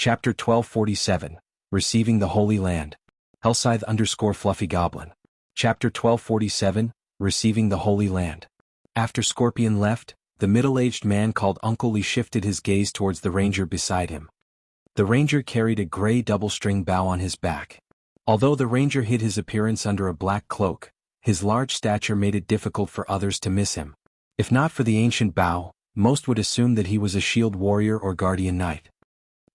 Chapter 1247, Receiving the Holy Land. Hellscythe_Fluffy Goblin. Chapter 1247, Receiving the Holy Land. After Scorpion left, the middle-aged man called Uncle Lee shifted his gaze towards the ranger beside him. The ranger carried a gray double-string bow on his back. Although the ranger hid his appearance under a black cloak, his large stature made it difficult for others to miss him. If not for the ancient bow, most would assume that he was a shield warrior or guardian knight.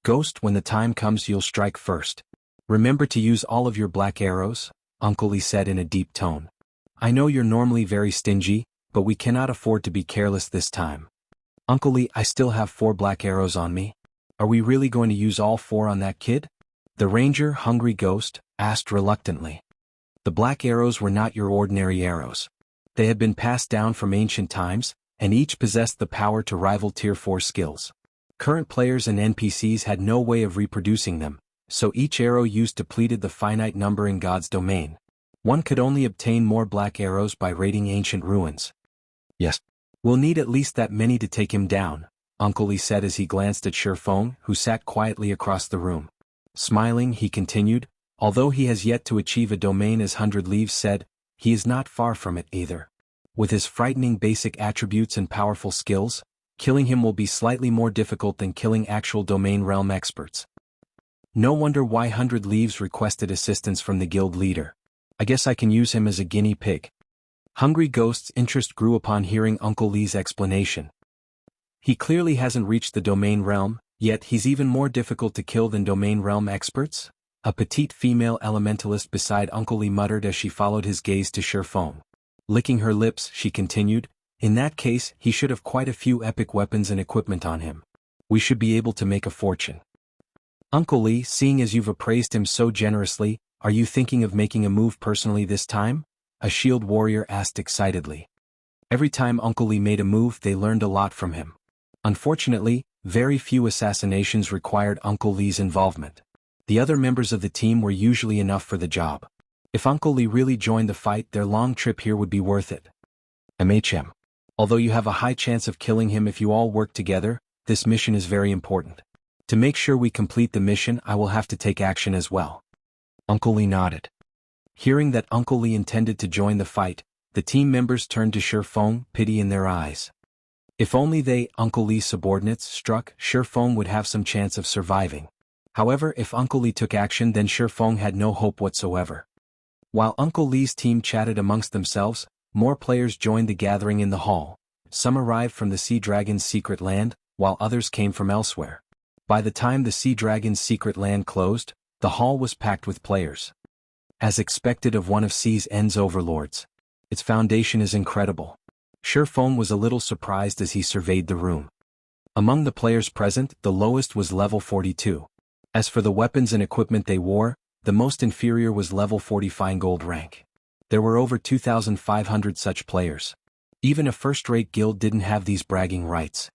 Ghost, when the time comes you'll strike first. Remember to use all of your black arrows, Uncle Lee said in a deep tone. I know you're normally very stingy, but we cannot afford to be careless this time. Uncle Lee, I still have 4 black arrows on me. Are we really going to use all 4 on that kid? The ranger, Hungry Ghost, asked reluctantly. The black arrows were not your ordinary arrows. They had been passed down from ancient times, and each possessed the power to rival Tier 4 skills. Current players and NPCs had no way of reproducing them, so each arrow used depleted the finite number in God's domain. One could only obtain more black arrows by raiding ancient ruins. Yes. We'll need at least that many to take him down, Uncle Lee said as he glanced at Shifeng, who sat quietly across the room. Smiling, he continued, although he has yet to achieve a domain as 100 Leaves said, he is not far from it either. With his frightening basic attributes and powerful skills, killing him will be slightly more difficult than killing actual domain realm experts. No wonder why 100 Leaves requested assistance from the guild leader. I guess I can use him as a guinea pig. Hungry Ghost's interest grew upon hearing Uncle Lee's explanation. He clearly hasn't reached the domain realm, yet he's even more difficult to kill than domain realm experts? A petite female elementalist beside Uncle Lee muttered as she followed his gaze to Shifeng. Licking her lips, she continued, in that case, he should have quite a few epic weapons and equipment on him. We should be able to make a fortune. Uncle Lee, seeing as you've appraised him so generously, are you thinking of making a move personally this time? A shield warrior asked excitedly. Every time Uncle Lee made a move they learned a lot from him. Unfortunately, very few assassinations required Uncle Lee's involvement. The other members of the team were usually enough for the job. If Uncle Lee really joined the fight, their long trip here would be worth it. MHM. Although you have a high chance of killing him if you all work together, this mission is very important. To make sure we complete the mission, I will have to take action as well. Uncle Lee nodded. Hearing that Uncle Lee intended to join the fight, the team members turned to Shifeng, pity in their eyes. If only they, Uncle Lee's subordinates, struck, Shifeng would have some chance of surviving. However, if Uncle Lee took action, then Shifeng had no hope whatsoever. While Uncle Lee's team chatted amongst themselves, more players joined the gathering in the hall. Some arrived from the Sea Dragon's secret land, while others came from elsewhere. By the time the Sea Dragon's secret land closed, the hall was packed with players. As expected of one of Sea's End's overlords. Its foundation is incredible. Shifeng was a little surprised as he surveyed the room. Among the players present, the lowest was level 42. As for the weapons and equipment they wore, the most inferior was level 40 fine gold rank. There were over 2,500 such players. Even a first-rate guild didn't have these bragging rights.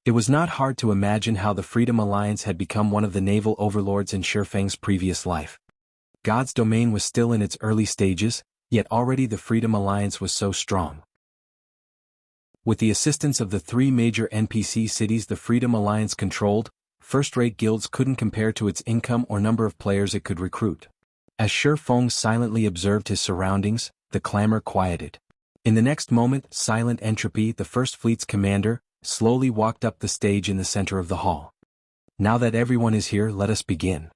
It was not hard to imagine how the Freedom Alliance had become one of the naval overlords in Shifeng's previous life. God's domain was still in its early stages, yet already the Freedom Alliance was so strong. With the assistance of the 3 major NPC cities the Freedom Alliance controlled, first-rate guilds couldn't compare to its income or number of players it could recruit. As Shifeng silently observed his surroundings, the clamor quieted. In the next moment, Silent Entropy, the First Fleet's commander, slowly walked up the stage in the center of the hall. Now that everyone is here, let us begin.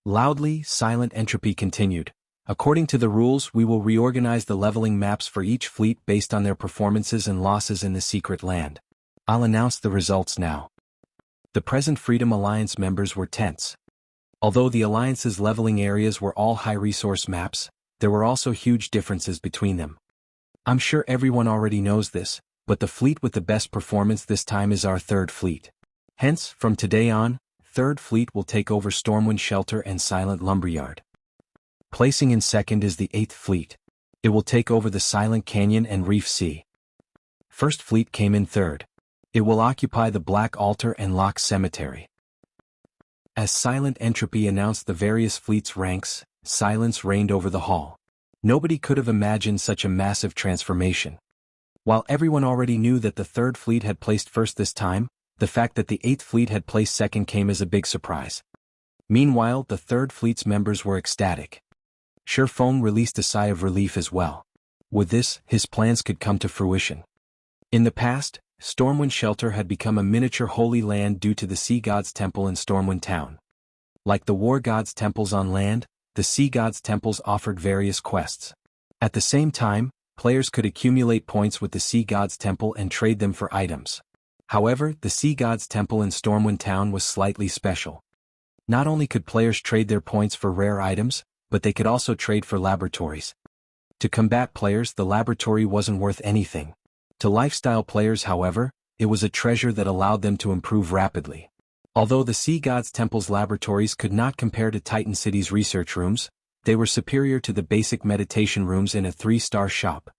Loudly, Silent Entropy continued. According to the rules, we will reorganize the leveling maps for each fleet based on their performances and losses in the secret land. I'll announce the results now. The present Freedom Alliance members were tense. Although the Alliance's leveling areas were all high-resource maps, there were also huge differences between them. I'm sure everyone already knows this, but the fleet with the best performance this time is our 3rd Fleet. Hence, from today on, 3rd Fleet will take over Stormwind Shelter and Silent Lumberyard. Placing in 2nd is the 8th Fleet. It will take over the Silent Canyon and Reef Sea. 1st Fleet came in 3rd. It will occupy the Black Altar and Lock Cemetery. As Silent Entropy announced the various fleets' ranks, silence reigned over the hall. Nobody could have imagined such a massive transformation. While everyone already knew that the 3rd Fleet had placed first this time, The fact that the 8th Fleet had placed second came as a big surprise. Meanwhile, the 3rd Fleet's members were ecstatic. Shi Feng released a sigh of relief as well. With this, his plans could come to fruition. In the past, Stormwind Shelter had become a miniature holy land due to the Sea God's Temple in Stormwind Town. Like the War God's temples on land, the Sea God's temples offered various quests. At the same time, players could accumulate points with the Sea God's Temple and trade them for items. However, the Sea God's Temple in Stormwind Town was slightly special. Not only could players trade their points for rare items, but they could also trade for laboratories. To combat players, the laboratory wasn't worth anything. To lifestyle players, however, it was a treasure that allowed them to improve rapidly. Although the Sea God's Temple's laboratories could not compare to Titan City's research rooms, they were superior to the basic meditation rooms in a 3-star shop.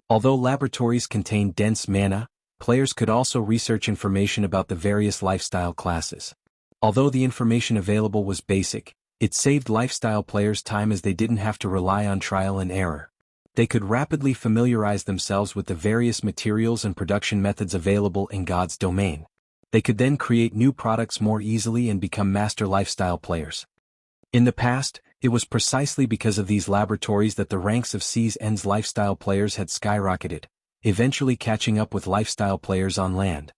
Although laboratories contained dense mana, players could also research information about the various lifestyle classes. Although the information available was basic, it saved lifestyle players time as they didn't have to rely on trial and error. They could rapidly familiarize themselves with the various materials and production methods available in God's domain. They could then create new products more easily and become master lifestyle players. In the past, it was precisely because of these laboratories that the ranks of Sea's End's lifestyle players had skyrocketed, eventually catching up with lifestyle players on land.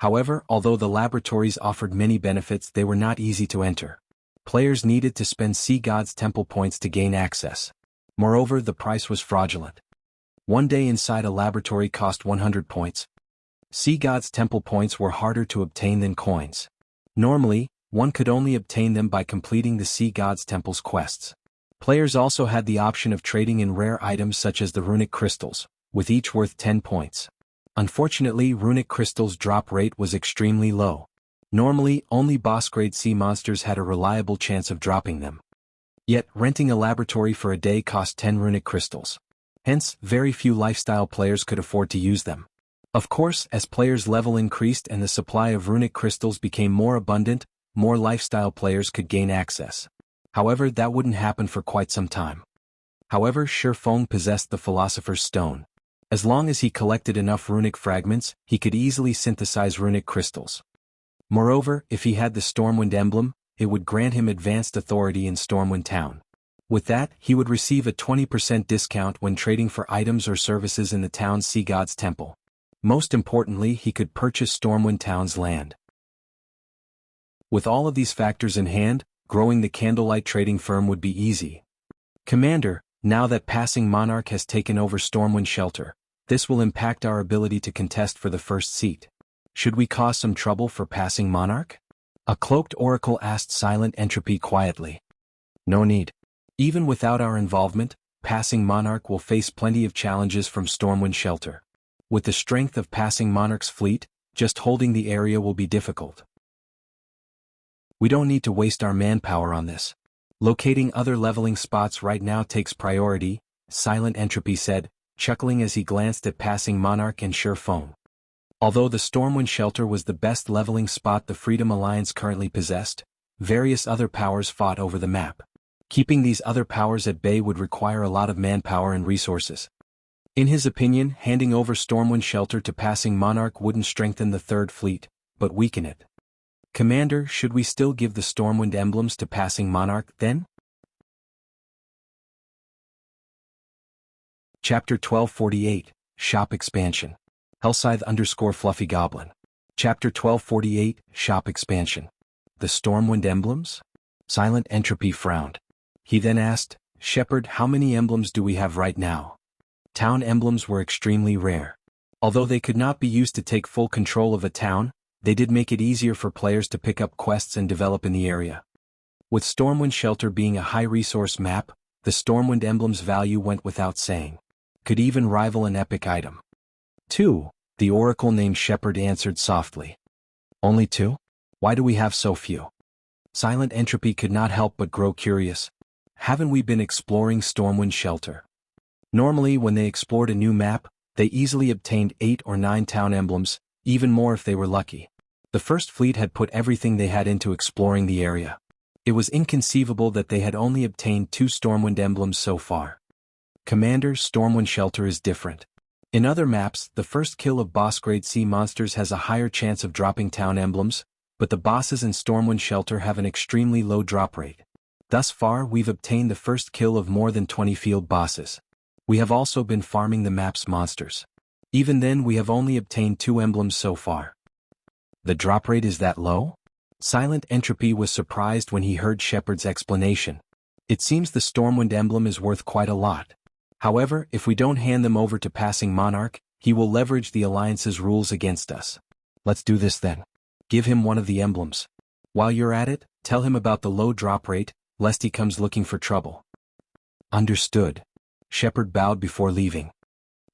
However, although the laboratories offered many benefits, they were not easy to enter. Players needed to spend Sea God's Temple points to gain access. Moreover, the price was fraudulent. One day inside a laboratory cost 100 points. Sea God's Temple points were harder to obtain than coins. Normally, one could only obtain them by completing the Sea God's Temple's quests. Players also had the option of trading in rare items such as the runic crystals, with each worth 10 points. Unfortunately, runic crystals' drop rate was extremely low. Normally, only boss-grade sea monsters had a reliable chance of dropping them. Yet, renting a laboratory for a day cost 10 runic crystals. Hence, very few lifestyle players could afford to use them. Of course, as players' level increased and the supply of runic crystals became more abundant, more lifestyle players could gain access. However, that wouldn't happen for quite some time. However, Shi Feng possessed the Philosopher's Stone. As long as he collected enough runic fragments, he could easily synthesize runic crystals. Moreover, if he had the Stormwind emblem, it would grant him advanced authority in Stormwind Town. With that, he would receive a 20% discount when trading for items or services in the town's Sea God's Temple. Most importantly, he could purchase Stormwind Town's land. With all of these factors in hand, growing the Candlelight trading firm would be easy. Commander, now that Passing Monarch has taken over Stormwind Shelter, this will impact our ability to contest for the first seat. Should we cause some trouble for Passing Monarch? A cloaked oracle asked Silent Entropy quietly. No need. Even without our involvement, Passing Monarch will face plenty of challenges from Stormwind Shelter. With the strength of Passing Monarch's fleet, just holding the area will be difficult. We don't need to waste our manpower on this. Locating other leveling spots right now takes priority, Silent Entropy said, chuckling as he glanced at Passing Monarch and Shi Feng. Although the Stormwind Shelter was the best leveling spot the Freedom Alliance currently possessed, various other powers fought over the map. Keeping these other powers at bay would require a lot of manpower and resources. In his opinion, handing over Stormwind Shelter to Passing Monarch wouldn't strengthen the 3rd Fleet, but weaken it. Commander, should we still give the Stormwind emblems to Passing Monarch, then? Chapter 1248, Shop Expansion. Hellscythe_Fluffy Goblin. Chapter 1248, Shop Expansion. The Stormwind emblems? Silent Entropy frowned. He then asked, Shepherd, how many emblems do we have right now? Town emblems were extremely rare. Although they could not be used to take full control of a town, they did make it easier for players to pick up quests and develop in the area. With Stormwind Shelter being a high-resource map, the Stormwind emblem's value went without saying. Could even rival an epic item. 2, the oracle named Shepherd answered softly. Only 2? Why do we have so few? Silent Entropy could not help but grow curious. Haven't we been exploring Stormwind Shelter? Normally, when they explored a new map, they easily obtained 8 or 9 town emblems, even more if they were lucky. The First Fleet had put everything they had into exploring the area. It was inconceivable that they had only obtained 2 Stormwind emblems so far. Commander, Stormwind Shelter is different. In other maps, the first kill of boss grade C monsters has a higher chance of dropping town emblems, but the bosses in Stormwind Shelter have an extremely low drop rate. Thus far we've obtained the first kill of more than 20 field bosses. We have also been farming the map's monsters. Even then we have only obtained 2 emblems so far. The drop rate is that low? Silent Entropy was surprised when he heard Shepard's explanation. It seems the Stormwind emblem is worth quite a lot. However, if we don't hand them over to Passing Monarch, he will leverage the Alliance's rules against us. Let's do this then. Give him one of the emblems. While you're at it, tell him about the low drop rate, lest he comes looking for trouble. Understood. Shepard bowed before leaving.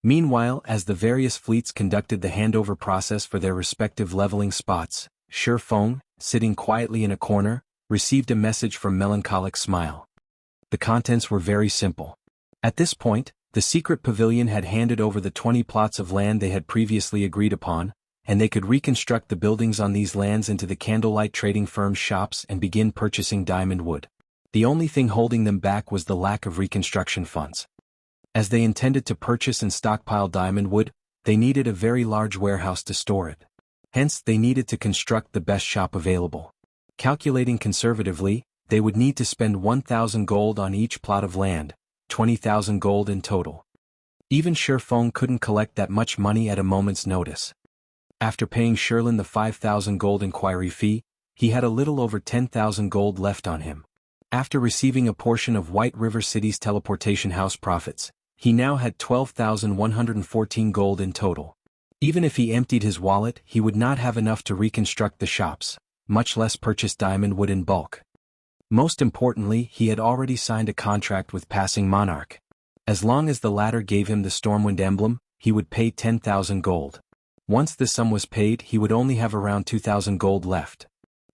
Meanwhile, as the various fleets conducted the handover process for their respective leveling spots, Shi Feng, sitting quietly in a corner, received a message from Melancholic Smile. The contents were very simple. At this point, the secret pavilion had handed over the 20 plots of land they had previously agreed upon, and they could reconstruct the buildings on these lands into the Candlelight trading firm's shops and begin purchasing diamond wood. The only thing holding them back was the lack of reconstruction funds. As they intended to purchase and stockpile diamond wood, they needed a very large warehouse to store it. Hence, they needed to construct the best shop available. Calculating conservatively, they would need to spend 1,000 gold on each plot of land, 20,000 gold in total. Even Shi Feng couldn't collect that much money at a moment's notice. After paying Sherlin the 5,000 gold inquiry fee, he had a little over 10,000 gold left on him. After receiving a portion of White River City's teleportation house profits, he now had 12,114 gold in total. Even if he emptied his wallet, he would not have enough to reconstruct the shops, much less purchase diamond wood in bulk. Most importantly, he had already signed a contract with Passing Monarch. As long as the latter gave him the Stormwind emblem, he would pay 10,000 gold. Once the sum was paid, he would only have around 2,000 gold left.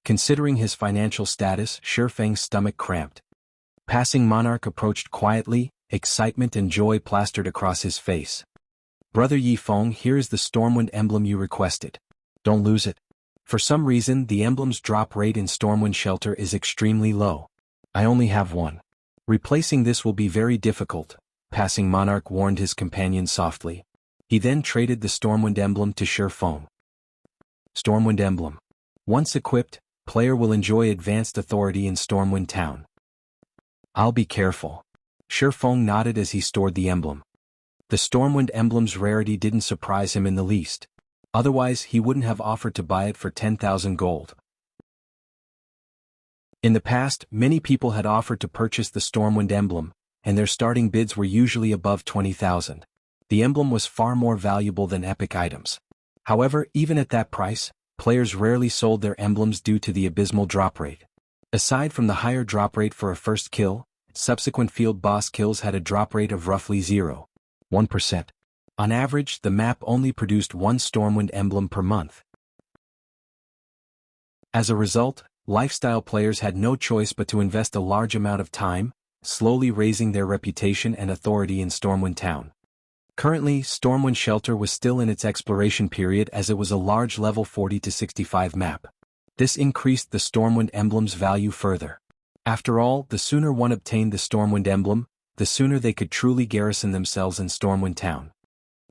Considering his financial status, Shi Feng's stomach cramped. Passing Monarch approached quietly, excitement and joy plastered across his face. Brother Yi Feng, here is the Stormwind emblem you requested. Don't lose it. For some reason, the emblem's drop rate in Stormwind Shelter is extremely low. I only have one. Replacing this will be very difficult, Passing Monarch warned his companion softly. He then traded the Stormwind emblem to Shi Feng. Stormwind emblem. Once equipped, player will enjoy advanced authority in Stormwind Town. I'll be careful. Shi Feng nodded as he stored the emblem. The Stormwind emblem's rarity didn't surprise him in the least. Otherwise, he wouldn't have offered to buy it for 10,000 gold. In the past, many people had offered to purchase the Stormwind emblem, and their starting bids were usually above 20,000. The emblem was far more valuable than epic items. However, even at that price, players rarely sold their emblems due to the abysmal drop rate. Aside from the higher drop rate for a first kill, subsequent field boss kills had a drop rate of roughly 0.1%. On average, the map only produced one Stormwind emblem per month. As a result, lifestyle players had no choice but to invest a large amount of time, slowly raising their reputation and authority in Stormwind Town. Currently, Stormwind Shelter was still in its exploration period as it was a large level 40 to 65 map. This increased the Stormwind emblem's value further. After all, the sooner one obtained the Stormwind emblem, the sooner they could truly garrison themselves in Stormwind Town.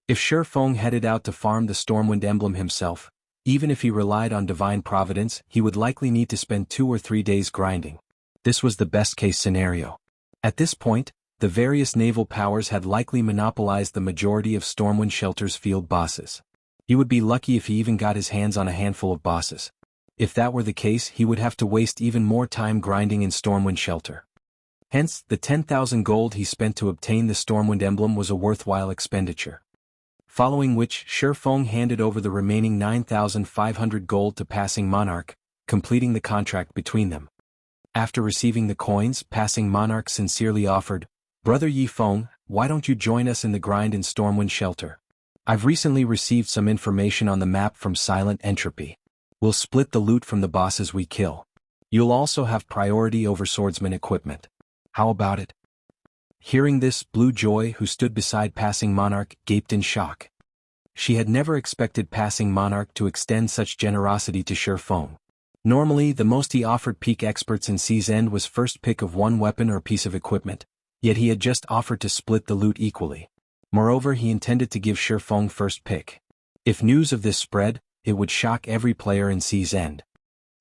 If Shi Feng headed out to farm the Stormwind emblem himself, even if he relied on divine providence, he would likely need to spend 2 or 3 days grinding. This was the best-case scenario. At this point, the various naval powers had likely monopolized the majority of Stormwind Shelter's field bosses. He would be lucky if he even got his hands on a handful of bosses. If that were the case, he would have to waste even more time grinding in Stormwind Shelter. Hence, the 10,000 gold he spent to obtain the Stormwind emblem was a worthwhile expenditure. Following which, Shi Feng handed over the remaining 9,500 gold to Passing Monarch, completing the contract between them. After receiving the coins, Passing Monarch sincerely offered, "Brother Yi Feng, why don't you join us in the grind in Stormwind Shelter? I've recently received some information on the map from Silent Entropy. We'll split the loot from the bosses we kill. You'll also have priority over swordsman equipment. How about it?" Hearing this, Blue Joy, who stood beside Passing Monarch, gaped in shock. She had never expected Passing Monarch to extend such generosity to Shi Feng. Normally, the most he offered peak experts in Sea's End was first pick of one weapon or piece of equipment, yet he had just offered to split the loot equally. Moreover, he intended to give Shifeng first pick. If news of this spread, it would shock every player in Sea's End.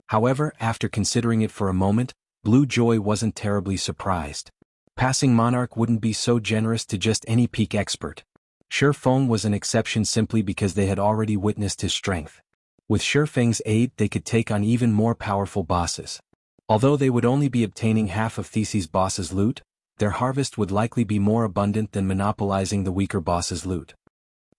However, after considering it for a moment, Blue Joy wasn't terribly surprised. Passing Monarch wouldn't be so generous to just any peak expert. Shifeng was an exception simply because they had already witnessed his strength. With Shifeng's aid, they could take on even more powerful bosses. Although they would only be obtaining half of These's boss's loot, their harvest would likely be more abundant than monopolizing the weaker boss's loot.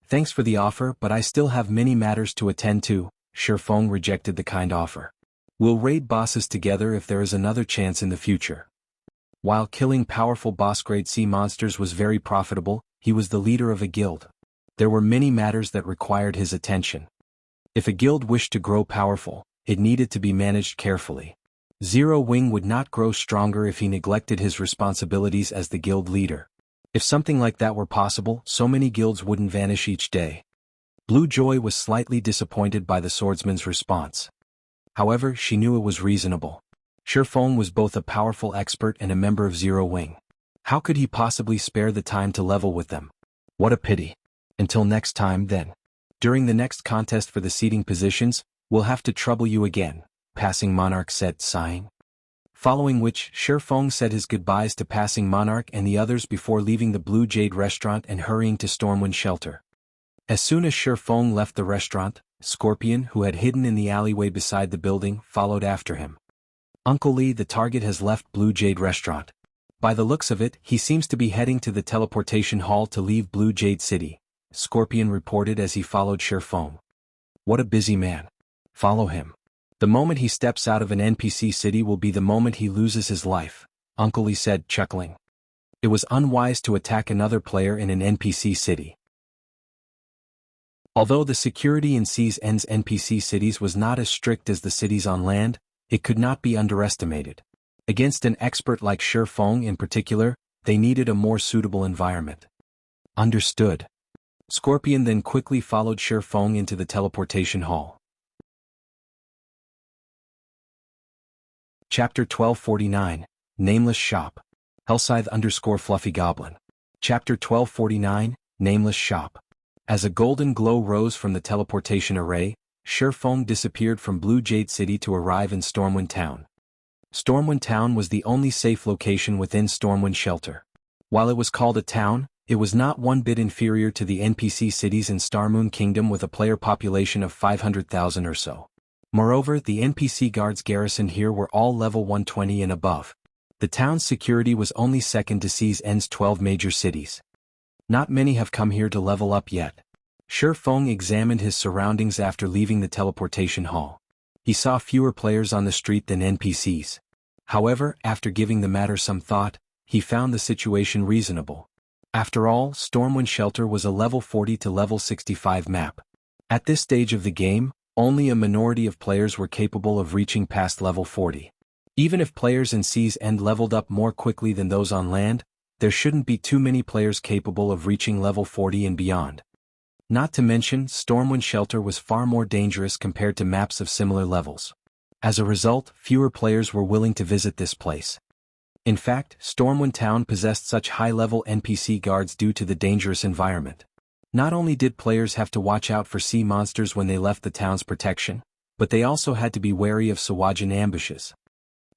Thanks for the offer, but I still have many matters to attend to. Shifeng rejected the kind offer. We'll raid bosses together if there is another chance in the future. While killing powerful boss-grade sea monsters was very profitable, he was the leader of a guild. There were many matters that required his attention. If a guild wished to grow powerful, it needed to be managed carefully. Zero Wing would not grow stronger if he neglected his responsibilities as the guild leader. If something like that were possible, so many guilds wouldn't vanish each day. Blue Joy was slightly disappointed by the swordsman's response. However, she knew it was reasonable. Shifeng was both a powerful expert and a member of Zero Wing. How could he possibly spare the time to level with them? What a pity. Until next time then. During the next contest for the seating positions, we'll have to trouble you again, Passing Monarch said, sighing. Following which, Shifeng said his goodbyes to Passing Monarch and the others before leaving the Blue Jade restaurant and hurrying to Stormwind Shelter. As soon as Shifeng left the restaurant, Scorpion, who had hidden in the alleyway beside the building, followed after him. Uncle Lee, the target has left Blue Jade restaurant. By the looks of it, he seems to be heading to the teleportation hall to leave Blue Jade City, Scorpion reported as he followed Shifeng. What a busy man. Follow him. The moment he steps out of an NPC city will be the moment he loses his life, Uncle Lee said, chuckling. It was unwise to attack another player in an NPC city. Although the security in Sea's End's NPC cities was not as strict as the cities on land, it could not be underestimated. Against an expert like Shifeng in particular, they needed a more suitable environment. Understood. Scorpion then quickly followed Shifeng into the teleportation hall. Chapter 1249, Nameless Shop. Hellscythe_Fluffy Goblin. Chapter 1249, Nameless Shop. As a golden glow rose from the teleportation array, Shifeng disappeared from Blue Jade City to arrive in Stormwind Town. Stormwind Town was the only safe location within Stormwind Shelter. While it was called a town, it was not one bit inferior to the NPC cities in Starmoon Kingdom with a player population of 500,000 or so. Moreover, the NPC guards garrisoned here were all level 120 and above. The town's security was only second to Sea's End's 12 major cities. Not many have come here to level up yet. Shifeng examined his surroundings after leaving the teleportation hall. He saw fewer players on the street than NPCs. However, after giving the matter some thought, he found the situation reasonable. After all, Stormwind Shelter was a level 40 to level 65 map. At this stage of the game, only a minority of players were capable of reaching past level 40. Even if players in Sea's End leveled up more quickly than those on land, there shouldn't be too many players capable of reaching level 40 and beyond. Not to mention, Stormwind Shelter was far more dangerous compared to maps of similar levels. As a result, fewer players were willing to visit this place. In fact, Stormwind Town possessed such high-level NPC guards due to the dangerous environment. Not only did players have to watch out for sea monsters when they left the town's protection, but they also had to be wary of Sawajin ambushes.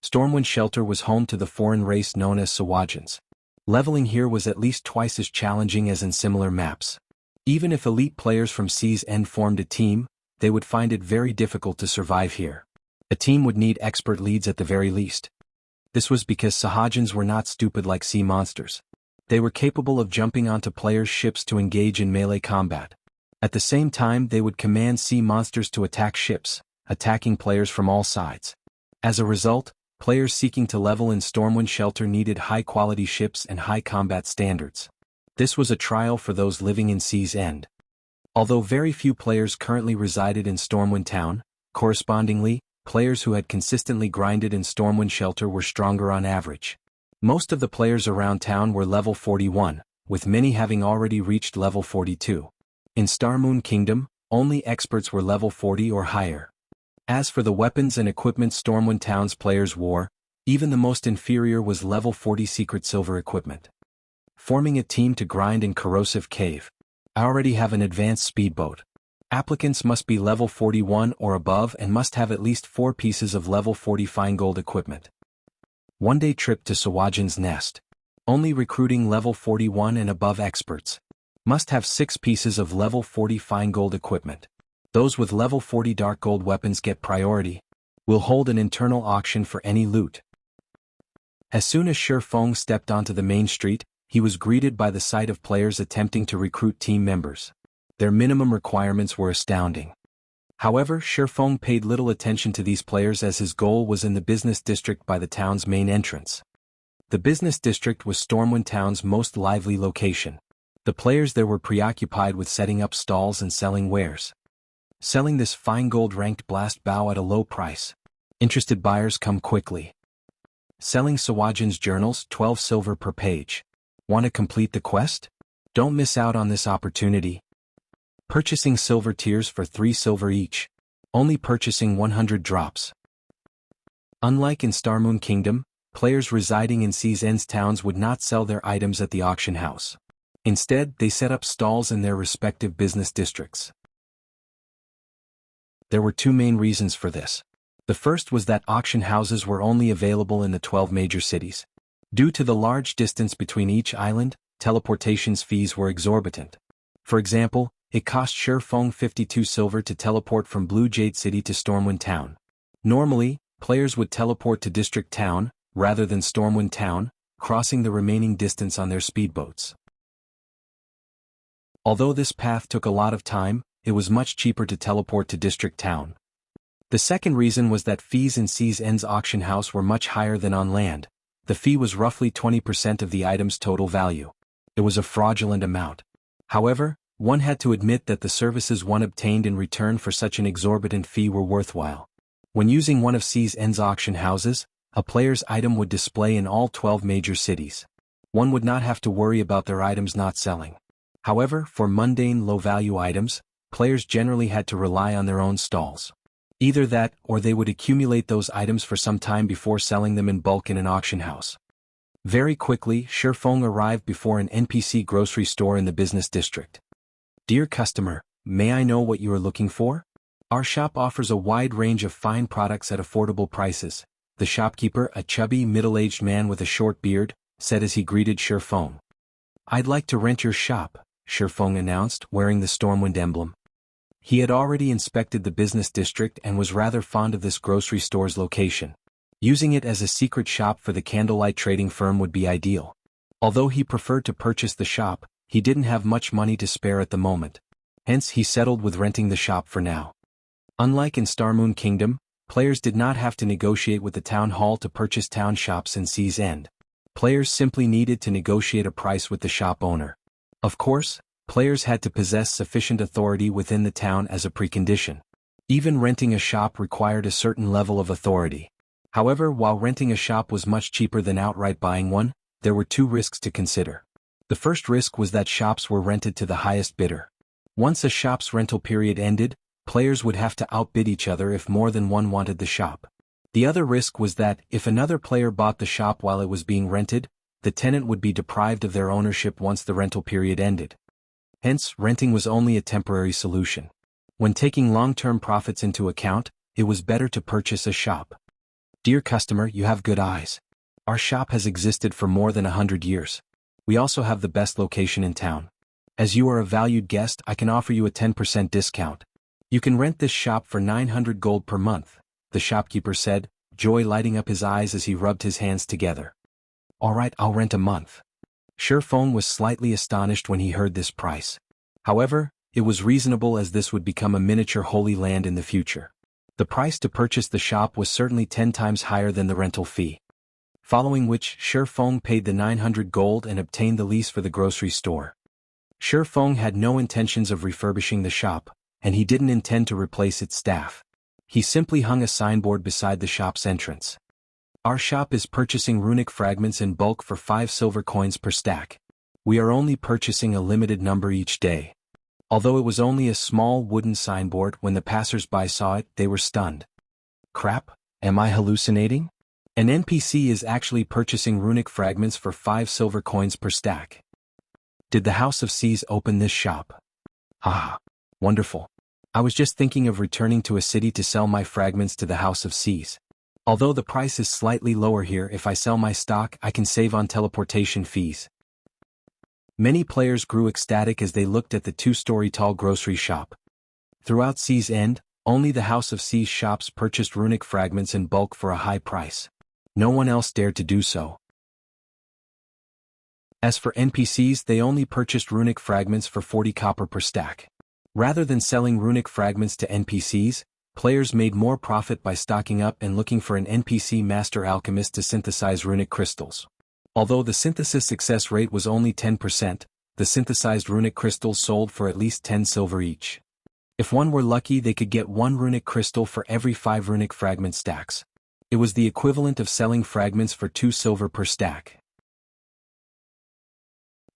Stormwind Shelter was home to the foreign race known as Sawajins. Leveling here was at least twice as challenging as in similar maps. Even if elite players from Sea's End formed a team, they would find it very difficult to survive here. A team would need expert leads at the very least. This was because Sahajins were not stupid like sea monsters. They were capable of jumping onto players' ships to engage in melee combat. At the same time, they would command sea monsters to attack ships, attacking players from all sides. As a result, players seeking to level in Stormwind Shelter needed high-quality ships and high combat standards. This was a trial for those living in Sea's End. Although very few players currently resided in Stormwind Town, correspondingly, players who had consistently grinded in Stormwind Shelter were stronger on average. Most of the players around town were level 41, with many having already reached level 42. In Starmoon Kingdom, only experts were level 40 or higher. As for the weapons and equipment Stormwind Town's players wore, even the most inferior was level 40 secret silver equipment. forming a team to grind in corrosive cave. I already have an advanced speedboat. Applicants must be level 41 or above and must have at least 4 pieces of level 40 fine gold equipment. One-day trip to Sawajin's nest. Only recruiting level 41 and above experts. Must have 6 pieces of level 40 fine gold equipment. Those with level 40 dark gold weapons get priority. Will hold an internal auction for any loot. As soon as Shi Feng stepped onto the main street, he was greeted by the sight of players attempting to recruit team members. Their minimum requirements were astounding. However, Shi Feng paid little attention to these players as his goal was in the business district by the town's main entrance. The business district was Stormwind Town's most lively location. The players there were preoccupied with setting up stalls and selling wares. Selling this fine gold ranked blast bow at a low price. Interested buyers come quickly. Selling Sawajin's journals, 12 silver per page. Want to complete the quest? Don't miss out on this opportunity. Purchasing silver tiers for 3 silver each. Only purchasing 100 drops. Unlike in Starmoon Kingdom, players residing in Sea's End's towns would not sell their items at the auction house. Instead, they set up stalls in their respective business districts. There were 2 main reasons for this. The first was that auction houses were only available in the 12 major cities. Due to the large distance between each island, teleportation's fees were exorbitant. For example, it cost Shi Feng 52 silver to teleport from Blue Jade City to Stormwind Town. Normally, players would teleport to District Town, rather than Stormwind Town, crossing the remaining distance on their speedboats. Although this path took a lot of time, it was much cheaper to teleport to District Town. The second reason was that fees in Sea's End's auction house were much higher than on land. The fee was roughly 20% of the item's total value. It was a fraudulent amount. However, one had to admit that the services one obtained in return for such an exorbitant fee were worthwhile. When using one of Sea's End's auction houses, a player's item would display in all 12 major cities. One would not have to worry about their items not selling. However, for mundane low-value items, players generally had to rely on their own stalls. Either that, or they would accumulate those items for some time before selling them in bulk in an auction house. Very quickly, Shi Feng arrived before an NPC grocery store in the business district. Dear customer, may I know what you are looking for? Our shop offers a wide range of fine products at affordable prices, the shopkeeper, a chubby, middle-aged man with a short beard, said as he greeted Shi Feng. I'd like to rent your shop, Shi Feng announced, wearing the Stormwind emblem. He had already inspected the business district and was rather fond of this grocery store's location. Using it as a secret shop for the candlelight trading firm would be ideal. Although he preferred to purchase the shop, he didn't have much money to spare at the moment. Hence he settled with renting the shop for now. Unlike in Starmoon Kingdom, players did not have to negotiate with the town hall to purchase town shops in Sea's End. Players simply needed to negotiate a price with the shop owner. Of course, players had to possess sufficient authority within the town as a precondition. Even renting a shop required a certain level of authority. However, while renting a shop was much cheaper than outright buying one, there were 2 risks to consider. The first risk was that shops were rented to the highest bidder. Once a shop's rental period ended, players would have to outbid each other if more than one wanted the shop. The other risk was that, if another player bought the shop while it was being rented, the tenant would be deprived of their ownership once the rental period ended. Hence, renting was only a temporary solution. When taking long-term profits into account, it was better to purchase a shop. Dear customer, you have good eyes. Our shop has existed for more than 100 years. We also have the best location in town. As you are a valued guest, I can offer you a 10% discount. You can rent this shop for 900 gold per month, the shopkeeper said, joy lighting up his eyes as he rubbed his hands together. Alright, I'll rent a month. Shi Feng was slightly astonished when he heard this price. However, it was reasonable as this would become a miniature Holy Land in the future. The price to purchase the shop was certainly 10 times higher than the rental fee. Following which, Shi Feng paid the 900 gold and obtained the lease for the grocery store. Shi Feng had no intentions of refurbishing the shop, and he didn't intend to replace its staff. He simply hung a signboard beside the shop's entrance. Our shop is purchasing runic fragments in bulk for 5 silver coins per stack. We are only purchasing a limited number each day. Although it was only a small wooden signboard, when the passers-by saw it, they were stunned. Crap, am I hallucinating? An NPC is actually purchasing runic fragments for 5 silver coins per stack. Did the House of Seas open this shop? Ah, wonderful. I was just thinking of returning to a city to sell my fragments to the House of Seas. Although the price is slightly lower here, if I sell my stock, I can save on teleportation fees. Many players grew ecstatic as they looked at the 2-story tall grocery shop. Throughout Sea's End, only the House of Seas shops purchased runic fragments in bulk for a high price. No one else dared to do so. As for NPCs, they only purchased runic fragments for 40 copper per stack. Rather than selling runic fragments to NPCs, players made more profit by stocking up and looking for an NPC master alchemist to synthesize runic crystals. Although the synthesis success rate was only 10%, the synthesized runic crystals sold for at least 10 silver each. If one were lucky, they could get 1 runic crystal for every 5 runic fragment stacks. It was the equivalent of selling fragments for 2 silver per stack.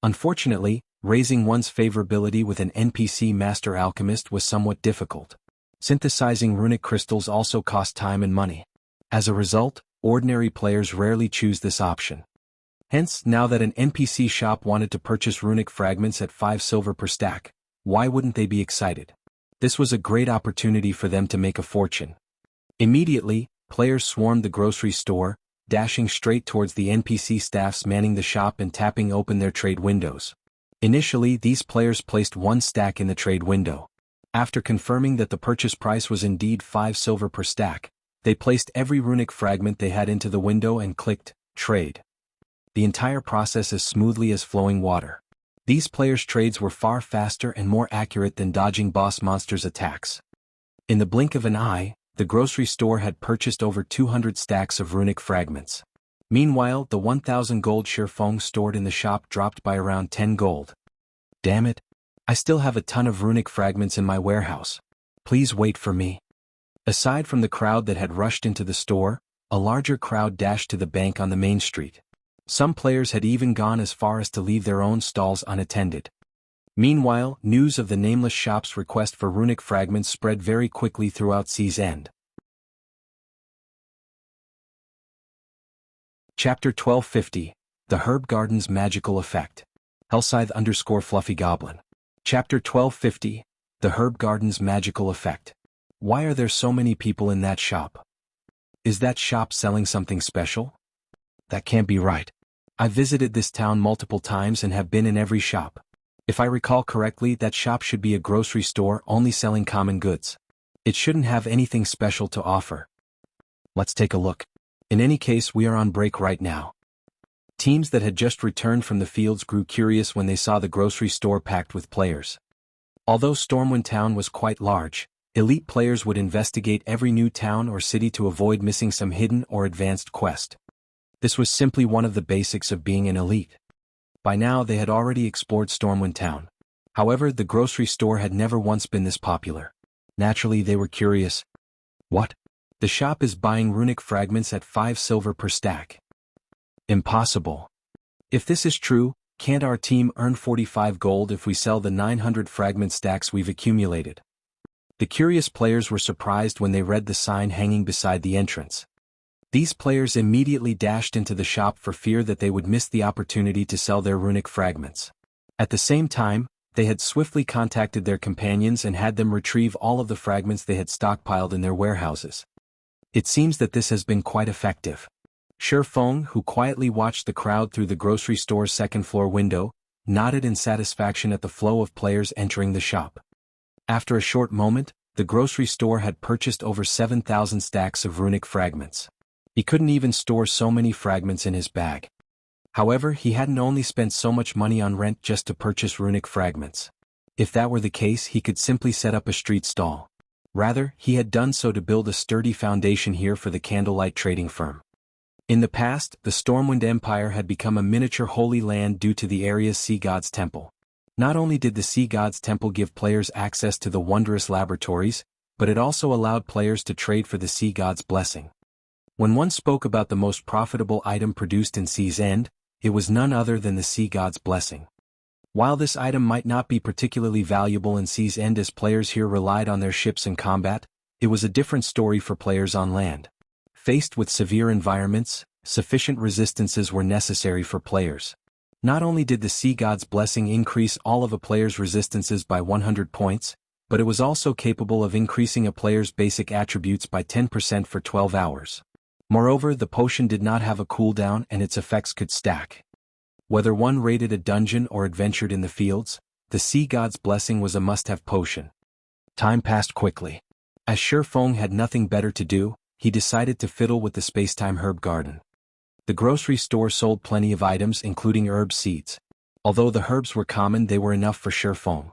Unfortunately, raising one's favorability with an NPC master alchemist was somewhat difficult. Synthesizing runic crystals also cost time and money. As a result, ordinary players rarely choose this option. Hence, now that an NPC shop wanted to purchase runic fragments at 5 silver per stack, why wouldn't they be excited? This was a great opportunity for them to make a fortune. Immediately, players swarmed the grocery store, dashing straight towards the NPC staffs manning the shop and tapping open their trade windows. Initially, these players placed 1 stack in the trade window. After confirming that the purchase price was indeed 5 silver per stack, they placed every runic fragment they had into the window and clicked Trade. The entire process as smoothly as flowing water. These players' trades were far faster and more accurate than dodging boss monsters' attacks. In the blink of an eye, the grocery store had purchased over 200 stacks of runic fragments. Meanwhile, the 1,000 gold Shirfeng stored in the shop dropped by around 10 gold. Damn it! I still have a ton of runic fragments in my warehouse. Please wait for me. Aside from the crowd that had rushed into the store, a larger crowd dashed to the bank on the main street. Some players had even gone as far as to leave their own stalls unattended. Meanwhile, news of the Nameless shop's request for runic fragments spread very quickly throughout Sea's End. Chapter 1250, The Herb Garden's Magical Effect. Hellscythe_Fluffy Goblin. Chapter 1250, The Herb Garden's Magical Effect. Why are there so many people in that shop? Is that shop selling something special? That can't be right. I visited this town multiple times and have been in every shop. If I recall correctly, that shop should be a grocery store only selling common goods. It shouldn't have anything special to offer. Let's take a look. In any case, we are on break right now. Teams that had just returned from the fields grew curious when they saw the grocery store packed with players. Although Stormwind Town was quite large, elite players would investigate every new town or city to avoid missing some hidden or advanced quest. This was simply one of the basics of being an elite. By now they had already explored Stormwind Town. However, the grocery store had never once been this popular. Naturally, they were curious. What? The shop is buying runic fragments at 5 silver per stack. Impossible. If this is true, can't our team earn 45 gold if we sell the 900 fragment stacks we've accumulated? The curious players were surprised when they read the sign hanging beside the entrance. These players immediately dashed into the shop for fear that they would miss the opportunity to sell their runic fragments. At the same time, they had swiftly contacted their companions and had them retrieve all of the fragments they had stockpiled in their warehouses. It seems that this has been quite effective. Shirfeng, who quietly watched the crowd through the grocery store's second-floor window, nodded in satisfaction at the flow of players entering the shop. After a short moment, the grocery store had purchased over 7,000 stacks of runic fragments. He couldn't even store so many fragments in his bag. However, he hadn't only spent so much money on rent just to purchase runic fragments. If that were the case, he could simply set up a street stall. Rather, he had done so to build a sturdy foundation here for the candlelight trading firm. In the past, the Stormwind Empire had become a miniature holy land due to the area's sea god's temple. Not only did the sea god's temple give players access to the wondrous laboratories, but it also allowed players to trade for the sea god's blessing. When one spoke about the most profitable item produced in Sea's End, it was none other than the sea god's blessing. While this item might not be particularly valuable in Sea's End as players here relied on their ships in combat, it was a different story for players on land. Faced with severe environments, sufficient resistances were necessary for players. Not only did the Sea God's Blessing increase all of a player's resistances by 100 points, but it was also capable of increasing a player's basic attributes by 10% for 12 hours. Moreover, the potion did not have a cooldown and its effects could stack. Whether one raided a dungeon or adventured in the fields, the Sea God's Blessing was a must-have potion. Time passed quickly. As Feng had nothing better to do, he decided to fiddle with the Spacetime Herb Garden. The grocery store sold plenty of items including herb seeds. Although the herbs were common, they were enough for Feng.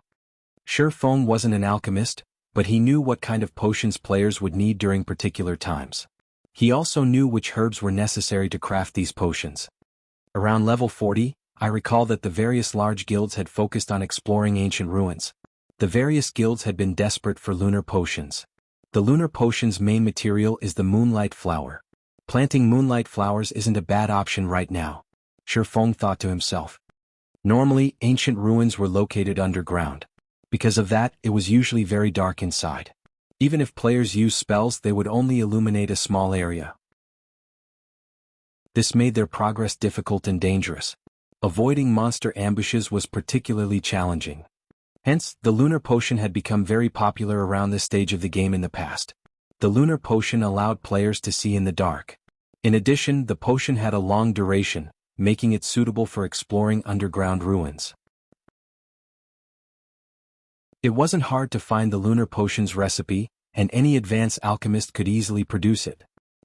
Feng wasn't an alchemist, but he knew what kind of potions players would need during particular times. He also knew which herbs were necessary to craft these potions. Around level 40, I recall that the various large guilds had focused on exploring ancient ruins. The various guilds had been desperate for lunar potions. The lunar potion's main material is the moonlight flower. Planting moonlight flowers isn't a bad option right now, Feng thought to himself. Normally, ancient ruins were located underground. Because of that, it was usually very dark inside. Even if players used spells, they would only illuminate a small area. This made their progress difficult and dangerous. Avoiding monster ambushes was particularly challenging. Hence, the lunar potion had become very popular around this stage of the game in the past. The lunar potion allowed players to see in the dark. In addition, the potion had a long duration, making it suitable for exploring underground ruins. It wasn't hard to find the lunar potion's recipe, and any advanced alchemist could easily produce it.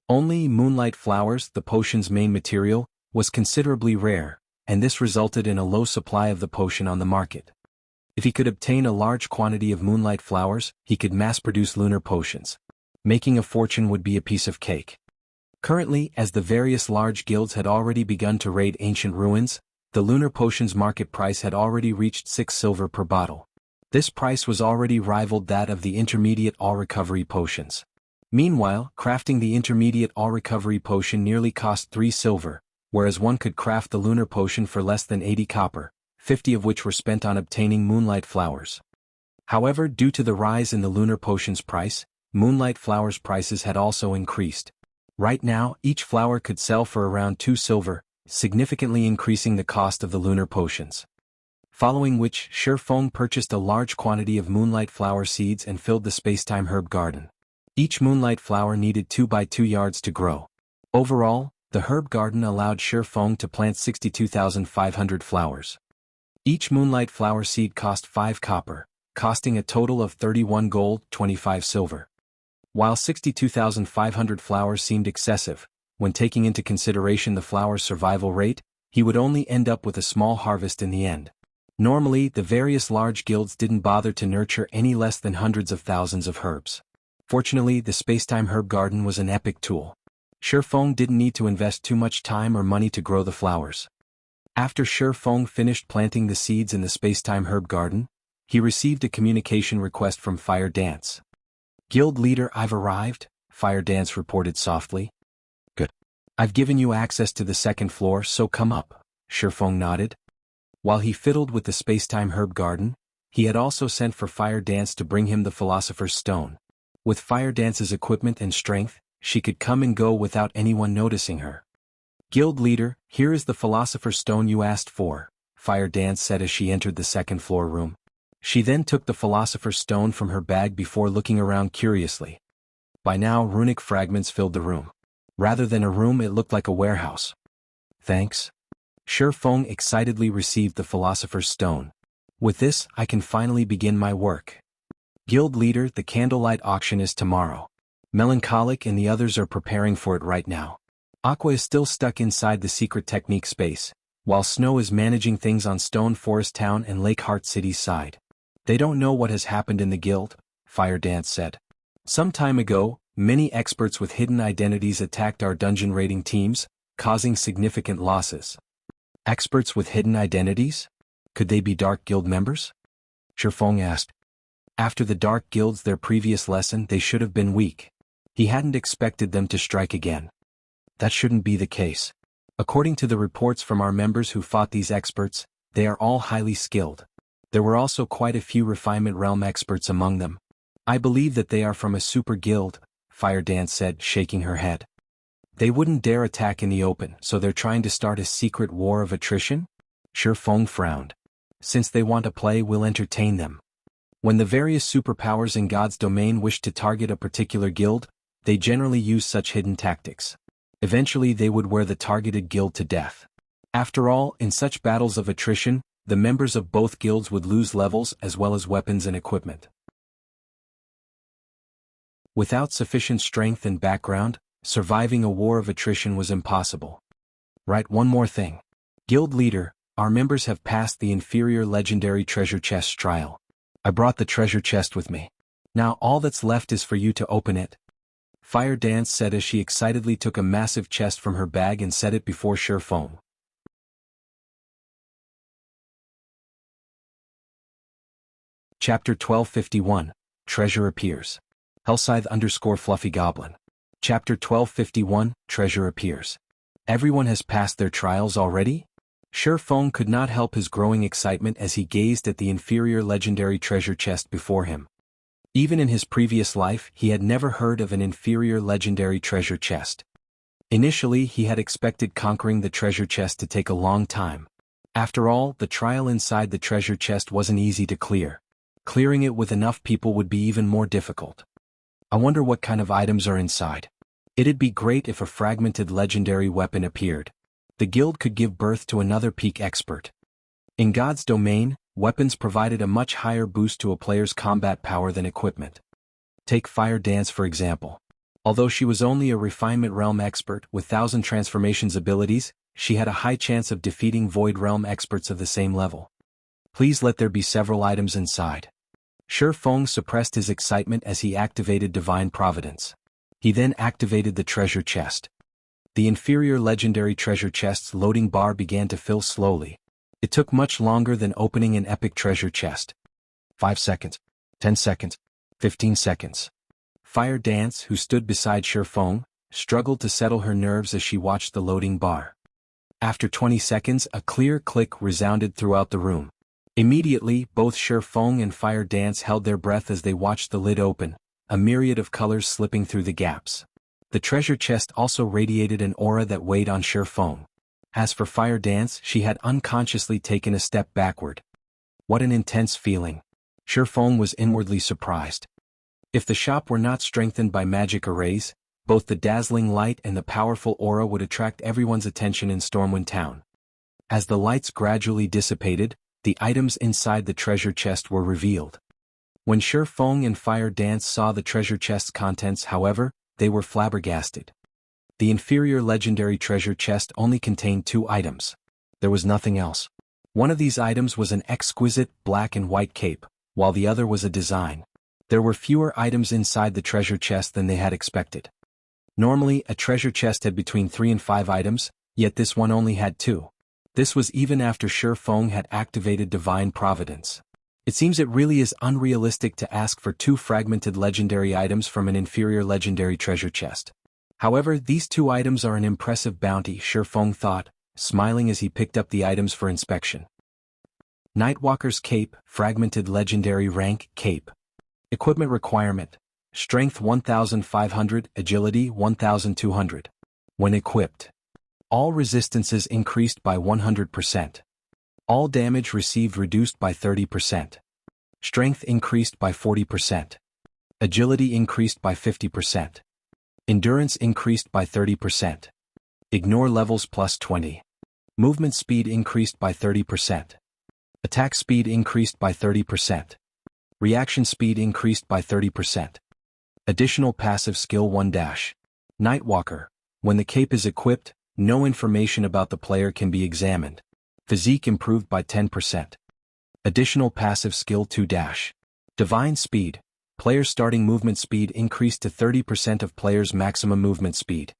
Only moonlight flowers, the potion's main material, was considerably rare, and this resulted in a low supply of the potion on the market. If he could obtain a large quantity of moonlight flowers, he could mass-produce lunar potions. Making a fortune would be a piece of cake. Currently, as the various large guilds had already begun to raid ancient ruins, the lunar potion's market price had already reached 6 silver per bottle. This price was already rivaled that of the intermediate all-recovery potions. Meanwhile, crafting the intermediate all-recovery potion nearly cost 3 silver, whereas one could craft the lunar potion for less than 80 copper, 50 of which were spent on obtaining moonlight flowers. However, due to the rise in the lunar potion's price, moonlight flowers' prices had also increased. Right now, each flower could sell for around 2 silver, significantly increasing the cost of the lunar potions. Following which, Feng purchased a large quantity of moonlight flower seeds and filled the Spacetime Herb Garden. Each moonlight flower needed 2 by 2 yards to grow. Overall, the herb garden allowed Feng to plant 62,500 flowers. Each moonlight flower seed cost 5 copper, costing a total of 31 gold, 25 silver. While 62,500 flowers seemed excessive, when taking into consideration the flower's survival rate, he would only end up with a small harvest in the end. Normally, the various large guilds didn't bother to nurture any less than hundreds of thousands of herbs. Fortunately, the Spacetime Herb Garden was an epic tool. Feng didn't need to invest too much time or money to grow the flowers. After Feng finished planting the seeds in the Spacetime Herb Garden, he received a communication request from Fire Dance. "Guild leader, I've arrived," Fire Dance reported softly. "Good. I've given you access to the second floor, so come up," Feng nodded. While he fiddled with the Spacetime Herb Garden, he had also sent for Fire Dance to bring him the Philosopher's Stone. With Fire Dance's equipment and strength, she could come and go without anyone noticing her. "Guild leader, here is the Philosopher's Stone you asked for," Fire Dance said as she entered the second floor room. She then took the Philosopher's Stone from her bag before looking around curiously. By now, runic fragments filled the room. Rather than a room, it looked like a warehouse. "Thanks." Feng excitedly received the Philosopher's Stone. "With this, I can finally begin my work." "Guild leader, the candlelight auction is tomorrow. Melancholic and the others are preparing for it right now. Aqua is still stuck inside the secret technique space, while Snow is managing things on Stone Forest Town and Lake Heart City's side. They don't know what has happened in the guild," Fire Dance said. "Some time ago, many experts with hidden identities attacked our dungeon raiding teams, causing significant losses." "Experts with hidden identities? Could they be Dark Guild members?" Feng asked. After the Dark Guilds their previous lesson, they should have been weak. He hadn't expected them to strike again. That shouldn't be the case. According to the reports from our members who fought these experts, they are all highly skilled. There were also quite a few Refinement Realm experts among them. I believe that they are from a super guild, Fire Dance said, shaking her head. They wouldn't dare attack in the open, so they're trying to start a secret war of attrition? Shi Feng frowned. Since they want to play, we'll entertain them. When the various superpowers in God's domain wish to target a particular guild, they generally use such hidden tactics. Eventually they would wear the targeted guild to death. After all, in such battles of attrition, the members of both guilds would lose levels as well as weapons and equipment. Without sufficient strength and background, surviving a war of attrition was impossible. Right, one more thing. Guild leader, our members have passed the inferior legendary treasure chest trial. I brought the treasure chest with me. Now all that's left is for you to open it. Fire Dance said as she excitedly took a massive chest from her bag and set it before Shi Feng. Chapter 1251, Treasure Appears. Hellscythe_Fluffy Goblin. Chapter 1251, Treasure Appears. Everyone has passed their trials already? Shi Feng could not help his growing excitement as he gazed at the inferior legendary treasure chest before him. Even in his previous life, he had never heard of an inferior legendary treasure chest. Initially, he had expected conquering the treasure chest to take a long time. After all, the trial inside the treasure chest wasn't easy to clear. Clearing it with enough people would be even more difficult. I wonder what kind of items are inside. It'd be great if a fragmented legendary weapon appeared. The guild could give birth to another peak expert. In God's domain, weapons provided a much higher boost to a player's combat power than equipment. Take Fire Dance for example. Although she was only a refinement realm expert with 1000 transformations abilities, she had a high chance of defeating Void Realm experts of the same level. Please let there be several items inside. Shi Feng suppressed his excitement as he activated Divine Providence. He then activated the treasure chest. The inferior legendary treasure chest's loading bar began to fill slowly. It took much longer than opening an epic treasure chest. 5 seconds, 10 seconds, 15 seconds. Fire Dance, who stood beside Shi Feng, struggled to settle her nerves as she watched the loading bar. After 20 seconds, a clear click resounded throughout the room. Immediately, both Shi Feng and Fire Dance held their breath as they watched the lid open, a myriad of colors slipping through the gaps. The treasure chest also radiated an aura that weighed on Shi Feng. As for Fire Dance, she had unconsciously taken a step backward. What an intense feeling. Shi Feng was inwardly surprised. If the shop were not strengthened by magic arrays, both the dazzling light and the powerful aura would attract everyone's attention in Stormwind Town. As the lights gradually dissipated, the items inside the treasure chest were revealed. When Shi Feng and Fire Dance saw the treasure chest's contents, however, they were flabbergasted. The inferior legendary treasure chest only contained 2 items. There was nothing else. One of these items was an exquisite black and white cape, while the other was a design. There were fewer items inside the treasure chest than they had expected. Normally, a treasure chest had between 3 and 5 items, yet this one only had 2. This was even after Shi Feng had activated Divine Providence. It seems it really is unrealistic to ask for 2 fragmented legendary items from an inferior legendary treasure chest. However, these 2 items are an impressive bounty, Shi Feng thought, smiling as he picked up the items for inspection. Nightwalker's Cape, Fragmented Legendary Rank Cape. Equipment requirement: Strength 1500, Agility 1200. When equipped, all resistances increased by 100%. All damage received reduced by 30%. Strength increased by 40%. Agility increased by 50%. Endurance increased by 30%. Ignore levels plus 20. Movement speed increased by 30%. Attack speed increased by 30%. Reaction speed increased by 30%. Additional passive skill 1 dash. Nightwalker. When the cape is equipped, no information about the player can be examined. Physique improved by 10%. Additional passive skill 2 dash. Divine Speed. Player's starting movement speed increased to 30% of player's maximum movement speed.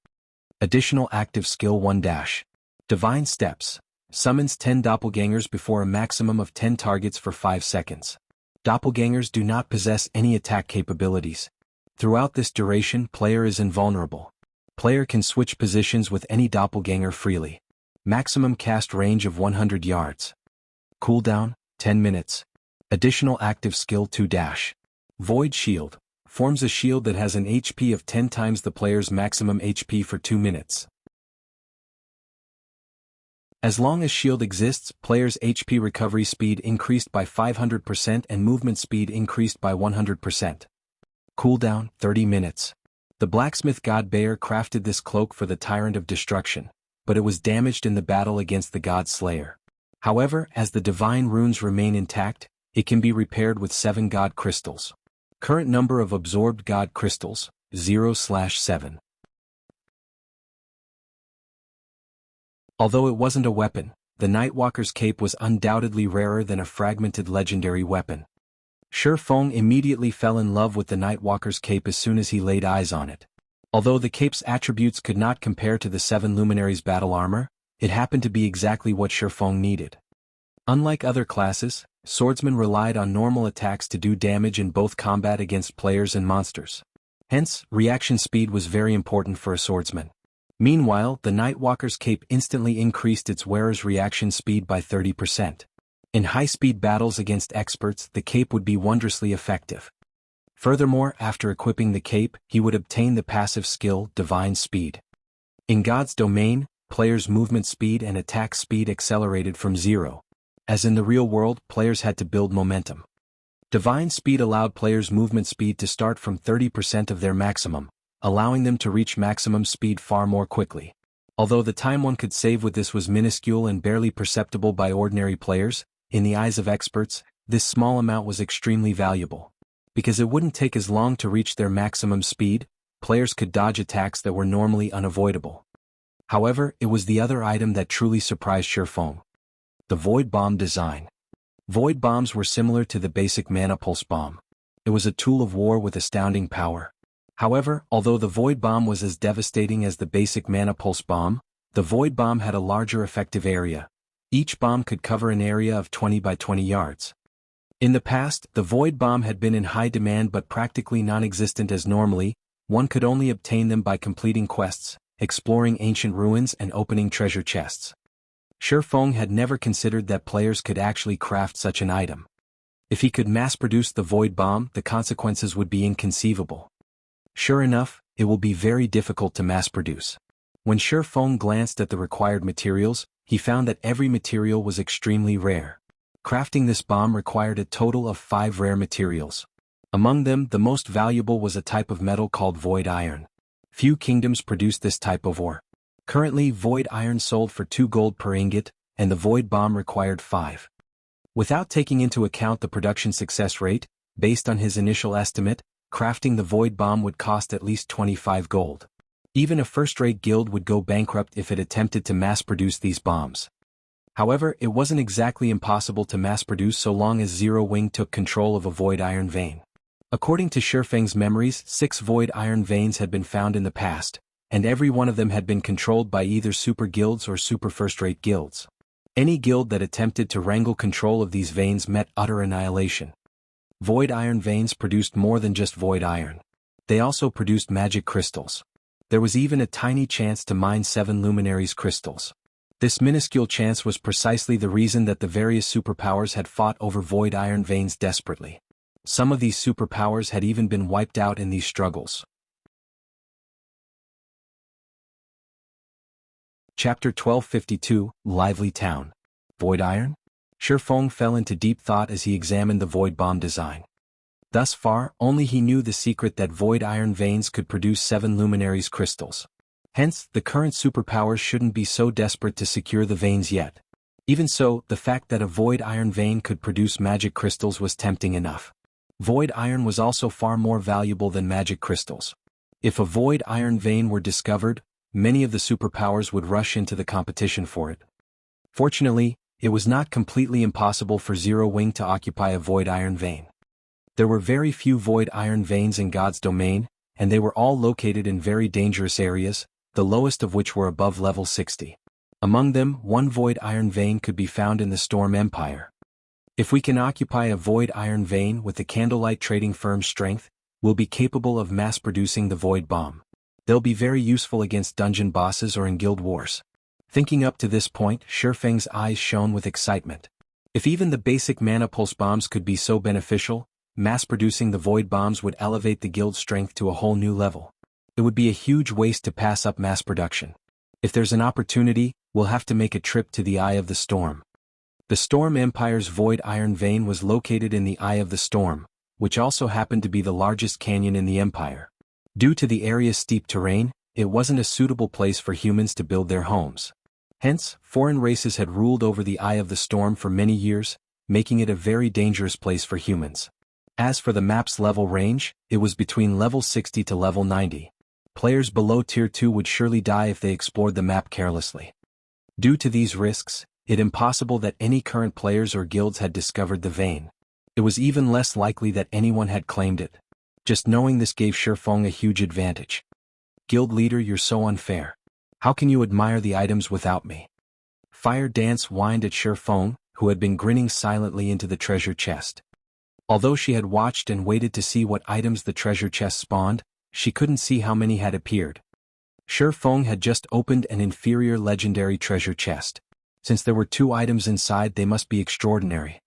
Additional active skill 1 dash. Divine Steps. Summons 10 doppelgangers before a maximum of 10 targets for 5 seconds. Doppelgangers do not possess any attack capabilities. Throughout this duration, player is invulnerable. Player can switch positions with any doppelganger freely. Maximum cast range of 100 yards. Cooldown, 10 minutes. Additional active skill 2 dash. Void Shield. Forms a shield that has an HP of 10 times the player's maximum HP for 2 minutes. As long as shield exists, players' HP recovery speed increased by 500% and movement speed increased by 100%. Cooldown, 30 minutes. The blacksmith god Bayer crafted this cloak for the Tyrant of Destruction, but it was damaged in the battle against the god Slayer. However, as the divine runes remain intact, it can be repaired with 7 god crystals. Current number of absorbed god crystals, 0/7. Although it wasn't a weapon, the Nightwalker's cape was undoubtedly rarer than a fragmented legendary weapon. Shi Feng immediately fell in love with the Nightwalker's cape as soon as he laid eyes on it. Although the cape's attributes could not compare to the 7 luminaries' battle armor, it happened to be exactly what Shi Feng needed. Unlike other classes, swordsmen relied on normal attacks to do damage in both combat against players and monsters. Hence, reaction speed was very important for a swordsman. Meanwhile, the Nightwalker's cape instantly increased its wearer's reaction speed by 30%. In high-speed battles against experts, the cape would be wondrously effective. Furthermore, after equipping the cape, he would obtain the passive skill, Divine Speed. In God's domain, players' movement speed and attack speed accelerated from 0. As in the real world, players had to build momentum. Divine Speed allowed players' movement speed to start from 30% of their maximum, allowing them to reach maximum speed far more quickly. Although the time one could save with this was minuscule and barely perceptible by ordinary players, in the eyes of experts, this small amount was extremely valuable. Because it wouldn't take as long to reach their maximum speed, players could dodge attacks that were normally unavoidable. However, it was the other item that truly surprised Shi Feng. The Void Bomb design. Void Bombs were similar to the basic Mana Pulse Bomb. It was a tool of war with astounding power. However, although the Void Bomb was as devastating as the basic Mana Pulse Bomb, the Void Bomb had a larger effective area. Each bomb could cover an area of 20 by 20 yards. In the past, the Void Bomb had been in high demand but practically non-existent, as normally, one could only obtain them by completing quests, exploring ancient ruins and opening treasure chests. Shi Feng had never considered that players could actually craft such an item. If he could mass-produce the Void Bomb, the consequences would be inconceivable. Sure enough, it will be very difficult to mass-produce. When Shi Feng glanced at the required materials, he found that every material was extremely rare. Crafting this bomb required a total of 5 rare materials. Among them, the most valuable was a type of metal called Void Iron. Few kingdoms produced this type of ore. Currently, Void Iron sold for 2 gold per ingot, and the Void Bomb required 5. Without taking into account the production success rate, based on his initial estimate, crafting the Void Bomb would cost at least 25 gold. Even a first-rate guild would go bankrupt if it attempted to mass-produce these bombs. However, it wasn't exactly impossible to mass-produce so long as Zero Wing took control of a Void Iron vein. According to Shi Feng's memories, 6 Void Iron veins had been found in the past, and every one of them had been controlled by either super guilds or super first-rate guilds. Any guild that attempted to wrangle control of these veins met utter annihilation. Void Iron veins produced more than just Void Iron. They also produced magic crystals. There was even a tiny chance to mine 7 luminaries crystals. This minuscule chance was precisely the reason that the various superpowers had fought over Void Iron veins desperately. Some of these superpowers had even been wiped out in these struggles. Chapter 1252, Lively Town. Void Iron? Shi Feng fell into deep thought as he examined the Void Bomb design. Thus far, only he knew the secret that Void Iron veins could produce 7 luminaries crystals. Hence, the current superpowers shouldn't be so desperate to secure the veins yet. Even so, the fact that a Void Iron vein could produce magic crystals was tempting enough. Void Iron was also far more valuable than magic crystals. If a Void Iron vein were discovered, many of the superpowers would rush into the competition for it. Fortunately, it was not completely impossible for Zero Wing to occupy a Void Iron vein. There were very few Void Iron veins in God's domain, and they were all located in very dangerous areas, the lowest of which were above level 60. Among them, 1 Void Iron vein could be found in the Storm Empire. If we can occupy a Void Iron vein with the Candlelight Trading Firm's strength, we'll be capable of mass-producing the Void Bomb. They'll be very useful against dungeon bosses or in guild wars. Thinking up to this point, Shi Feng's eyes shone with excitement. If even the basic Mana Pulse bombs could be so beneficial, mass-producing the Void Bombs would elevate the guild's strength to a whole new level. It would be a huge waste to pass up mass production. If there's an opportunity, we'll have to make a trip to the Eye of the Storm. The Storm Empire's Void Iron Vein was located in the Eye of the Storm, which also happened to be the largest canyon in the Empire. Due to the area's steep terrain, it wasn't a suitable place for humans to build their homes. Hence, foreign races had ruled over the Eye of the Storm for many years, making it a very dangerous place for humans. As for the map's level range, it was between level 60 to level 90. Players below Tier 2 would surely die if they explored the map carelessly. Due to these risks, it's impossible that any current players or guilds had discovered the vein. It was even less likely that anyone had claimed it. Just knowing this gave Shifeng a huge advantage. Guild leader, you're so unfair. How can you admire the items without me? Fire Dance whined at Shifeng, who had been grinning silently into the treasure chest. Although she had watched and waited to see what items the treasure chest spawned, she couldn't see how many had appeared. Shifeng had just opened an inferior legendary treasure chest. Since there were 2 items inside, they must be extraordinary.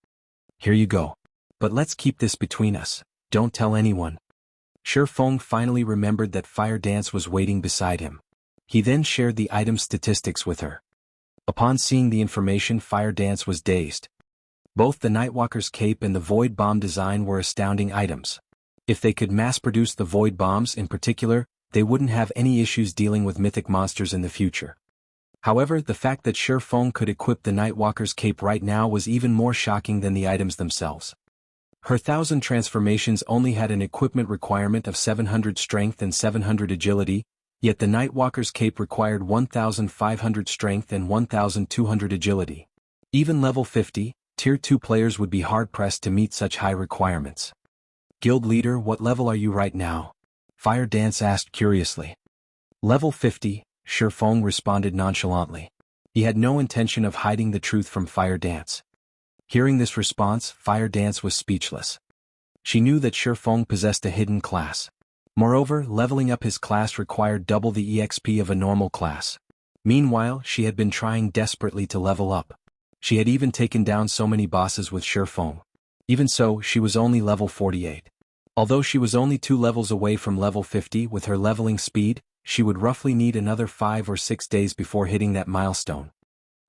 Here you go. But let's keep this between us, don't tell anyone. Shifeng finally remembered that Fire Dance was waiting beside him. He then shared the item statistics with her. Upon seeing the information, Fire Dance was dazed. Both the Nightwalker's cape and the Void Bomb design were astounding items. If they could mass-produce the Void Bombs in particular, they wouldn't have any issues dealing with mythic monsters in the future. However, the fact that Shifeng could equip the Nightwalker's cape right now was even more shocking than the items themselves. Her 1,000 transformations only had an equipment requirement of 700 strength and 700 agility, yet the Nightwalker's cape required 1,500 strength and 1,200 agility. Even level 50, Tier 2 players would be hard-pressed to meet such high requirements. Guild leader, what level are you right now? Fire Dance asked curiously. Level 50, Shifeng responded nonchalantly. He had no intention of hiding the truth from Fire Dance. Hearing this response, Fire Dance was speechless. She knew that Shifeng possessed a hidden class. Moreover, leveling up his class required double the EXP of a normal class. Meanwhile, she had been trying desperately to level up. She had even taken down so many bosses with Shifeng. Even so, she was only level 48. Although she was only 2 levels away from level 50 with her leveling speed, she would roughly need another 5 or 6 days before hitting that milestone.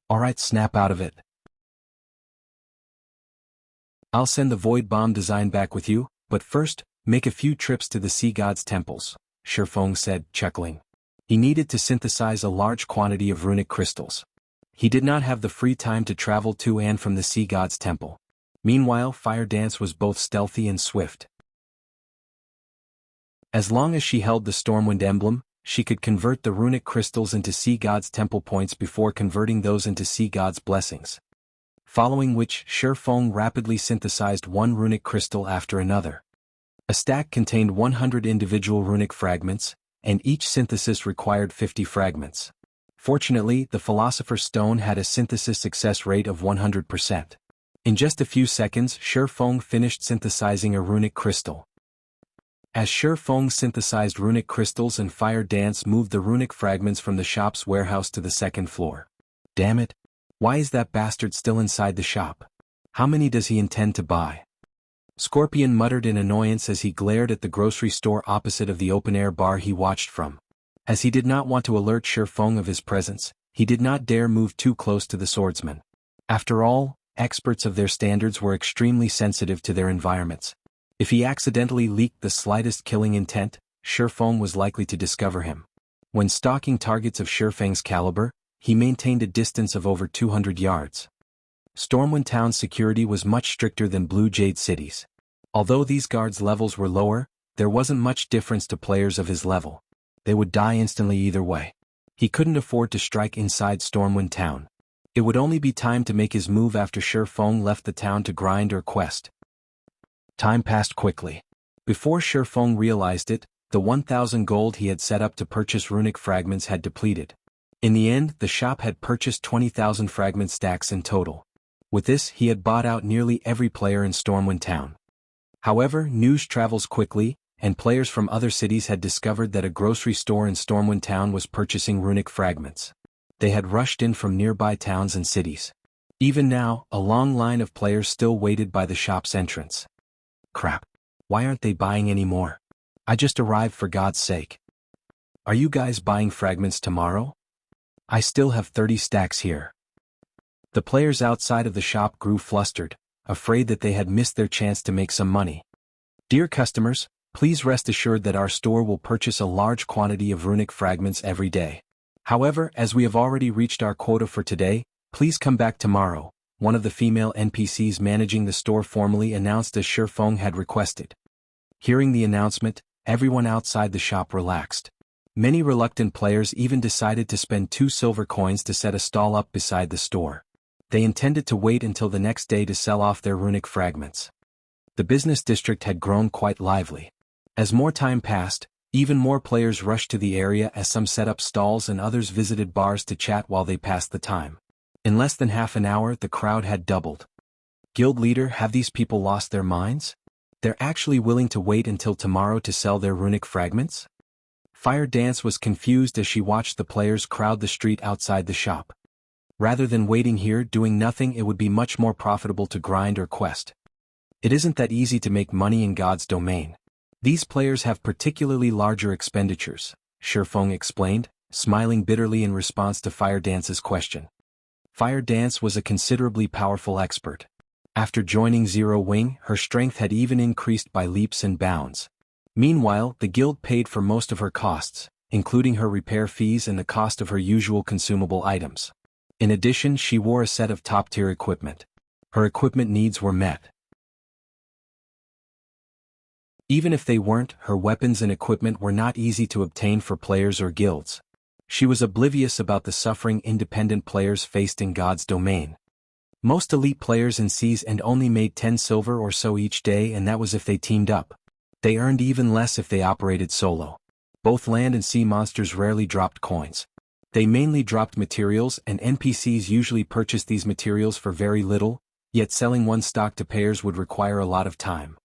Alright, snap out of it. I'll send the Void Bomb design back with you, but first, make a few trips to the Sea God's temples, Shifeng said, chuckling. He needed to synthesize a large quantity of runic crystals. He did not have the free time to travel to and from the Sea God's temple. Meanwhile, Fire Dance was both stealthy and swift. As long as she held the Stormwind emblem, she could convert the runic crystals into Sea God's temple points before converting those into Sea God's blessings. Following which, Shifeng rapidly synthesized one runic crystal after another. A stack contained 100 individual runic fragments, and each synthesis required 50 fragments. Fortunately, the Philosopher's Stone had a synthesis success rate of 100%. In just a few seconds, Shifeng finished synthesizing a runic crystal. As Shifeng synthesized runic crystals and Fire Dance moved the runic fragments from the shop's warehouse to the 2nd floor. Damn it! Why is that bastard still inside the shop? How many does he intend to buy? Scorpion muttered in annoyance as he glared at the grocery store opposite of the open-air bar he watched from. As he did not want to alert Shifeng of his presence, he did not dare move too close to the swordsman. After all, experts of their standards were extremely sensitive to their environments. If he accidentally leaked the slightest killing intent, Shifeng was likely to discover him. When stalking targets of Shifeng's caliber, he maintained a distance of over 200 yards. Stormwind Town's security was much stricter than Blue Jade City's. Although these guards' levels were lower, there wasn't much difference to players of his level. They would die instantly either way. He couldn't afford to strike inside Stormwind Town. It would only be time to make his move after Shifeng left the town to grind or quest. Time passed quickly. Before Shifeng realized it, the 1,000 gold he had set up to purchase runic fragments had depleted. In the end, the shop had purchased 20,000 fragment stacks in total. With this, he had bought out nearly every player in Stormwind Town. However, news travels quickly, and players from other cities had discovered that a grocery store in Stormwind Town was purchasing runic fragments. They had rushed in from nearby towns and cities. Even now, a long line of players still waited by the shop's entrance. Crap. Why aren't they buying any more? I just arrived, for God's sake. Are you guys buying fragments tomorrow? I still have 30 stacks here. The players outside of the shop grew flustered, afraid that they had missed their chance to make some money. Dear customers, please rest assured that our store will purchase a large quantity of runic fragments every day. However, as we have already reached our quota for today, please come back tomorrow, one of the female NPCs managing the store formally announced as Shifeng had requested. Hearing the announcement, everyone outside the shop relaxed. Many reluctant players even decided to spend 2 silver coins to set a stall up beside the store. They intended to wait until the next day to sell off their runic fragments. The business district had grown quite lively. As more time passed, even more players rushed to the area as some set up stalls and others visited bars to chat while they passed the time. In less than half an hour, the crowd had doubled. Guild leader, have these people lost their minds? They're actually willing to wait until tomorrow to sell their runic fragments? Fire Dance was confused as she watched the players crowd the street outside the shop. Rather than waiting here doing nothing, it would be much more profitable to grind or quest. It isn't that easy to make money in God's domain. These players have particularly larger expenditures, Shifeng explained, smiling bitterly in response to Fire Dance's question. Fire Dance was a considerably powerful expert. After joining Zero Wing, her strength had even increased by leaps and bounds. Meanwhile, the guild paid for most of her costs, including her repair fees and the cost of her usual consumable items. In addition, she wore a set of top-tier equipment. Her equipment needs were met. Even if they weren't, her weapons and equipment were not easy to obtain for players or guilds. She was oblivious about the suffering independent players faced in God's domain. Most elite players in Seas and only made 10 silver or so each day, and that was if they teamed up. They earned even less if they operated solo. Both land and sea monsters rarely dropped coins. They mainly dropped materials, and NPCs usually purchased these materials for very little, yet selling one stock to payers would require a lot of time.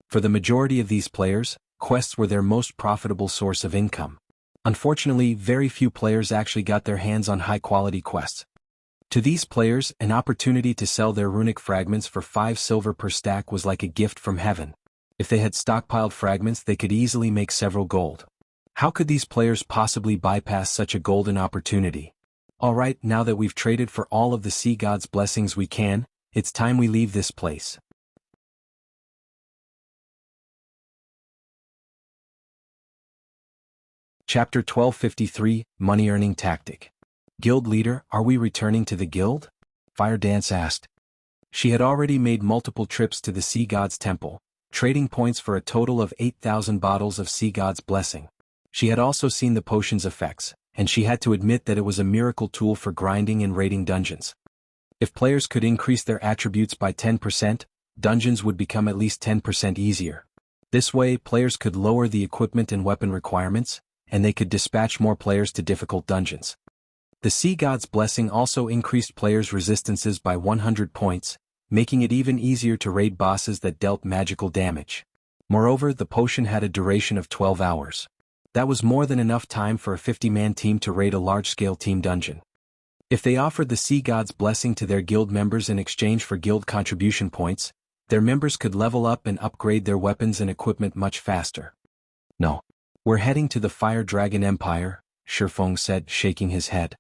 For the majority of these players, quests were their most profitable source of income. Unfortunately, very few players actually got their hands on high-quality quests. To these players, an opportunity to sell their runic fragments for 5 silver per stack was like a gift from heaven. If they had stockpiled fragments, they could easily make several gold. How could these players possibly bypass such a golden opportunity? Alright, now that we've traded for all of the sea god's blessings we can, it's time we leave this place. Chapter 1253, Money Earning Tactic. Guild leader, are we returning to the guild? Fire Dance asked. She had already made multiple trips to the Sea God's temple, trading points for a total of 8,000 bottles of Sea God's blessing. She had also seen the potion's effects, and she had to admit that it was a miracle tool for grinding and raiding dungeons. If players could increase their attributes by 10%, dungeons would become at least 10% easier. This way, players could lower the equipment and weapon requirements, and they could dispatch more players to difficult dungeons. The Sea God's blessing also increased players' resistances by 100 points, making it even easier to raid bosses that dealt magical damage. Moreover, the potion had a duration of 12 hours. That was more than enough time for a 50-man team to raid a large-scale team dungeon. If they offered the Sea God's blessing to their guild members in exchange for guild contribution points, their members could level up and upgrade their weapons and equipment much faster. No. We're heading to the Fire Dragon Empire, Shifeng said, shaking his head.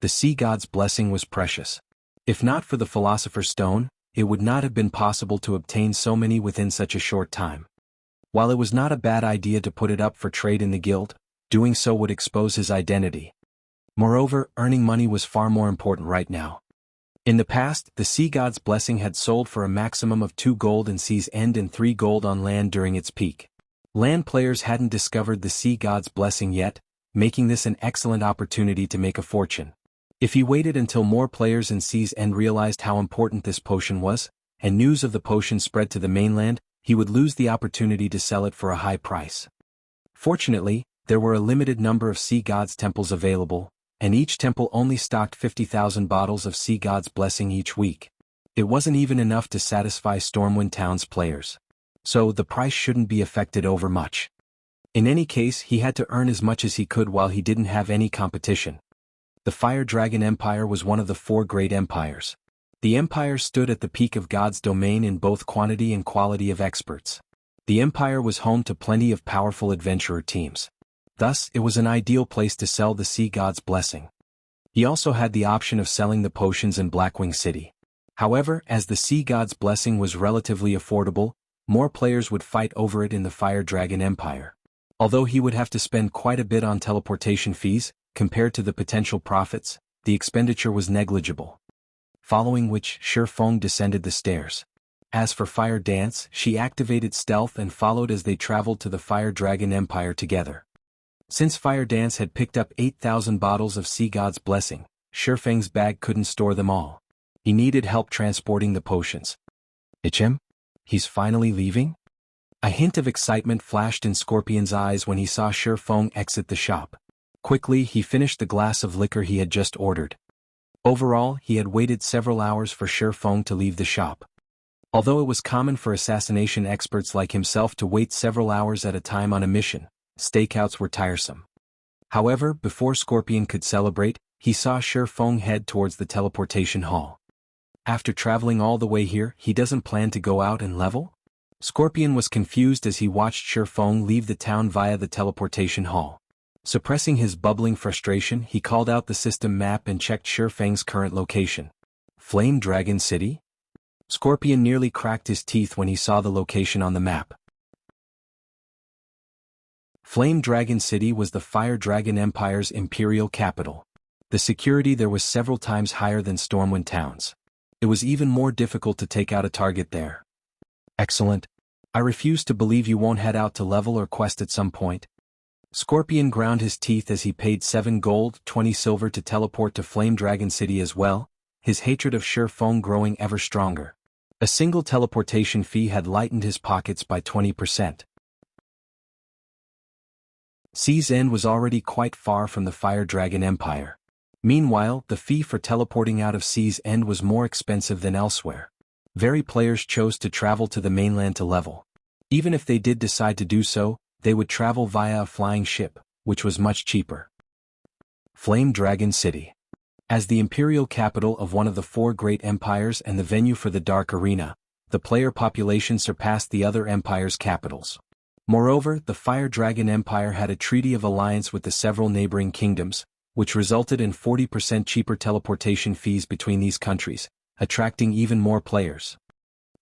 The Sea God's blessing was precious. If not for the Philosopher's Stone, it would not have been possible to obtain so many within such a short time. While it was not a bad idea to put it up for trade in the guild, doing so would expose his identity. Moreover, earning money was far more important right now. In the past, the Sea God's blessing had sold for a maximum of 2 gold in Sea's End and 3 gold on land during its peak. Land players hadn't discovered the Sea God's blessing yet, making this an excellent opportunity to make a fortune. If he waited until more players in Sea's End realized how important this potion was, and news of the potion spread to the mainland, he would lose the opportunity to sell it for a high price. Fortunately, there were a limited number of Sea God's temples available, and each temple only stocked 50,000 bottles of Sea God's blessing each week. It wasn't even enough to satisfy Stormwind Town's players. So the price shouldn't be affected over much. In any case, he had to earn as much as he could while he didn't have any competition. The Fire Dragon Empire was one of the 4 great empires. The empire stood at the peak of God's domain in both quantity and quality of experts. The empire was home to plenty of powerful adventurer teams. Thus, it was an ideal place to sell the Sea God's blessing. He also had the option of selling the potions in Blackwing City. However, as the Sea God's blessing was relatively affordable, more players would fight over it in the Fire Dragon Empire. Although he would have to spend quite a bit on teleportation fees, compared to the potential profits, the expenditure was negligible. Following which, Shi Feng descended the stairs. As for Fire Dance, she activated stealth and followed as they traveled to the Fire Dragon Empire together. Since Fire Dance had picked up 8,000 bottles of Sea God's blessing, Shi Feng's bag couldn't store them all. He needed help transporting the potions. It's him? He's finally leaving? A hint of excitement flashed in Scorpion's eyes when he saw Shi Feng exit the shop. Quickly, he finished the glass of liquor he had just ordered. Overall, he had waited several hours for Shi Feng to leave the shop. Although it was common for assassination experts like himself to wait several hours at a time on a mission, stakeouts were tiresome. However, before Scorpion could celebrate, he saw Shi Feng head towards the teleportation hall. After traveling all the way here, he doesn't plan to go out and level? Scorpion was confused as he watched Shi Feng leave the town via the teleportation hall. Suppressing his bubbling frustration, he called out the system map and checked Shi Feng's current location. Flame Dragon City? Scorpion nearly cracked his teeth when he saw the location on the map. Flame Dragon City was the Fire Dragon Empire's imperial capital. The security there was several times higher than Stormwind Town's. It was even more difficult to take out a target there. Excellent. I refuse to believe you won't head out to level or quest at some point. Scorpion ground his teeth as he paid 7 gold, 20 silver to teleport to Flame Dragon City as well, his hatred of Shi Feng growing ever stronger. A single teleportation fee had lightened his pockets by 20%. Sea's End was already quite far from the Fire Dragon Empire. Meanwhile, the fee for teleporting out of Sea's End was more expensive than elsewhere. Very players chose to travel to the mainland to level. Even if they did decide to do so, they would travel via a flying ship, which was much cheaper. Flame Dragon City. As the imperial capital of one of the 4 great empires and the venue for the Dark Arena, the player population surpassed the other empires' capitals. Moreover, the Fire Dragon Empire had a treaty of alliance with the several neighboring kingdoms, which resulted in 40% cheaper teleportation fees between these countries, attracting even more players.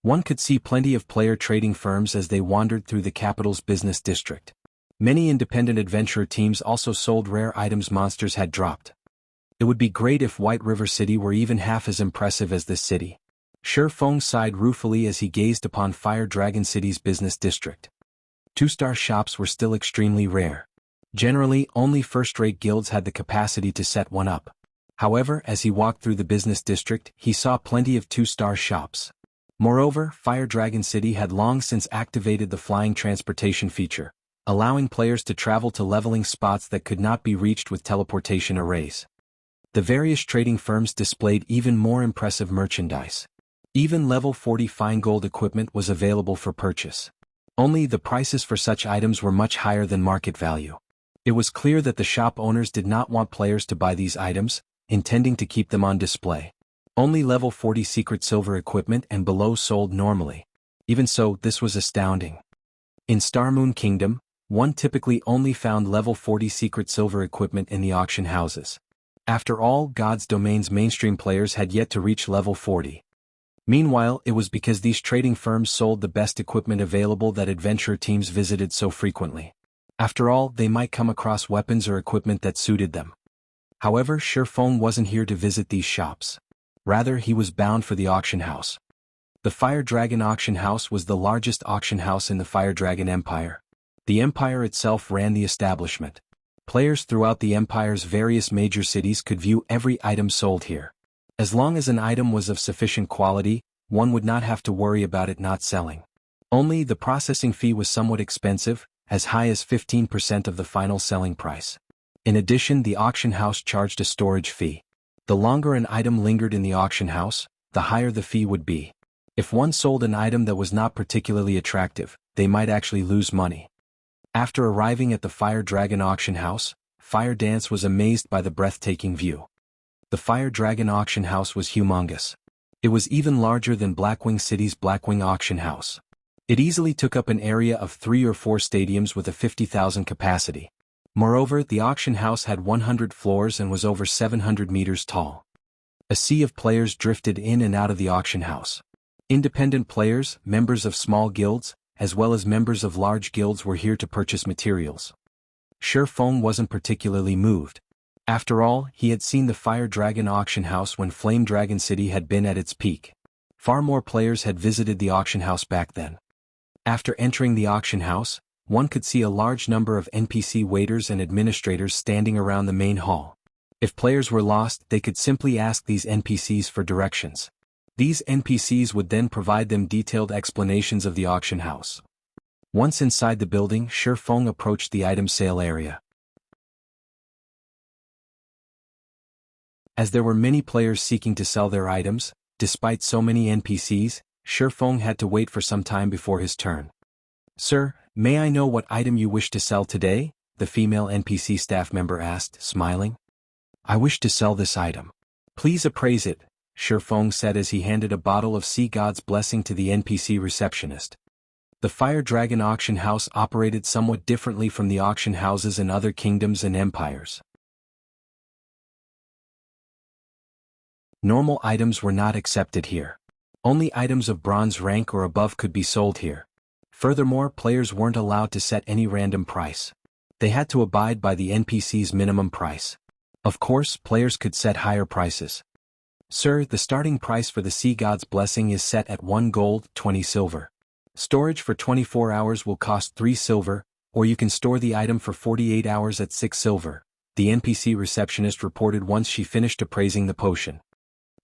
One could see plenty of player trading firms as they wandered through the capital's business district. Many independent adventurer teams also sold rare items monsters had dropped. It would be great if White River City were even half as impressive as this city. Shi Feng sighed ruefully as he gazed upon Fire Dragon City's business district. 2-star shops were still extremely rare. Generally, only first-rate guilds had the capacity to set one up. However, as he walked through the business district, he saw plenty of 2-star shops. Moreover, Fire Dragon City had long since activated the flying transportation feature, allowing players to travel to leveling spots that could not be reached with teleportation arrays. The various trading firms displayed even more impressive merchandise. Even level 40 fine gold equipment was available for purchase. Only the prices for such items were much higher than market value. It was clear that the shop owners did not want players to buy these items, intending to keep them on display. Only level 40 secret silver equipment and below sold normally. Even so, this was astounding. In Starmoon Kingdom, one typically only found level 40 secret silver equipment in the auction houses. After all, God's Domain's mainstream players had yet to reach level 40. Meanwhile, it was because these trading firms sold the best equipment available that adventurer teams visited so frequently. After all, they might come across weapons or equipment that suited them. However, Shi Feng wasn't here to visit these shops. Rather, he was bound for the auction house. The Fire Dragon Auction House was the largest auction house in the Fire Dragon Empire. The empire itself ran the establishment. Players throughout the empire's various major cities could view every item sold here. As long as an item was of sufficient quality, one would not have to worry about it not selling. Only the processing fee was somewhat expensive, as high as 15% of the final selling price. In addition, the auction house charged a storage fee. The longer an item lingered in the auction house, the higher the fee would be. If one sold an item that was not particularly attractive, they might actually lose money. After arriving at the Fire Dragon Auction House, Fire Dance was amazed by the breathtaking view. The Fire Dragon Auction House was humongous. It was even larger than Blackwing City's Blackwing Auction House. It easily took up an area of 3 or 4 stadiums with a 50,000 capacity. Moreover, the auction house had 100 floors and was over 700 meters tall. A sea of players drifted in and out of the auction house. Independent players, members of small guilds, as well as members of large guilds were here to purchase materials. Shi Feng wasn't particularly moved. After all, he had seen the Fire Dragon auction house when Flame Dragon City had been at its peak. Far more players had visited the auction house back then. After entering the auction house, one could see a large number of NPC waiters and administrators standing around the main hall. If players were lost, they could simply ask these NPCs for directions. These NPCs would then provide them detailed explanations of the auction house. Once inside the building, Shi Feng approached the item sale area. As there were many players seeking to sell their items, despite so many NPCs, Shi Feng had to wait for some time before his turn. "Sir, may I know what item you wish to sell today?" the female NPC staff member asked, smiling. "I wish to sell this item. Please appraise it," Shi Feng said as he handed a bottle of Sea God's Blessing to the NPC receptionist. The Fire Dragon auction house operated somewhat differently from the auction houses in other kingdoms and empires. Normal items were not accepted here. Only items of bronze rank or above could be sold here. Furthermore, players weren't allowed to set any random price. They had to abide by the NPC's minimum price. Of course, players could set higher prices. "Sir, the starting price for the Sea God's Blessing is set at 1 gold, 20 silver. Storage for 24 hours will cost 3 silver, or you can store the item for 48 hours at 6 silver, the NPC receptionist reported once she finished appraising the potion.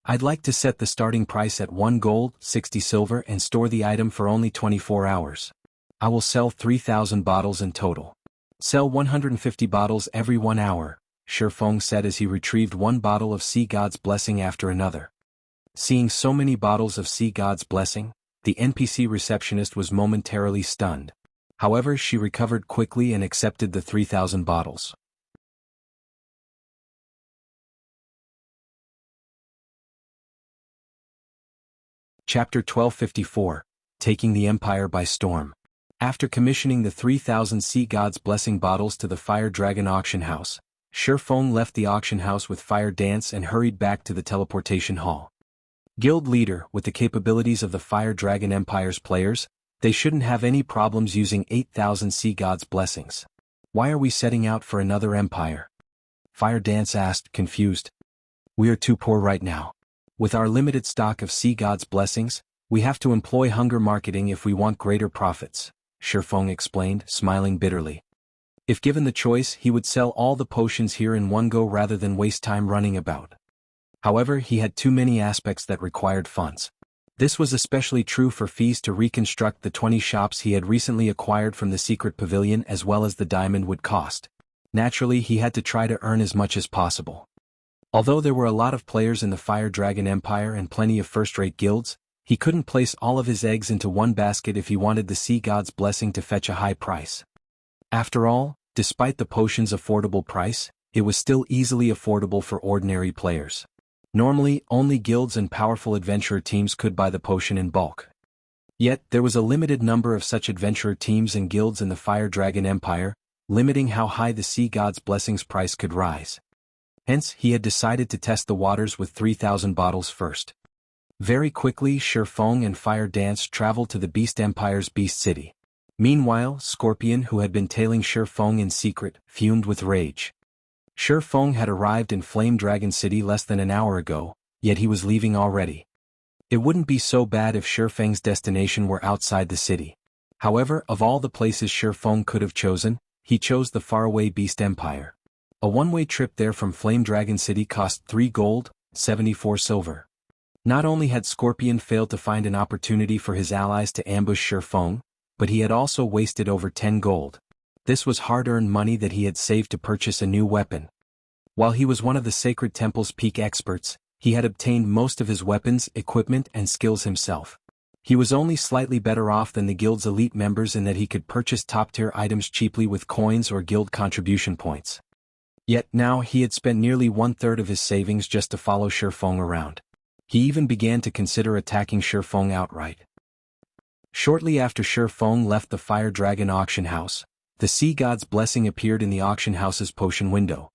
"I'd like to set the starting price at 1 gold, 60 silver and store the item for only 24 hours. I will sell 3,000 bottles in total. Sell 150 bottles every 1 hour, Shi Feng said as he retrieved one bottle of Sea God's Blessing after another. Seeing so many bottles of Sea God's Blessing, the NPC receptionist was momentarily stunned. However, she recovered quickly and accepted the 3,000 bottles. Chapter 1254, Taking the Empire by Storm. After commissioning the 3,000 Sea God's Blessing bottles to the Fire Dragon auction house, Shi Feng left the auction house with Fire Dance and hurried back to the teleportation hall. Guild leader, with the capabilities of the Fire Dragon Empire's players, they shouldn't have any problems using 8,000 Sea God's Blessings. "Why are we setting out for another empire?" Fire Dance asked, confused. "We are too poor right now. With our limited stock of Sea God's Blessings, we have to employ hunger marketing if we want greater profits," Shi Feng explained, smiling bitterly. If given the choice, he would sell all the potions here in one go rather than waste time running about. However, he had too many aspects that required funds. This was especially true for fees to reconstruct the 20 shops he had recently acquired from the secret pavilion as well as the diamond would cost. Naturally, he had to try to earn as much as possible. Although there were a lot of players in the Fire Dragon Empire and plenty of first-rate guilds, he couldn't place all of his eggs into one basket if he wanted the Sea God's Blessing to fetch a high price. After all, despite the potion's affordable price, it was still easily affordable for ordinary players. Normally, only guilds and powerful adventurer teams could buy the potion in bulk. Yet, there was a limited number of such adventurer teams and guilds in the Fire Dragon Empire, limiting how high the Sea God's Blessing's price could rise. Hence, he had decided to test the waters with 3,000 bottles first. Very quickly, Shi Feng and Fire Dance traveled to the Beast Empire's Beast City. Meanwhile, Scorpion, who had been tailing Shi Feng in secret, fumed with rage. Shi Feng had arrived in Flame Dragon City less than an hour ago, yet he was leaving already. It wouldn't be so bad if Shi Feng's destination were outside the city. However, of all the places Shi Feng could have chosen, he chose the faraway Beast Empire. A one-way trip there from Flame Dragon City cost 3 gold, 74 silver. Not only had Scorpion failed to find an opportunity for his allies to ambush Shi Feng, but he had also wasted over 10 gold. This was hard-earned money that he had saved to purchase a new weapon. While he was one of the Sacred Temple's peak experts, he had obtained most of his weapons, equipment and skills himself. He was only slightly better off than the guild's elite members in that he could purchase top-tier items cheaply with coins or guild contribution points. Yet now he had spent nearly 1/3 of his savings just to follow Shi Feng around. He even began to consider attacking Shi Feng outright. Shortly after Shi Feng left the Fire Dragon auction house, The Sea God's blessing appeared in the auction house's potion window.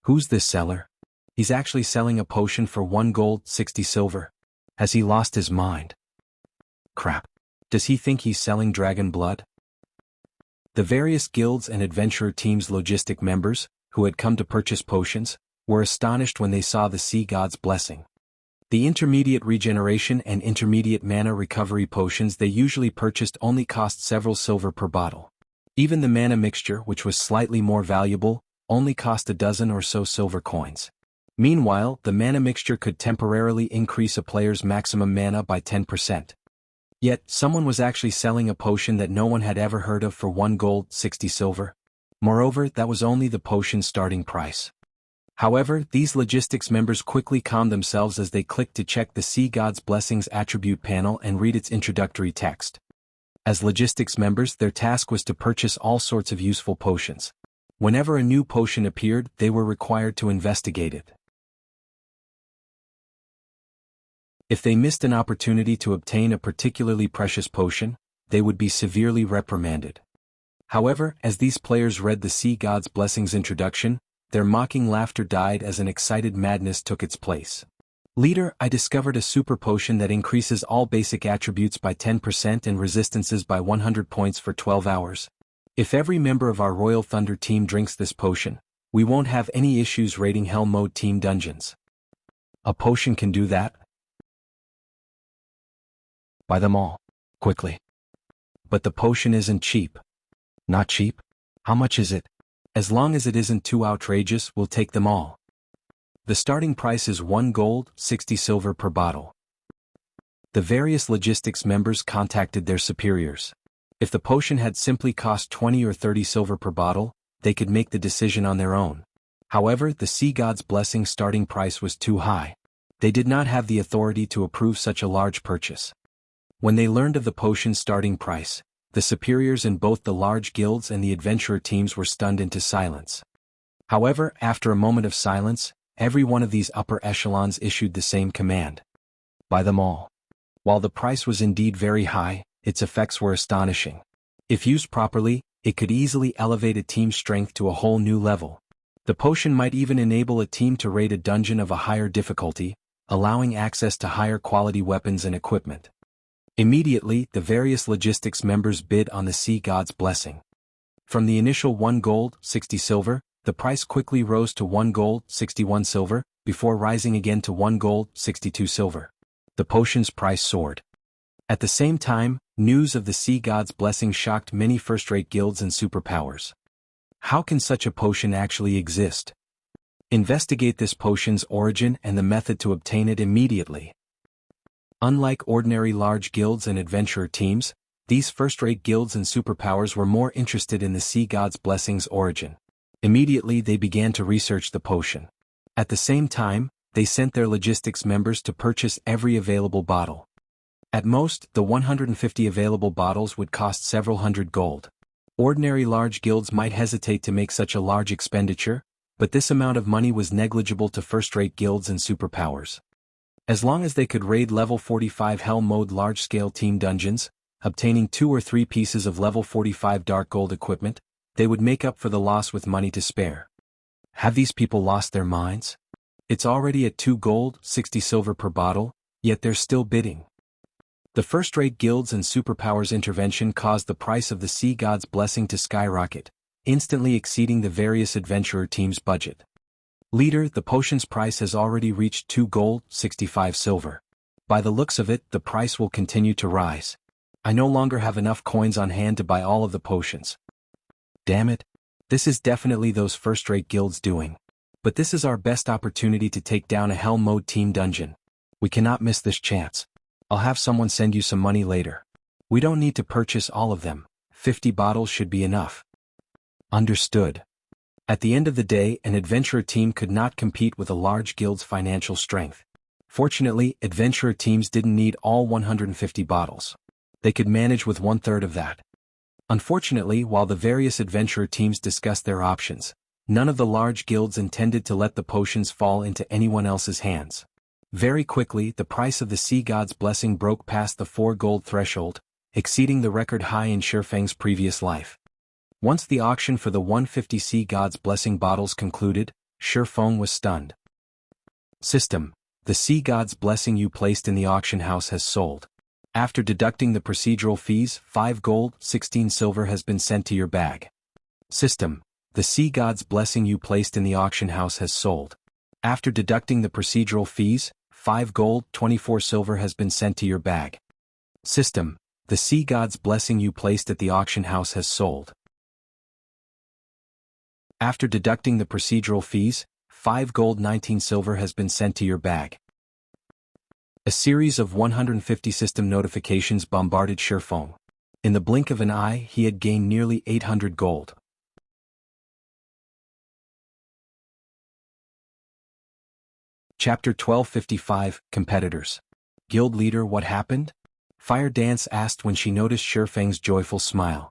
Who's this seller? He's actually selling a potion for 1 gold, 60 silver. Has he lost his mind? Crap. Does he think he's selling dragon blood? The various guilds and adventurer teams' logistic members, who had come to purchase potions, were astonished when they saw the Sea God's blessing. The intermediate regeneration and intermediate mana recovery potions they usually purchased only cost several silver per bottle. Even the mana mixture, which was slightly more valuable, only cost a dozen or so silver coins. Meanwhile, the mana mixture could temporarily increase a player's maximum mana by 10%. Yet, someone was actually selling a potion that no one had ever heard of for 1 gold, 60 silver. Moreover, that was only the potion's starting price. However, these logistics members quickly calmed themselves as they clicked to check the Sea God's Blessings attribute panel and read its introductory text. As logistics members, their task was to purchase all sorts of useful potions. Whenever a new potion appeared, they were required to investigate it. If they missed an opportunity to obtain a particularly precious potion, they would be severely reprimanded. However, as these players read the Sea God's Blessings introduction, their mocking laughter died as an excited madness took its place. Leader, I discovered a super potion that increases all basic attributes by 10% and resistances by 100 points for 12 hours. If every member of our Royal Thunder team drinks this potion, we won't have any issues raiding Hell Mode team dungeons. A potion can do that? Buy them all. Quickly. But the potion isn't cheap. Not cheap? How much is it? As long as it isn't too outrageous, we'll take them all. The starting price is 1 gold, 60 silver per bottle. The various logistics members contacted their superiors. If the potion had simply cost 20 or 30 silver per bottle, they could make the decision on their own. However, the Sea God's Blessing starting price was too high. They did not have the authority to approve such a large purchase. When they learned of the potion's starting price, the superiors in both the large guilds and the adventurer teams were stunned into silence. However, after a moment of silence, every one of these upper echelons issued the same command. Buy them all. While the price was indeed very high, its effects were astonishing. If used properly, it could easily elevate a team's strength to a whole new level. The potion might even enable a team to raid a dungeon of a higher difficulty, allowing access to higher quality weapons and equipment. Immediately, the various logistics members bid on the Sea God's Blessing. From the initial 1 gold, 60 silver, the price quickly rose to 1 gold, 61 silver, before rising again to 1 gold, 62 silver. The potion's price soared. At the same time, news of the Sea God's Blessing shocked many first-rate guilds and superpowers. How can such a potion actually exist? Investigate this potion's origin and the method to obtain it immediately. Unlike ordinary large guilds and adventurer teams, these first-rate guilds and superpowers were more interested in the Sea God's Blessing's origin. Immediately they began to research the potion. At the same time, they sent their logistics members to purchase every available bottle. At most, the 150 available bottles would cost several hundred gold. Ordinary large guilds might hesitate to make such a large expenditure, but this amount of money was negligible to first-rate guilds and superpowers. As long as they could raid level 45 Hell Mode large-scale team dungeons, obtaining 2 or 3 pieces of level 45 dark gold equipment, they would make up for the loss with money to spare. Have these people lost their minds? It's already at 2 gold, 60 silver per bottle, yet they're still bidding. The first-rate guilds and superpowers' intervention caused the price of the Sea God's Blessing to skyrocket, instantly exceeding the various adventurer teams' budget. Leader, the potion's price has already reached 2 gold, 65 silver. By the looks of it, the price will continue to rise. I no longer have enough coins on hand to buy all of the potions. Damn it. This is definitely those first-rate guilds doing. But this is our best opportunity to take down a Hell Mode team dungeon. We cannot miss this chance. I'll have someone send you some money later. We don't need to purchase all of them. 50 bottles should be enough. Understood. At the end of the day, an adventurer team could not compete with a large guild's financial strength. Fortunately, adventurer teams didn't need all 150 bottles. They could manage with 1/3 of that. Unfortunately, while the various adventurer teams discussed their options, none of the large guilds intended to let the potions fall into anyone else's hands. Very quickly, the price of the Sea God's Blessing broke past the 4 gold threshold, exceeding the record high in Shifang's previous life. Once the auction for the 150 Sea God's Blessing bottles concluded, Shifeng was stunned. System: the Sea God's Blessing you placed in the auction house has sold. After deducting the procedural fees, 5 gold, 16 silver has been sent to your bag. System: the Sea God's Blessing you placed in the auction house has sold. After deducting the procedural fees, 5 gold, 24 silver has been sent to your bag. System: the Sea God's Blessing you placed at the auction house has sold. After deducting the procedural fees, 5 gold, 19 silver has been sent to your bag. A series of 150 system notifications bombarded Shifeng. In the blink of an eye, he had gained nearly 800 gold. Chapter 1255, Competitors. Guild Leader, what happened? Fire Dance asked when she noticed Shifeng's joyful smile.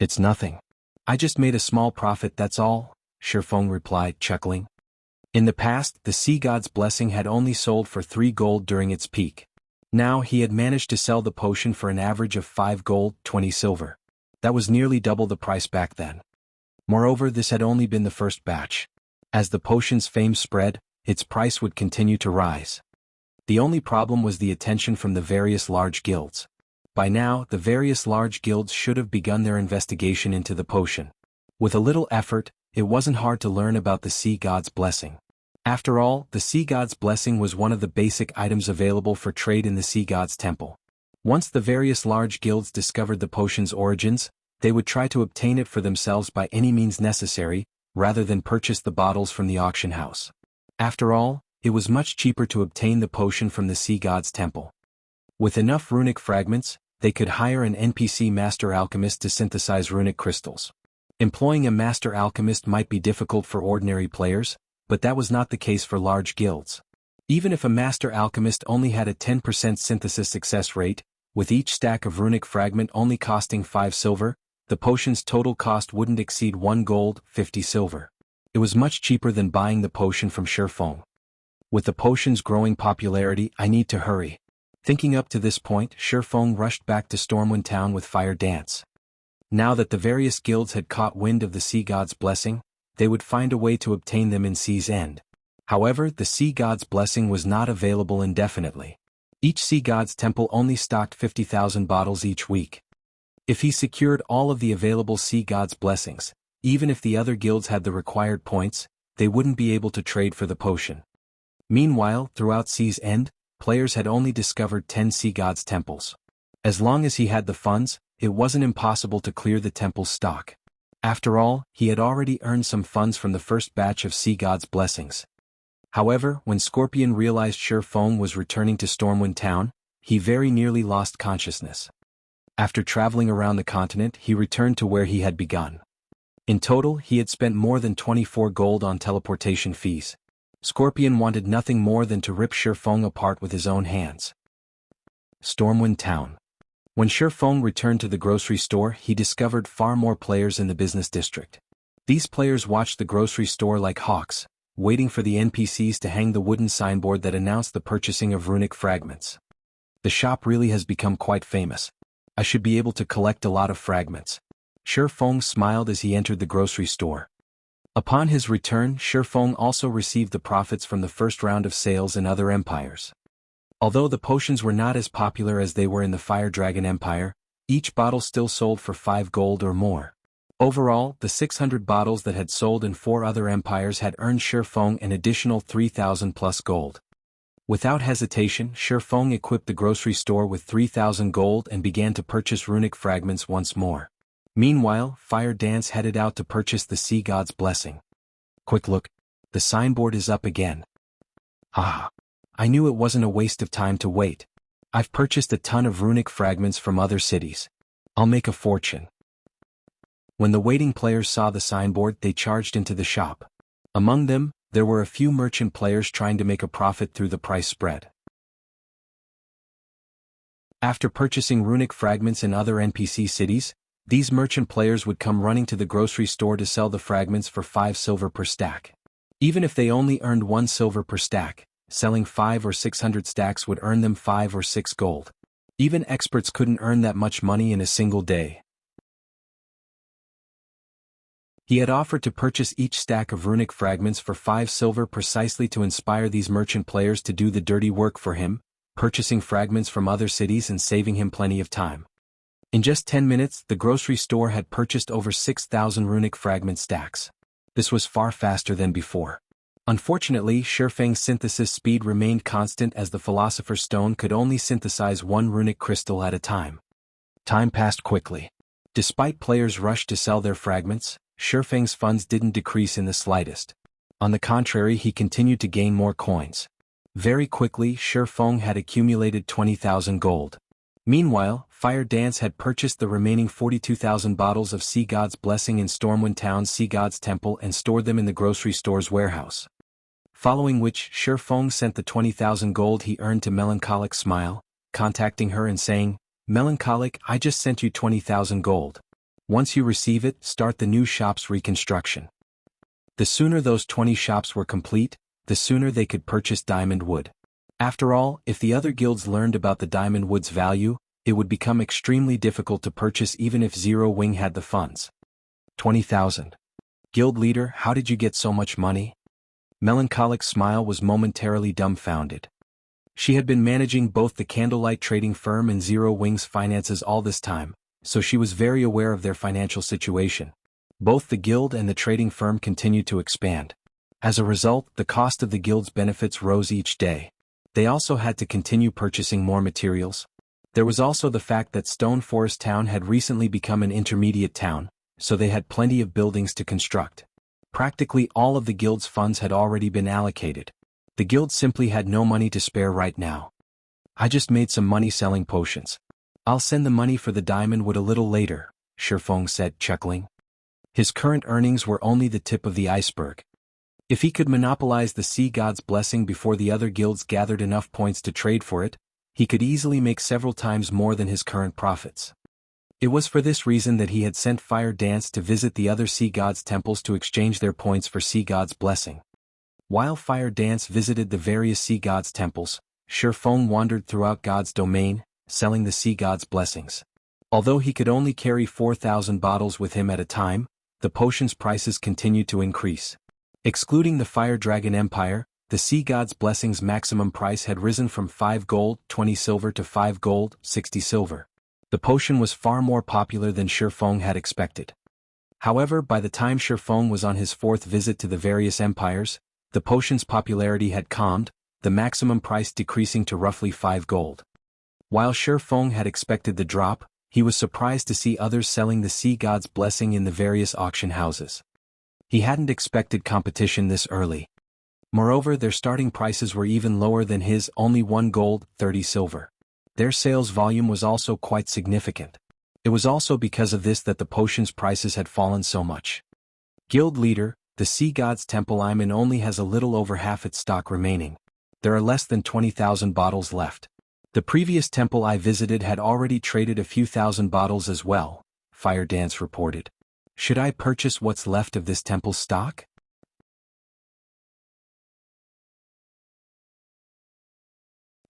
It's nothing. I just made a small profit, that's all, Shifeng replied, chuckling. In the past, the Sea God's Blessing had only sold for 3 gold during its peak. Now he had managed to sell the potion for an average of 5 gold, 20 silver. That was nearly double the price back then. Moreover, this had only been the first batch. As the potion's fame spread, its price would continue to rise. The only problem was the attention from the various large guilds. By now, the various large guilds should have begun their investigation into the potion. With a little effort, it wasn't hard to learn about the Sea God's Blessing. After all, the Sea God's Blessing was one of the basic items available for trade in the Sea God's Temple. Once the various large guilds discovered the potion's origins, they would try to obtain it for themselves by any means necessary, rather than purchase the bottles from the auction house. After all, it was much cheaper to obtain the potion from the Sea God's Temple. With enough runic fragments, they could hire an NPC master alchemist to synthesize runic crystals. Employing a master alchemist might be difficult for ordinary players, but that was not the case for large guilds. Even if a master alchemist only had a 10% synthesis success rate, with each stack of runic fragment only costing 5 silver, the potion's total cost wouldn't exceed 1 gold, 50 silver. It was much cheaper than buying the potion from Shifeng. With the potion's growing popularity, I need to hurry. Thinking up to this point, Shifeng rushed back to Stormwind Town with Fire Dance. Now that the various guilds had caught wind of the Sea God's Blessing, they would find a way to obtain them in Sea's End. However, the Sea God's Blessing was not available indefinitely. Each Sea God's Temple only stocked 50,000 bottles each week. If he secured all of the available Sea God's Blessings, even if the other guilds had the required points, they wouldn't be able to trade for the potion. Meanwhile, throughout Sea's End, players had only discovered 10 Sea God's Temples. As long as he had the funds, it wasn't impossible to clear the temple's stock. After all, he had already earned some funds from the first batch of Sea God's Blessings. However, when Scorpion realized Shifeng was returning to Stormwind Town, he very nearly lost consciousness. After traveling around the continent, he returned to where he had begun. In total, he had spent more than 24 gold on teleportation fees. Scorpion wanted nothing more than to rip Shifeng apart with his own hands. Stormwind Town. When Shifeng returned to the grocery store, he discovered far more players in the business district. These players watched the grocery store like hawks, waiting for the NPCs to hang the wooden signboard that announced the purchasing of runic fragments. The shop really has become quite famous. I should be able to collect a lot of fragments. Shifeng smiled as he entered the grocery store. Upon his return, Shifeng also received the profits from the first round of sales in other empires. Although the potions were not as popular as they were in the Fire Dragon Empire, each bottle still sold for 5 gold or more. Overall, the 600 bottles that had sold in 4 other empires had earned Shifeng an additional 3,000 plus gold. Without hesitation, Shifeng equipped the grocery store with 3,000 gold and began to purchase runic fragments once more. Meanwhile, Fire Dance headed out to purchase the Sea God's Blessing. Quick look, the signboard is up again. Ah, I knew it wasn't a waste of time to wait. I've purchased a ton of runic fragments from other cities. I'll make a fortune. When the waiting players saw the signboard, they charged into the shop. Among them, there were a few merchant players trying to make a profit through the price spread. After purchasing runic fragments in other NPC cities, these merchant players would come running to the grocery store to sell the fragments for 5 silver per stack. Even if they only earned 1 silver per stack, selling 5 or 600 stacks would earn them 5 or 6 gold. Even experts couldn't earn that much money in a single day. He had offered to purchase each stack of runic fragments for 5 silver precisely to inspire these merchant players to do the dirty work for him, purchasing fragments from other cities and saving him plenty of time. In just 10 minutes, the grocery store had purchased over 6,000 runic fragment stacks. This was far faster than before. Unfortunately, Shifeng's synthesis speed remained constant as the Philosopher's Stone could only synthesize 1 runic crystal at a time. Time passed quickly. Despite players' rush to sell their fragments, Shifeng's funds didn't decrease in the slightest. On the contrary, he continued to gain more coins. Very quickly, Shifeng had accumulated 20,000 gold. Meanwhile, Fire Dance had purchased the remaining 42,000 bottles of Sea God's Blessing in Stormwind Town's Sea God's Temple and stored them in the grocery store's warehouse. Following which, Shifeng sent the 20,000 gold he earned to Melancholic Smile, contacting her and saying, "Melancholic, I just sent you 20,000 gold. Once you receive it, start the new shop's reconstruction." The sooner those 20 shops were complete, the sooner they could purchase diamond wood. After all, if the other guilds learned about the diamond wood's value, it would become extremely difficult to purchase even if Zero Wing had the funds. 20,000. Guild leader, how did you get so much money? Melancholic Smile was momentarily dumbfounded. She had been managing both the Candlelight trading firm and Zero Wing's finances all this time, so she was very aware of their financial situation. Both the guild and the trading firm continued to expand. As a result, the cost of the guild's benefits rose each day. They also had to continue purchasing more materials. There was also the fact that Stone Forest Town had recently become an intermediate town, so they had plenty of buildings to construct. Practically all of the guild's funds had already been allocated. The guild simply had no money to spare right now. "I just made some money selling potions. I'll send the money for the diamond wood a little later," Shifeng said, chuckling. His current earnings were only the tip of the iceberg. If he could monopolize the Sea God's Blessing before the other guilds gathered enough points to trade for it, he could easily make several times more than his current profits. It was for this reason that he had sent Fire Dance to visit the other Sea God's temples to exchange their points for Sea God's Blessing. While Fire Dance visited the various Sea God's temples, Shifeng wandered throughout God's domain, selling the Sea God's blessings. Although he could only carry 4,000 bottles with him at a time, the potions' prices continued to increase. Excluding the Fire Dragon Empire, the Sea God's Blessing's maximum price had risen from 5 gold, 20 silver to 5 gold, 60 silver. The potion was far more popular than Shifeng had expected. However, by the time Shifeng was on his 4th visit to the various empires, the potion's popularity had calmed, the maximum price decreasing to roughly 5 gold. While Shifeng had expected the drop, he was surprised to see others selling the Sea God's Blessing in the various auction houses. He hadn't expected competition this early. Moreover, their starting prices were even lower than his, only 1 gold, 30 silver. Their sales volume was also quite significant. It was also because of this that the potion's prices had fallen so much. Guild leader, the Sea God's Temple I'm in only has a little over half its stock remaining. There are less than 20,000 bottles left. The previous temple I visited had already traded a few thousand bottles as well, Fire Dance reported. Should I purchase what's left of this temple's stock?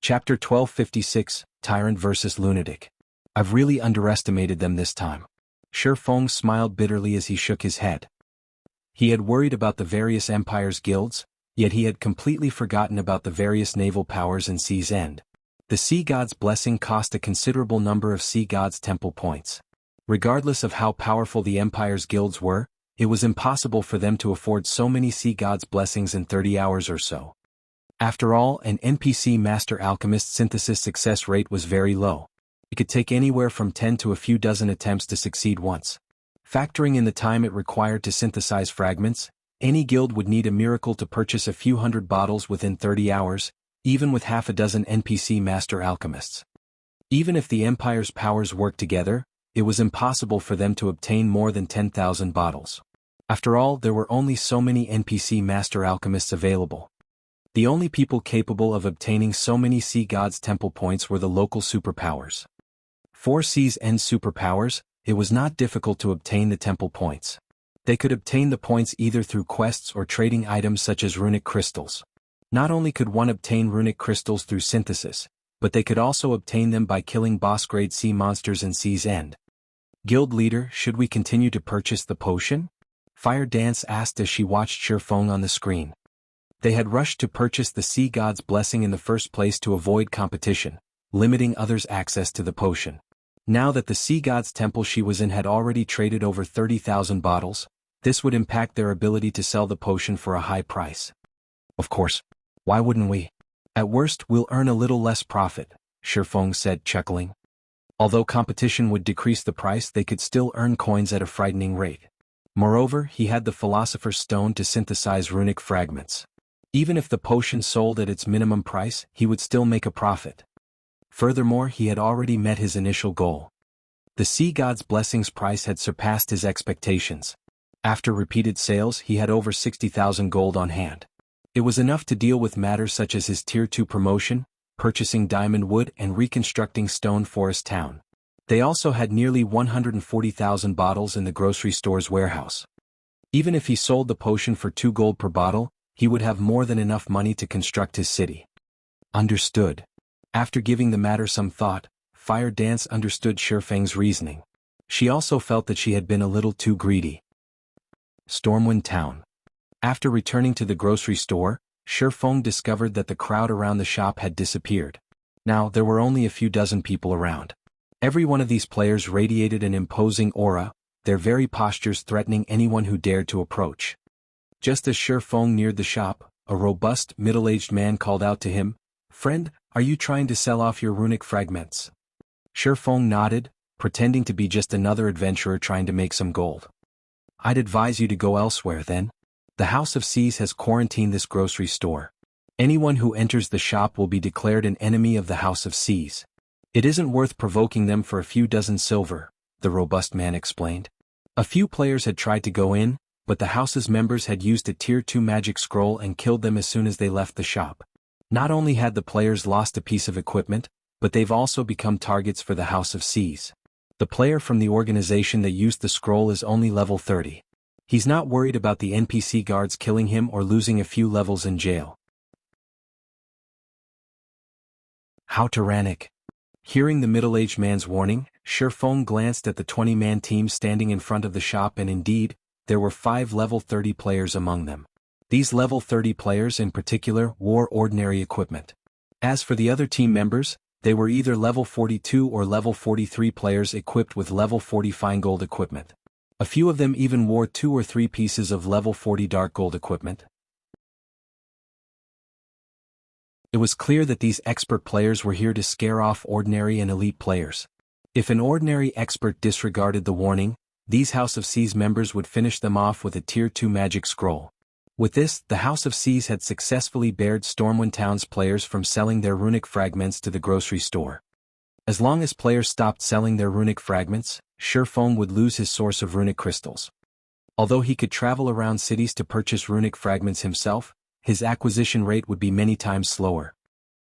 Chapter 1256, Tyrant vs. Lunatic. I've really underestimated them this time. Shifeng smiled bitterly as he shook his head. He had worried about the various empires' guilds, yet he had completely forgotten about the various naval powers in Sea's End. The Sea God's Blessing cost a considerable number of Sea God's Temple points. Regardless of how powerful the empire's guilds were, it was impossible for them to afford so many Sea God's Blessings in 30 hours or so. After all, an NPC Master Alchemist's synthesis success rate was very low. It could take anywhere from 10 to a few dozen attempts to succeed once. Factoring in the time it required to synthesize fragments, any guild would need a miracle to purchase a few hundred bottles within 30 hours, even with half a dozen NPC Master Alchemists. Even if the Empire's powers worked together, it was impossible for them to obtain more than 10,000 bottles. After all, there were only so many NPC Master Alchemists available. The only people capable of obtaining so many Sea God's Temple points were the local superpowers. For Sea's End superpowers, it was not difficult to obtain the temple points. They could obtain the points either through quests or trading items such as runic crystals. Not only could one obtain runic crystals through synthesis, but they could also obtain them by killing boss-grade sea monsters in Sea's End. Guild leader, should we continue to purchase the potion? Fire Dance asked as she watched Shifeng on the screen. They had rushed to purchase the Sea God's blessing in the first place to avoid competition, limiting others' access to the potion. Now that the Sea God's temple she was in had already traded over 30,000 bottles, this would impact their ability to sell the potion for a high price. Of course. Why wouldn't we? At worst, we'll earn a little less profit, Shifeng said, chuckling. Although competition would decrease the price, they could still earn coins at a frightening rate. Moreover, he had the Philosopher's Stone to synthesize runic fragments. Even if the potion sold at its minimum price, he would still make a profit. Furthermore, he had already met his initial goal. The Sea God's blessings price had surpassed his expectations. After repeated sales, he had over 60,000 gold on hand. It was enough to deal with matters such as his Tier 2 promotion, purchasing diamond wood and reconstructing Stone Forest Town. They also had nearly 140,000 bottles in the grocery store's warehouse. Even if he sold the potion for 2 gold per bottle, he would have more than enough money to construct his city. Understood. After giving the matter some thought, Fire Dance understood Shifeng's reasoning. She also felt that she had been a little too greedy. Stormwind Town. After returning to the grocery store, Shifeng discovered that the crowd around the shop had disappeared. Now there were only a few dozen people around. Every one of these players radiated an imposing aura, their very postures threatening anyone who dared to approach. Just as Shifeng neared the shop, a robust, middle-aged man called out to him, "Friend, are you trying to sell off your runic fragments?" Shifeng nodded, pretending to be just another adventurer trying to make some gold. "I'd advise you to go elsewhere then. The House of Seas has quarantined this grocery store. Anyone who enters the shop will be declared an enemy of the House of Seas. It isn't worth provoking them for a few dozen silver," the robust man explained. A few players had tried to go in, but the house's members had used a Tier 2 magic scroll and killed them as soon as they left the shop. Not only had the players lost a piece of equipment, but they've also become targets for the House of Seas. The player from the organization that used the scroll is only level 30. He's not worried about the NPC guards killing him or losing a few levels in jail. How tyrannic. Hearing the middle-aged man's warning, Shifeng glanced at the 20-man team standing in front of the shop, and indeed, there were 5 level 30 players among them. These level 30 players in particular wore ordinary equipment. As for the other team members, they were either level 42 or level 43 players equipped with level 40 fine gold equipment. A few of them even wore 2 or 3 pieces of level 40 dark gold equipment. It was clear that these expert players were here to scare off ordinary and elite players. If an ordinary expert disregarded the warning, these House of Seas members would finish them off with a Tier 2 magic scroll. With this, the House of Seas had successfully barred Stormwind Town's players from selling their runic fragments to the grocery store. As long as players stopped selling their runic fragments, Shifeng would lose his source of runic crystals. Although he could travel around cities to purchase runic fragments himself, his acquisition rate would be many times slower.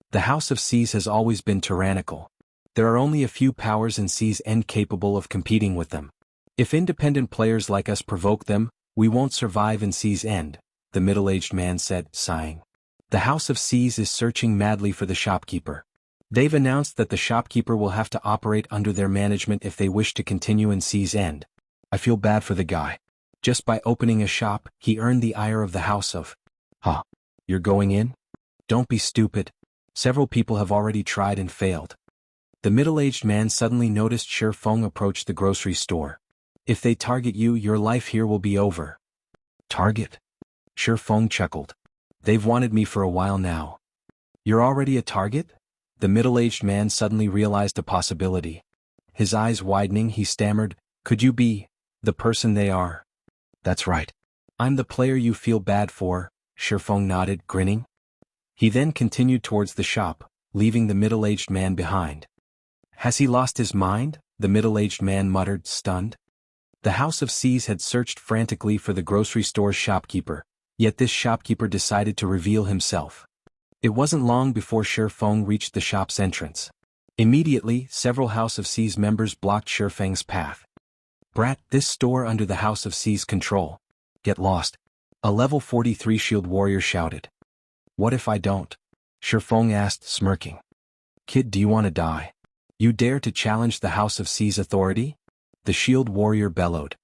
The House of Seas has always been tyrannical. There are only a few powers in Seas End capable of competing with them. If independent players like us provoke them, we won't survive in Seas End, the middle-aged man said, sighing. The House of Seas is searching madly for the shopkeeper. They've announced that the shopkeeper will have to operate under their management if they wish to continue in Seas End. I feel bad for the guy. Just by opening a shop, he earned the ire of the House of... Huh. You're going in? Don't be stupid. Several people have already tried and failed. The middle-aged man suddenly noticed Shifeng approach the grocery store. If they target you, your life here will be over. Target? Shifeng chuckled. They've wanted me for a while now. You're already a target? The middle-aged man suddenly realized a possibility. His eyes widening, he stammered, "Could you be the person they are?" "That's right. I'm the player you feel bad for," Shifeng nodded, grinning. He then continued towards the shop, leaving the middle-aged man behind. Has he lost his mind? The middle-aged man muttered, stunned. The House of Seas had searched frantically for the grocery store's shopkeeper, yet this shopkeeper decided to reveal himself. It wasn't long before Shifeng reached the shop's entrance. Immediately, several House of Seas members blocked Shifeng's path. "Brat, this store under the House of Seas control. Get lost," a level 43 shield warrior shouted. "What if I don't?" Shifeng asked, smirking. "Kid, do you want to die? You dare to challenge the House of Seas authority?" The shield warrior bellowed.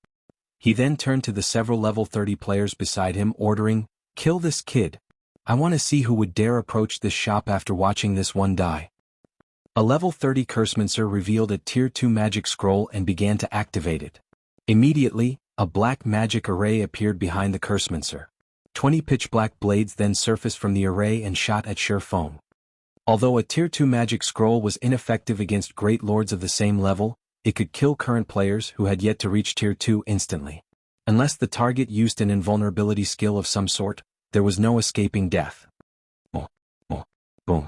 He then turned to the several level 30 players beside him, ordering, "Kill this kid. I want to see who would dare approach this shop after watching this one die." A level 30 Cursemancer revealed a tier 2 magic scroll and began to activate it. Immediately, a black magic array appeared behind the Cursemancer. 20 pitch-black blades then surfaced from the array and shot at Shifeng. Although a tier 2 magic scroll was ineffective against great lords of the same level, it could kill current players who had yet to reach tier 2 instantly. Unless the target used an invulnerability skill of some sort, there was no escaping death. Boom, boom, boom.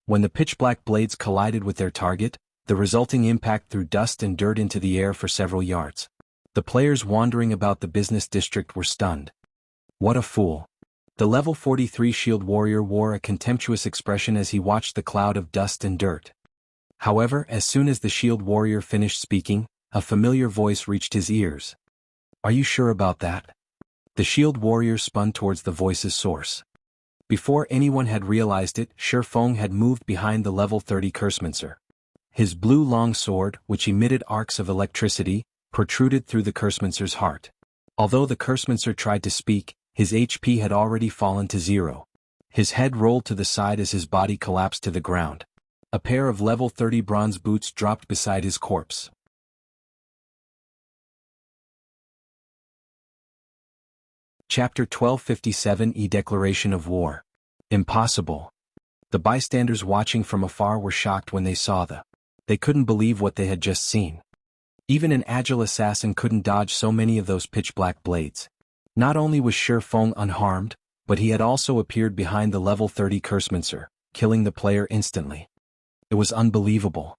When the pitch-black blades collided with their target, the resulting impact threw dust and dirt into the air for several yards. The players wandering about the business district were stunned. What a fool. The level 43 shield warrior wore a contemptuous expression as he watched the cloud of dust and dirt. However, as soon as the shield warrior finished speaking, a familiar voice reached his ears. "Are you sure about that?" The shield warrior spun towards the voice's source. Before anyone had realized it, Shifeng had moved behind the level 30 Cursemancer. His blue long sword, which emitted arcs of electricity, protruded through the Cursemancer's heart. Although the Cursemancer tried to speak, his HP had already fallen to 0. His head rolled to the side as his body collapsed to the ground. A pair of level 30 bronze boots dropped beside his corpse. Chapter 1257 Declaration of War. Impossible. The bystanders watching from afar were shocked when they saw They couldn't believe what they had just seen. Even an agile assassin couldn't dodge so many of those pitch-black blades. Not only was Shifeng unharmed, but he had also appeared behind the level 30 Cursemancer, killing the player instantly. It was unbelievable.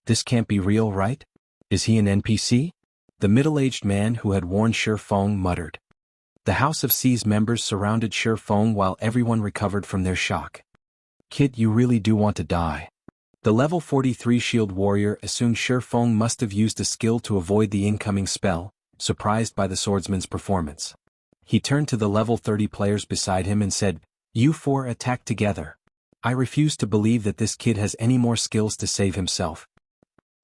This can't be real, right? Is he an NPC? The middle-aged man who had warned Shifeng muttered. The House of C's members surrounded Shifeng while everyone recovered from their shock. "Kid, you really do want to die." The level 43 shield warrior assumed Shifeng must have used a skill to avoid the incoming spell, surprised by the swordsman's performance. He turned to the level 30 players beside him and said, "You four attack together. I refuse to believe that this kid has any more skills to save himself."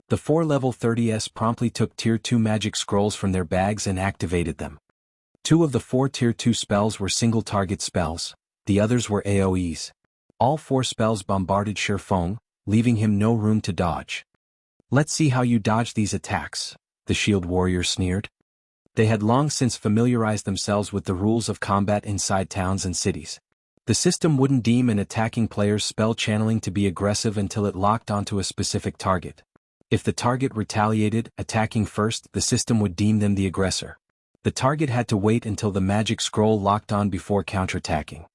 The 4 level 30s promptly took tier 2 magic scrolls from their bags and activated them. 2 of the 4 tier 2 spells were single target spells, the others were AoEs. All 4 spells bombarded Shifeng, leaving him no room to dodge. "Let's see how you dodge these attacks," the shield warrior sneered. They had long since familiarized themselves with the rules of combat inside towns and cities. The system wouldn't deem an attacking player's spell channeling to be aggressive until it locked onto a specific target. If the target retaliated, attacking first, the system would deem them the aggressor. The target had to wait until the magic scroll locked on before counterattacking.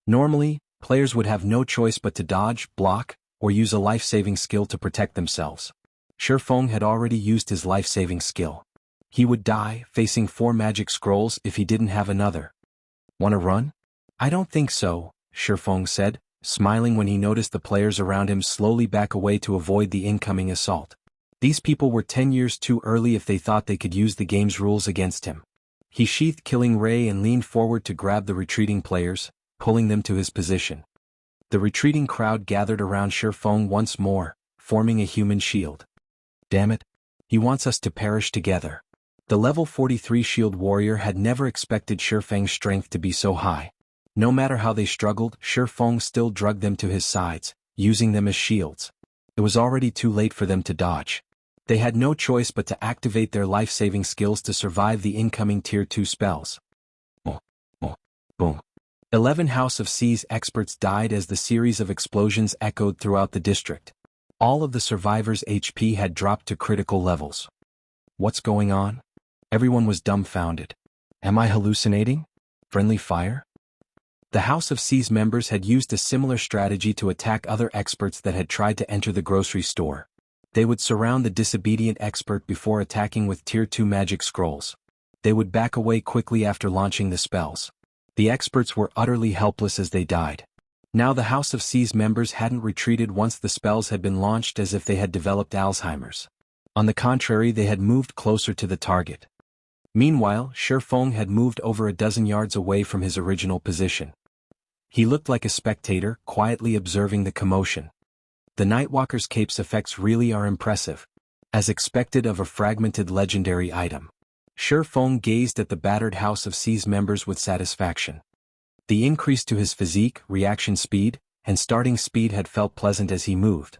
Normally, players would have no choice but to dodge, block, or use a life-saving skill to protect themselves. Shifeng had already used his life-saving skill. He would die, facing 4 magic scrolls if he didn't have another. "Wanna run?" "I don't think so," Shifeng said, smiling when he noticed the players around him slowly back away to avoid the incoming assault. These people were 10 years too early if they thought they could use the game's rules against him. He sheathed Killing Ray and leaned forward to grab the retreating players, pulling them to his position. The retreating crowd gathered around Shifeng once more, forming a human shield. "Damn it. He wants us to perish together." The level 43 shield warrior had never expected Shifeng's strength to be so high. No matter how they struggled, Shifeng still dragged them to his sides, using them as shields. It was already too late for them to dodge. They had no choice but to activate their life-saving skills to survive the incoming tier 2 spells. Boom, boom, boom. 11 House of C's experts died as the series of explosions echoed throughout the district. All of the survivors' HP had dropped to critical levels. What's going on? Everyone was dumbfounded. Am I hallucinating? Friendly fire? The House of C's members had used a similar strategy to attack other experts that had tried to enter the grocery store. They would surround the disobedient expert before attacking with tier 2 magic scrolls. They would back away quickly after launching the spells. The experts were utterly helpless as they died. Now the House of C's members hadn't retreated once the spells had been launched as if they had developed Alzheimer's. On the contrary, they had moved closer to the target. Meanwhile, Shifeng had moved over a dozen yards away from his original position. He looked like a spectator, quietly observing the commotion. The Nightwalker's cape's effects really are impressive. As expected of a fragmented legendary item. Shi Feng gazed at the battered House of C's members with satisfaction. The increase to his physique, reaction speed, and starting speed had felt pleasant as he moved.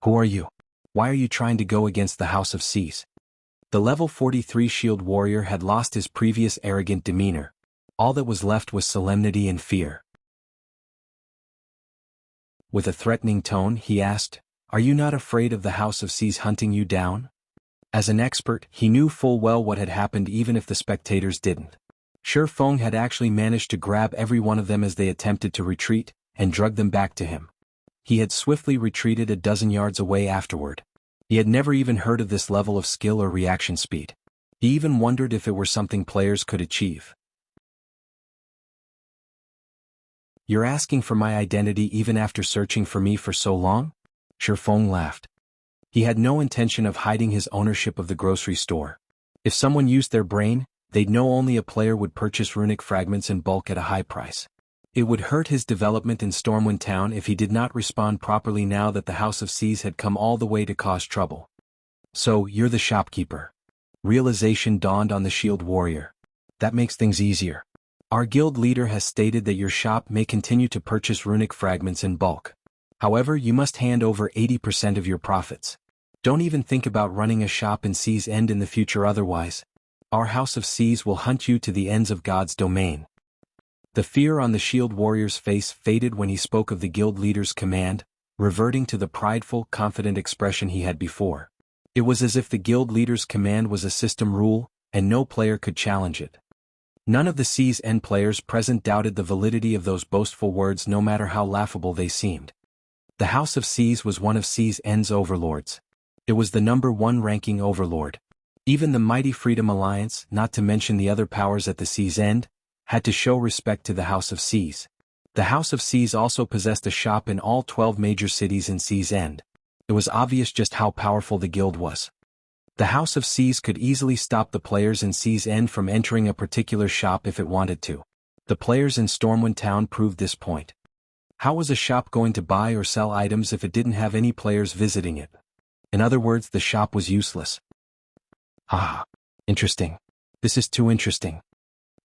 Who are you? Why are you trying to go against the House of C's? The level 43 shield warrior had lost his previous arrogant demeanor. All that was left was solemnity and fear. With a threatening tone, he asked, "Are you not afraid of the House of C's hunting you down?" As an expert, he knew full well what had happened even if the spectators didn't. Shi Feng had actually managed to grab every one of them as they attempted to retreat, and drug them back to him. He had swiftly retreated a dozen yards away afterward. He had never even heard of this level of skill or reaction speed. He even wondered if it were something players could achieve. "You're asking for my identity even after searching for me for so long?" Shi Feng laughed. He had no intention of hiding his ownership of the grocery store. If someone used their brain, they'd know only a player would purchase runic fragments in bulk at a high price. It would hurt his development in Stormwind Town if he did not respond properly now that the House of C's had come all the way to cause trouble. "So, you're the shopkeeper." Realization dawned on the shield warrior. "That makes things easier. Our guild leader has stated that your shop may continue to purchase runic fragments in bulk. However, you must hand over 80% of your profits. Don't even think about running a shop in C's End in the future otherwise. Our House of C's will hunt you to the ends of God's domain." The fear on the shield warrior's face faded when he spoke of the guild leader's command, reverting to the prideful, confident expression he had before. It was as if the guild leader's command was a system rule, and no player could challenge it. None of the C's End players present doubted the validity of those boastful words no matter how laughable they seemed. The House of C's was one of C's End's overlords. It was the #1 ranking overlord. Even the mighty Freedom Alliance, not to mention the other powers at the C's End, had to show respect to the House of C's. The House of C's also possessed a shop in all 12 major cities in C's End. It was obvious just how powerful the guild was. The House of C's could easily stop the players in C's End from entering a particular shop if it wanted to. The players in Stormwind Town proved this point. How was a shop going to buy or sell items if it didn't have any players visiting it? In other words, the shop was useless. Interesting. This is too interesting.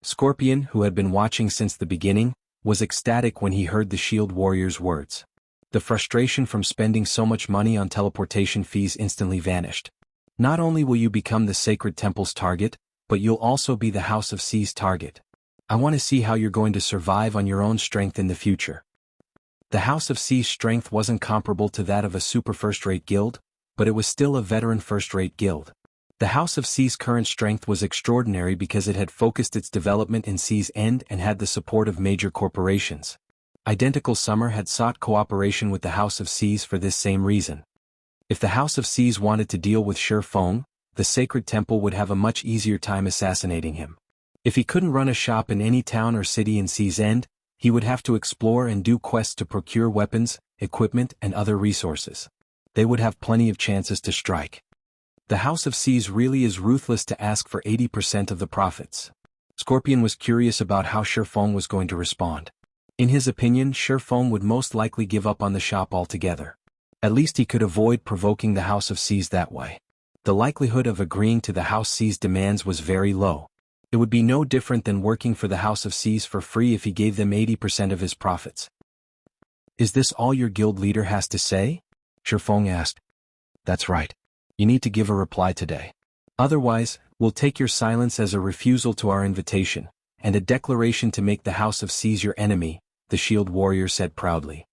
Scorpion, who had been watching since the beginning, was ecstatic when he heard the shield warrior's words. The frustration from spending so much money on teleportation fees instantly vanished. Not only will you become the sacred temple's target, but you'll also be the House of C's target. I want to see how you're going to survive on your own strength in the future. The House of C's strength wasn't comparable to that of a super first-rate guild, but it was still a veteran first-rate guild. The House of C's current strength was extraordinary because it had focused its development in C's End and had the support of major corporations. Identical Summer had sought cooperation with the House of C's for this same reason. If the House of C's wanted to deal with Shi Feng, the Sacred Temple would have a much easier time assassinating him. If he couldn't run a shop in any town or city in C's End, he would have to explore and do quests to procure weapons, equipment, and other resources. They would have plenty of chances to strike. The House of C's really is ruthless to ask for 80% of the profits. Scorpion was curious about how Shi Feng was going to respond. In his opinion, Shi Feng would most likely give up on the shop altogether. At least he could avoid provoking the House of C's that way. The likelihood of agreeing to the House C's demands was very low. It would be no different than working for the House of C's for free if he gave them 80% of his profits. "Is this all your guild leader has to say?" Shi Feng asked. "That's right. You need to give a reply today. Otherwise, we'll take your silence as a refusal to our invitation, and a declaration to make the House of C's your enemy," the shield warrior said proudly.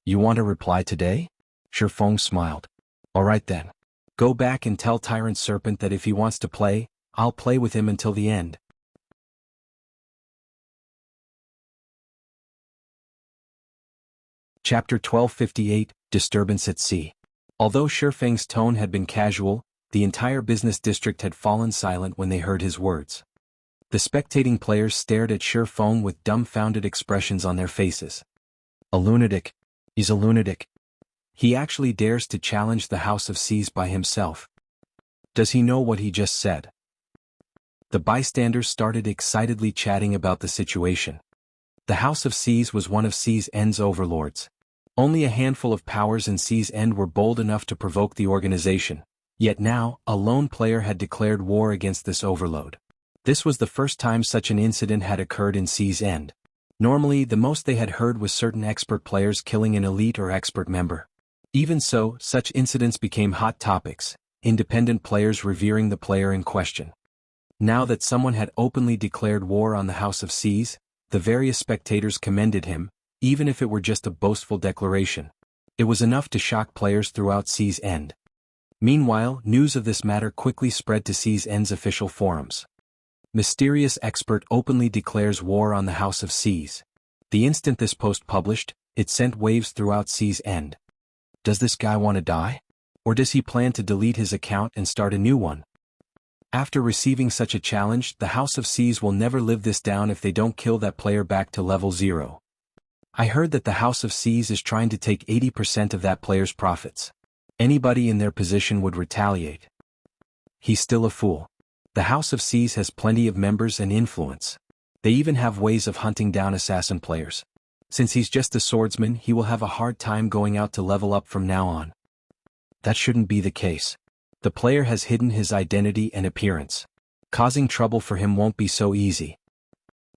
"You want a reply today?" Shi Feng smiled. "All right then. Go back and tell Tyrant Serpent that if he wants to play, I'll play with him until the end." Chapter 1258, Disturbance at Sea. Although Shi Feng's tone had been casual, the entire business district had fallen silent when they heard his words. The spectating players stared at Shi Feng with dumbfounded expressions on their faces. "A lunatic. He's a lunatic. He actually dares to challenge the House of C's by himself. Does he know what he just said?" The bystanders started excitedly chatting about the situation. The House of C's was one of C's End's overlords. Only a handful of powers in C's End were bold enough to provoke the organization, Yet now, a lone player had declared war against this overload. This was the first time such an incident had occurred in Sea's End. Normally, the most they had heard was certain expert players killing an elite or expert member. Even so, such incidents became hot topics, independent players revering the player in question. Now that someone had openly declared war on the House of Seas, the various spectators commended him, even if it were just a boastful declaration. It was enough to shock players throughout Sea's End. Meanwhile, news of this matter quickly spread to Sea's End's official forums. Mysterious expert openly declares war on the House of Seas. The instant this post published, it sent waves throughout Sea's End. Does this guy want to die? Or does he plan to delete his account and start a new one? After receiving such a challenge, the House of Seas will never live this down if they don't kill that player back to level 0. I heard that the House of Seas is trying to take 80% of that player's profits. Anybody in their position would retaliate. He's still a fool. The House of Seas has plenty of members and influence. They even have ways of hunting down assassin players. Since he's just a swordsman, he will have a hard time going out to level up from now on. That shouldn't be the case. The player has hidden his identity and appearance. Causing trouble for him won't be so easy.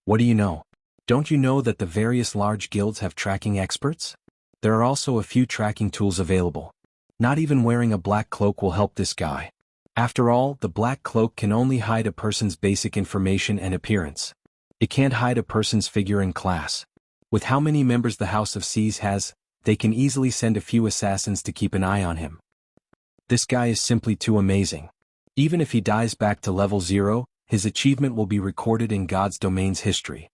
What do you know? Don't you know that the various large guilds have tracking experts? There are also a few tracking tools available. Not even wearing a black cloak will help this guy. After all, the black cloak can only hide a person's basic information and appearance. It can't hide a person's figure and class. With how many members the House of Seas has, they can easily send a few assassins to keep an eye on him. This guy is simply too amazing. Even if he dies back to level 0, his achievement will be recorded in God's domain's history.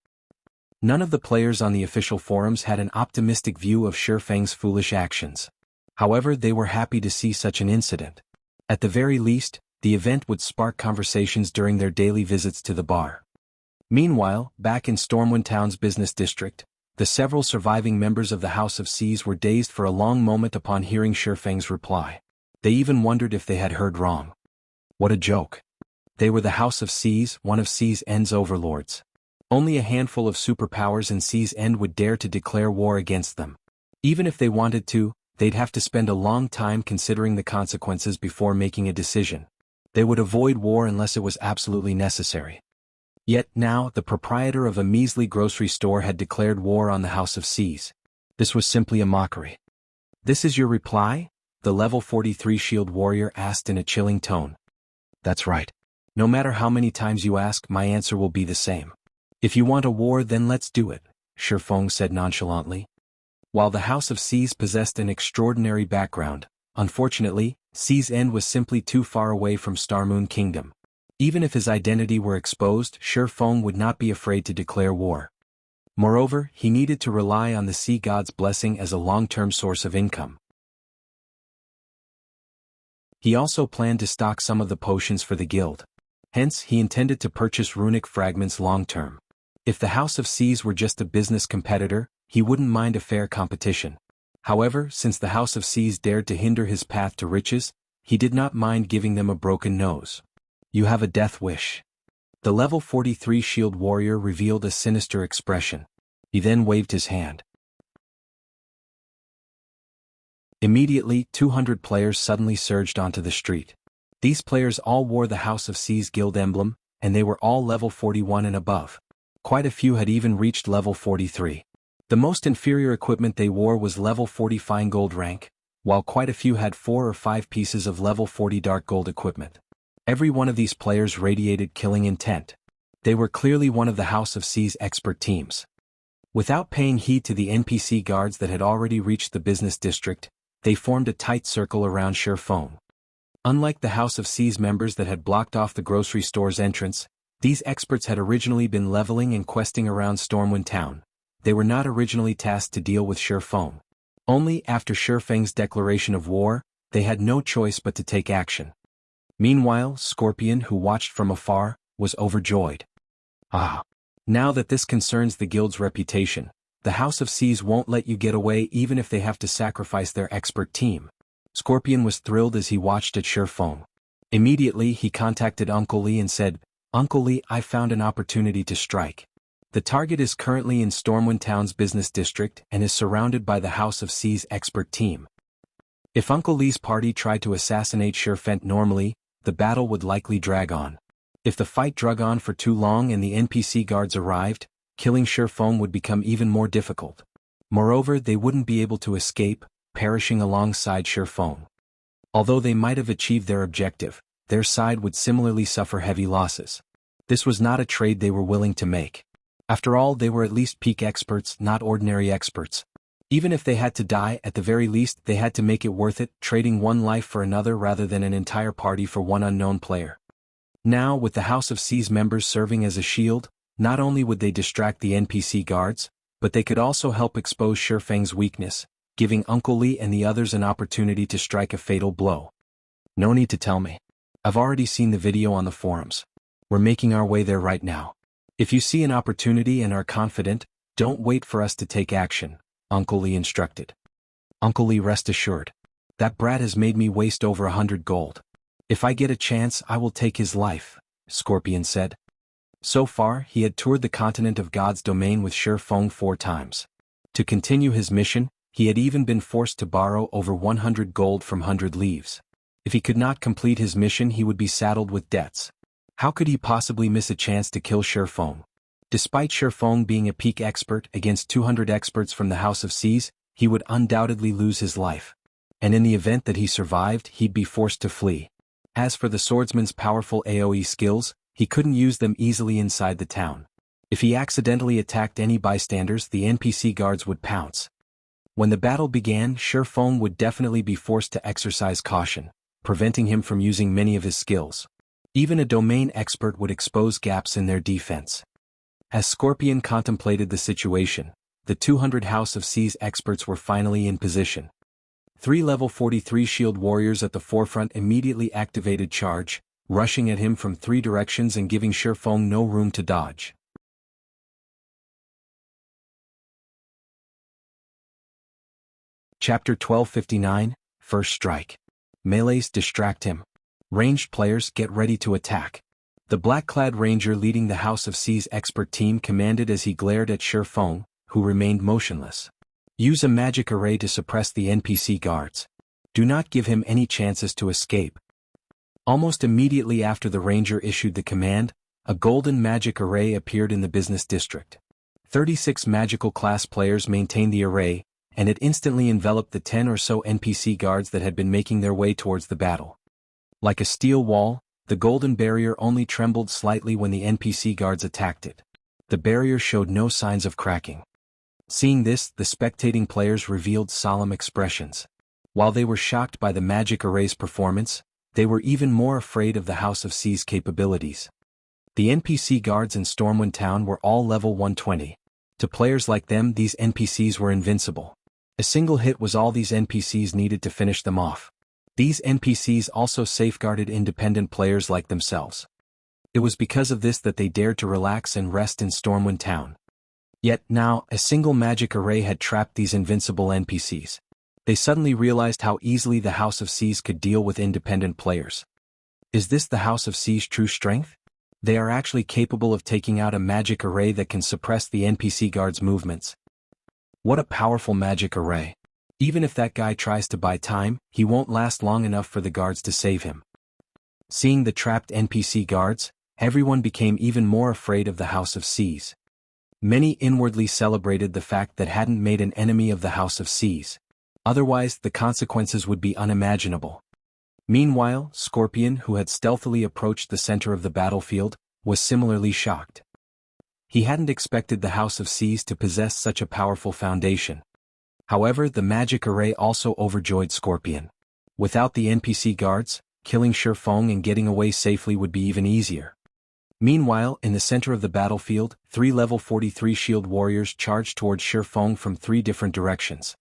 None of the players on the official forums had an optimistic view of Shifeng's foolish actions. However, they were happy to see such an incident. At the very least, the event would spark conversations during their daily visits to the bar. Meanwhile, back in Stormwind Town's business district, the several surviving members of the House of Seas were dazed for a long moment upon hearing Shifeng's reply. They even wondered if they had heard wrong. What a joke. They were the House of Seas, one of Sea's End's overlords. Only a handful of superpowers in Sea's End would dare to declare war against them. Even if they wanted to, they'd have to spend a long time considering the consequences before making a decision. They would avoid war unless it was absolutely necessary. Yet now, the proprietor of a measly grocery store had declared war on the House of Seas. This was simply a mockery. "This is your reply?" the level 43 shield warrior asked in a chilling tone. "That's right. No matter how many times you ask, my answer will be the same. If you want a war, then let's do it," Shifeng said nonchalantly. While the House of Seas possessed an extraordinary background, unfortunately, Sea's End was simply too far away from Starmoon Kingdom. Even if his identity were exposed, Shifeng would not be afraid to declare war. Moreover, he needed to rely on the sea god's blessing as a long-term source of income. He also planned to stock some of the potions for the guild. Hence, he intended to purchase runic fragments long-term. If the House of Seas were just a business competitor, he wouldn't mind a fair competition. However, since the House of Seas dared to hinder his path to riches, he did not mind giving them a broken nose. "You have a death wish." The level 43 shield warrior revealed a sinister expression. He then waved his hand. Immediately, 200 players suddenly surged onto the street. These players all wore the House of Seas guild emblem, and they were all level 41 and above. Quite a few had even reached level 43. The most inferior equipment they wore was level 40 fine gold rank, while quite a few had 4 or 5 pieces of level 40 dark gold equipment. Every one of these players radiated killing intent. They were clearly one of the House of Seas expert teams. Without paying heed to the NPC guards that had already reached the business district, they formed a tight circle around Shifeng. Unlike the House of Seas members that had blocked off the grocery store's entrance, these experts had originally been leveling and questing around Stormwind Town. They were not originally tasked to deal with Shifeng. Only after Shifeng's declaration of war, they had no choice but to take action. Meanwhile, Scorpion, who watched from afar, was overjoyed. "Ah! Now that this concerns the guild's reputation, the House of Seas won't let you get away even if they have to sacrifice their expert team." Scorpion was thrilled as he watched at Shifeng. Immediately he contacted Uncle Lee and said, "Uncle Lee, I found an opportunity to strike. The target is currently in Stormwind Town's business district and is surrounded by the House of Seas expert team. If Uncle Lee's party tried to assassinate Shurfeng normally, the battle would likely drag on. If the fight drug on for too long and the NPC guards arrived, killing Shurfeng would become even more difficult. Moreover, they wouldn't be able to escape, perishing alongside Shurfeng. Although they might have achieved their objective, their side would similarly suffer heavy losses. This was not a trade they were willing to make. After all, they were at least peak experts, not ordinary experts. Even if they had to die, at the very least they had to make it worth it, trading one life for another rather than an entire party for one unknown player. Now, with the House of C's members serving as a shield, not only would they distract the NPC guards, but they could also help expose Shurfeng's weakness, giving Uncle Lee and the others an opportunity to strike a fatal blow. No need to tell me. I've already seen the video on the forums. We're making our way there right now. If you see an opportunity and are confident, don't wait for us to take action, Uncle Lee instructed. Uncle Lee, rest assured. That brat has made me waste over 100 gold. If I get a chance, I will take his life, Scorpion said. So far, he had toured the continent of God's domain with Shurfeng 4 times. To continue his mission, he had even been forced to borrow over 100 gold from 100 Leaves. If he could not complete his mission, he would be saddled with debts. How could he possibly miss a chance to kill Shurfeng? Despite Shurfeng being a peak expert against 200 experts from the House of C's, he would undoubtedly lose his life. And in the event that he survived, he'd be forced to flee. As for the swordsman's powerful AoE skills, he couldn't use them easily inside the town. If he accidentally attacked any bystanders, the NPC guards would pounce. When the battle began, Shurfeng would definitely be forced to exercise caution, preventing him from using many of his skills. Even a domain expert would expose gaps in their defense. As Scorpion contemplated the situation, the 200 House of C's experts were finally in position. 3 level 43 shield warriors at the forefront immediately activated charge, rushing at him from 3 directions and giving Shurfeng no room to dodge. Chapter 1259, First Strike. Melees distract him. Ranged players, get ready to attack. The black-clad ranger leading the House of C's expert team commanded as he glared at Shurfeng, who remained motionless. Use a magic array to suppress the NPC guards. Do not give him any chances to escape. Almost immediately after the ranger issued the command, a golden magic array appeared in the business district. 36 magical class players maintained the array, and it instantly enveloped the 10 or so NPC guards that had been making their way towards the battle. Like a steel wall, the golden barrier only trembled slightly when the NPC guards attacked it. The barrier showed no signs of cracking. Seeing this, the spectating players revealed solemn expressions. While they were shocked by the magic array's performance, they were even more afraid of the House of C's capabilities. The NPC guards in Stormwind Town were all level 120. To players like them, these NPCs were invincible. A single hit was all these NPCs needed to finish them off. These NPCs also safeguarded independent players like themselves. It was because of this that they dared to relax and rest in Stormwind Town. Yet now, a single magic array had trapped these invincible NPCs. They suddenly realized how easily the House of C's could deal with independent players. Is this the House of C's true strength? They are actually capable of taking out a magic array that can suppress the NPC guards' movements. What a powerful magic array. Even if that guy tries to buy time, he won't last long enough for the guards to save him. Seeing the trapped NPC guards, everyone became even more afraid of the House of C's. Many inwardly celebrated the fact that hadn't made an enemy of the House of C's. Otherwise, the consequences would be unimaginable. Meanwhile, Scorpion, who had stealthily approached the center of the battlefield, was similarly shocked. He hadn't expected the House of C's to possess such a powerful foundation. However, the magic array also overjoyed Scorpion. Without the NPC guards, killing Shurfeng and getting away safely would be even easier. Meanwhile, in the center of the battlefield, 3 level 43 shield warriors charged towards Shurfeng from 3 different directions.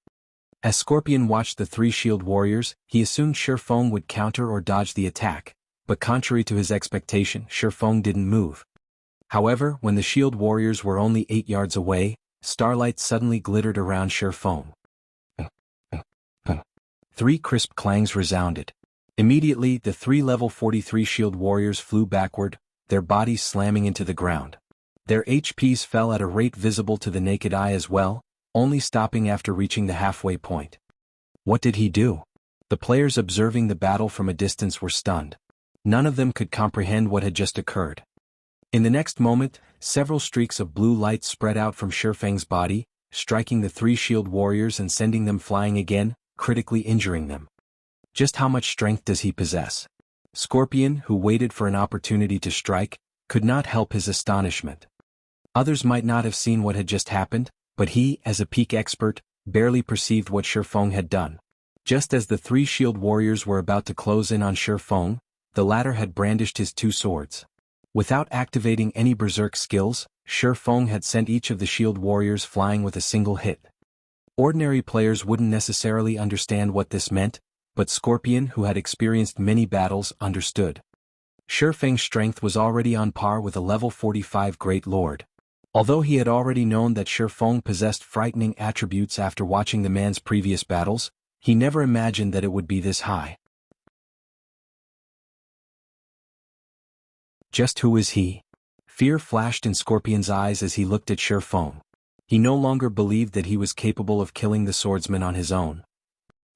As Scorpion watched the 3 shield warriors, he assumed Shurfeng would counter or dodge the attack, but contrary to his expectation, Shurfeng didn't move. However, when the shield warriors were only 8 yards away, starlight suddenly glittered around Shurfeng. 3 crisp clangs resounded. Immediately, the 3 level 43 shield warriors flew backward, their bodies slamming into the ground. Their HPs fell at a rate visible to the naked eye as well, only stopping after reaching the halfway point. What did he do? The players observing the battle from a distance were stunned. None of them could comprehend what had just occurred. In the next moment, several streaks of blue light spread out from Shifeng's body, striking the three shield warriors and sending them flying again, critically injuring them. Just how much strength does he possess? Scorpion, who waited for an opportunity to strike, could not help his astonishment. Others might not have seen what had just happened, but he, as a peak expert, barely perceived what Shifeng had done. Just as the three shield warriors were about to close in on Shifeng, the latter had brandished his two swords. Without activating any berserk skills, Shifeng had sent each of the shield warriors flying with a single hit. Ordinary players wouldn't necessarily understand what this meant, but Scorpion, who had experienced many battles, understood. Shifeng's strength was already on par with a level 45 Great Lord. Although he had already known that Shifeng possessed frightening attributes after watching the man's previous battles, he never imagined that it would be this high. Just who is he? Fear flashed in Scorpion's eyes as he looked at Shifeng. He no longer believed that he was capable of killing the swordsman on his own.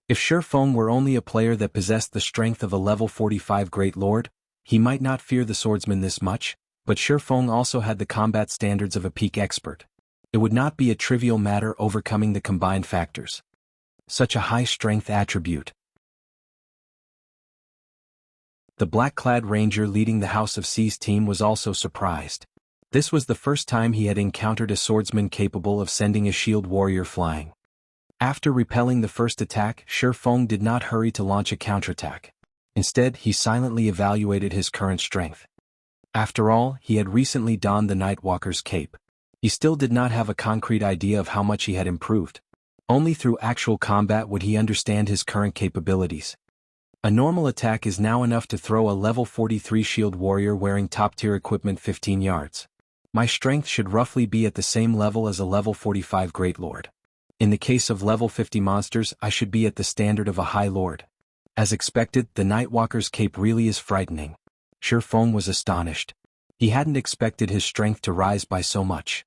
If Shifeng were only a player that possessed the strength of a level 45 Great Lord, he might not fear the swordsman this much, but Shifeng also had the combat standards of a peak expert. It would not be a trivial matter overcoming the combined factors. Such a high-strength attribute. The black-clad ranger leading the House of C's team was also surprised. This was the first time he had encountered a swordsman capable of sending a shield warrior flying. After repelling the first attack, Shifeng did not hurry to launch a counterattack. Instead, he silently evaluated his current strength. After all, he had recently donned the Nightwalker's cape. He still did not have a concrete idea of how much he had improved. Only through actual combat would he understand his current capabilities. A normal attack is now enough to throw a level 43 shield warrior wearing top-tier equipment 15 yards. My strength should roughly be at the same level as a level 45 Great Lord. In the case of level 50 monsters, I should be at the standard of a High Lord. As expected, the Nightwalker's cape really is frightening. Shifeng was astonished. He hadn't expected his strength to rise by so much.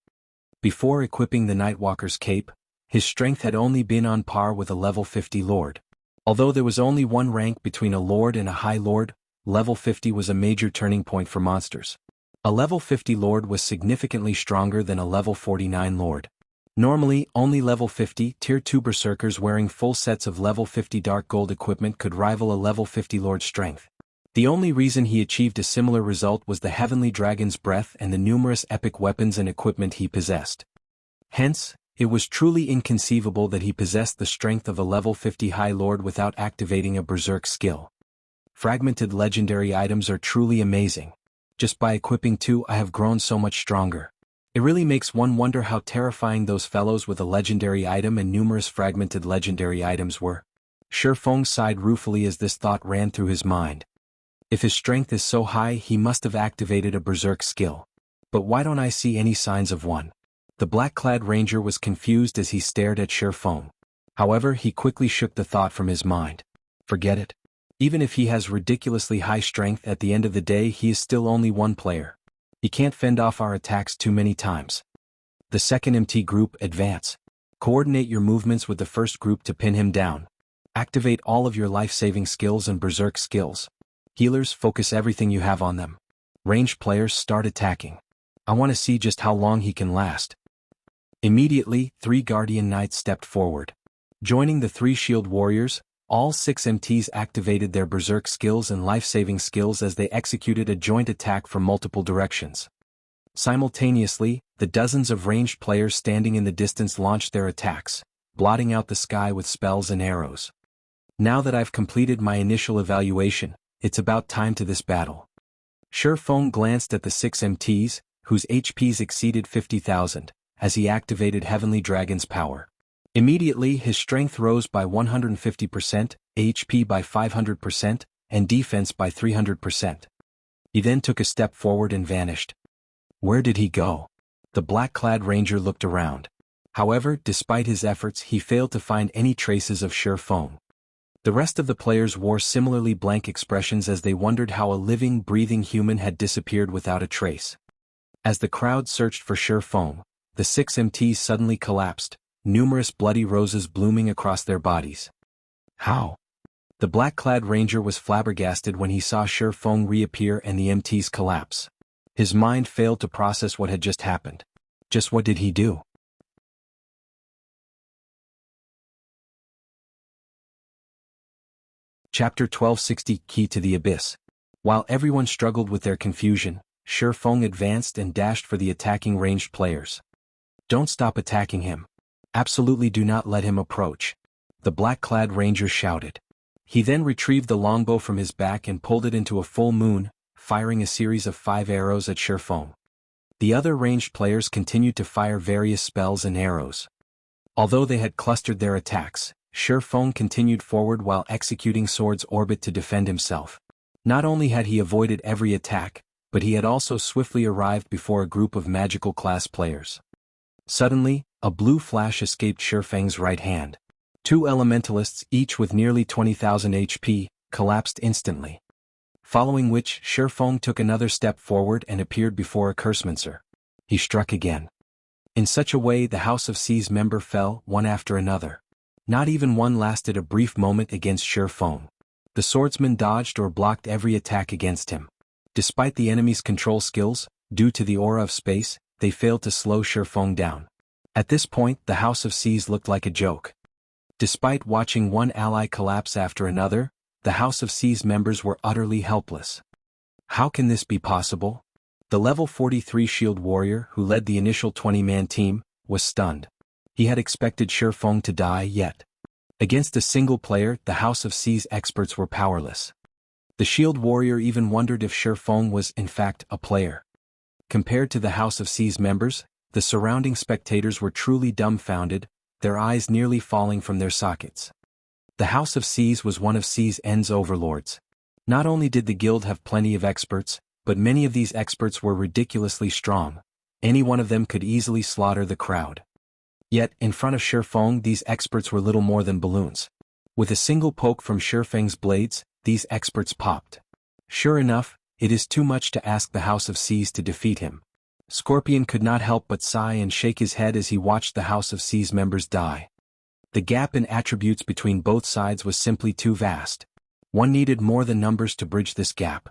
Before equipping the Nightwalker's cape, his strength had only been on par with a level 50 Lord. Although there was only one rank between a Lord and a High Lord, level 50 was a major turning point for monsters. A level 50 Lord was significantly stronger than a level 49 Lord. Normally, only level 50 Tier 2 Berserkers wearing full sets of level 50 Dark Gold equipment could rival a level 50 Lord's strength. The only reason he achieved a similar result was the Heavenly Dragon's Breath and the numerous epic weapons and equipment he possessed. Hence, it was truly inconceivable that he possessed the strength of a level 50 High Lord without activating a Berserk skill. Fragmented legendary items are truly amazing. Just by equipping two, I have grown so much stronger. It really makes one wonder how terrifying those fellows with a legendary item and numerous fragmented legendary items were. Shifeng sighed ruefully as this thought ran through his mind. If his strength is so high, he must have activated a Berserk skill. But why don't I see any signs of one? The black-clad ranger was confused as he stared at Shifeng. However, he quickly shook the thought from his mind. Forget it. Even if he has ridiculously high strength, at the end of the day he is still only one player. He can't fend off our attacks too many times. The second MT group, advance. Coordinate your movements with the first group to pin him down. Activate all of your life-saving skills and berserk skills. Healers, focus everything you have on them. Ranged players, start attacking. I want to see just how long he can last. Immediately, 3 Guardian Knights stepped forward. Joining the 3 Shield Warriors, all 6 MTs activated their berserk skills and life-saving skills as they executed a joint attack from multiple directions. Simultaneously, the dozens of ranged players standing in the distance launched their attacks, blotting out the sky with spells and arrows. Now that I've completed my initial evaluation, it's about time to this battle. Shifeng glanced at the 6 MTs, whose HPs exceeded 50,000, as he activated Heavenly Dragon's power. Immediately, his strength rose by 150%, HP by 500%, and defense by 300%. He then took a step forward and vanished. Where did he go? The black-clad ranger looked around. However, despite his efforts, he failed to find any traces of Shifeng. The rest of the players wore similarly blank expressions as they wondered how a living, breathing human had disappeared without a trace. As the crowd searched for Shifeng, the 6 MTs suddenly collapsed, numerous bloody roses blooming across their bodies. How? The black-clad ranger was flabbergasted when he saw Shi Feng reappear and the MT's collapse. His mind failed to process what had just happened. Just what did he do? Chapter 1260 Key to the Abyss. While everyone struggled with their confusion, Shi Feng advanced and dashed for the attacking ranged players. Don't stop attacking him. Absolutely do not let him approach, the black-clad ranger shouted. He then retrieved the longbow from his back and pulled it into a full moon, firing a series of 5 arrows at Shi Feng. The other ranged players continued to fire various spells and arrows. Although they had clustered their attacks, Shi Feng continued forward while executing Sword's Orbit to defend himself. Not only had he avoided every attack, but he had also swiftly arrived before a group of magical class players. Suddenly, a blue flash escaped Shi Feng's right hand. 2 elementalists, each with nearly 20,000 HP, collapsed instantly. Following which, Shi Feng took another step forward and appeared before a cursemancer. He struck again. In such a way the House of C's member fell, one after another. Not even one lasted a brief moment against Shi Feng. The swordsman dodged or blocked every attack against him. Despite the enemy's control skills, due to the aura of space, they failed to slow Shi Feng down. At this point the House of C's looked like a joke. Despite watching one ally collapse after another, the House of C's members were utterly helpless. How can this be possible? The level 43 shield warrior who led the initial 20-man team was stunned. He had expected Shi Feng to die yet. Against a single player, the House of C's experts were powerless. The shield warrior even wondered if Shi Feng was, in fact, a player. Compared to the House of C's members, the surrounding spectators were truly dumbfounded, their eyes nearly falling from their sockets. The House of C's was one of C's overlords. Not only did the guild have plenty of experts, but many of these experts were ridiculously strong. Any one of them could easily slaughter the crowd. Yet, in front of Shi Feng, these experts were little more than balloons. With a single poke from Shi Feng's blades, these experts popped. Sure enough, it is too much to ask the House of C's to defeat him. Scorpion could not help but sigh and shake his head as he watched the House of C's members die. The gap in attributes between both sides was simply too vast. One needed more than numbers to bridge this gap.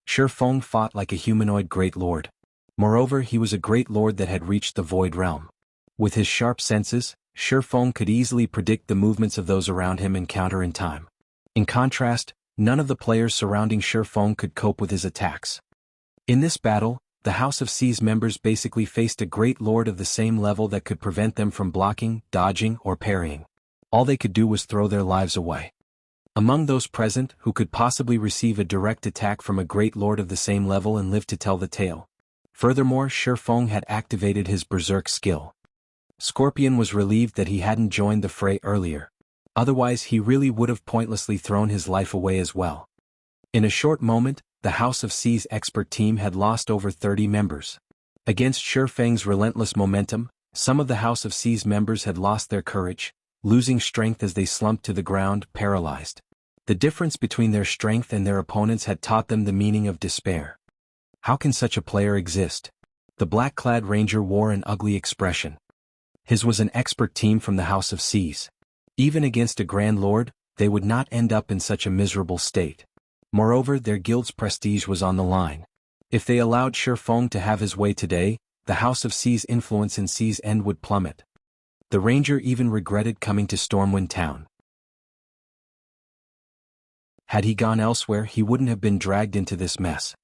Shi Feng fought like a humanoid great lord. Moreover, he was a great lord that had reached the void realm. With his sharp senses, Shi Feng could easily predict the movements of those around him and counter in time. In contrast, none of the players surrounding Shi Feng could cope with his attacks. In this battle, the House of C's members basically faced a great lord of the same level that could prevent them from blocking, dodging, or parrying. All they could do was throw their lives away. Among those present who could possibly receive a direct attack from a great lord of the same level and live to tell the tale. Furthermore, Shi Feng had activated his berserk skill. Scorpion was relieved that he hadn't joined the fray earlier. Otherwise he really would have pointlessly thrown his life away as well. In a short moment, the House of C's expert team had lost over 30 members. Against Shi Feng's relentless momentum, some of the House of C's members had lost their courage, losing strength as they slumped to the ground, paralyzed. The difference between their strength and their opponents had taught them the meaning of despair. How can such a player exist? The black-clad ranger wore an ugly expression. His was an expert team from the House of C's. Even against a Grand Lord, they would not end up in such a miserable state. Moreover, their guild's prestige was on the line. If they allowed Shi Feng to have his way today, the House of C's influence in C's End would plummet. The ranger even regretted coming to Stormwind Town. Had he gone elsewhere, he wouldn't have been dragged into this mess.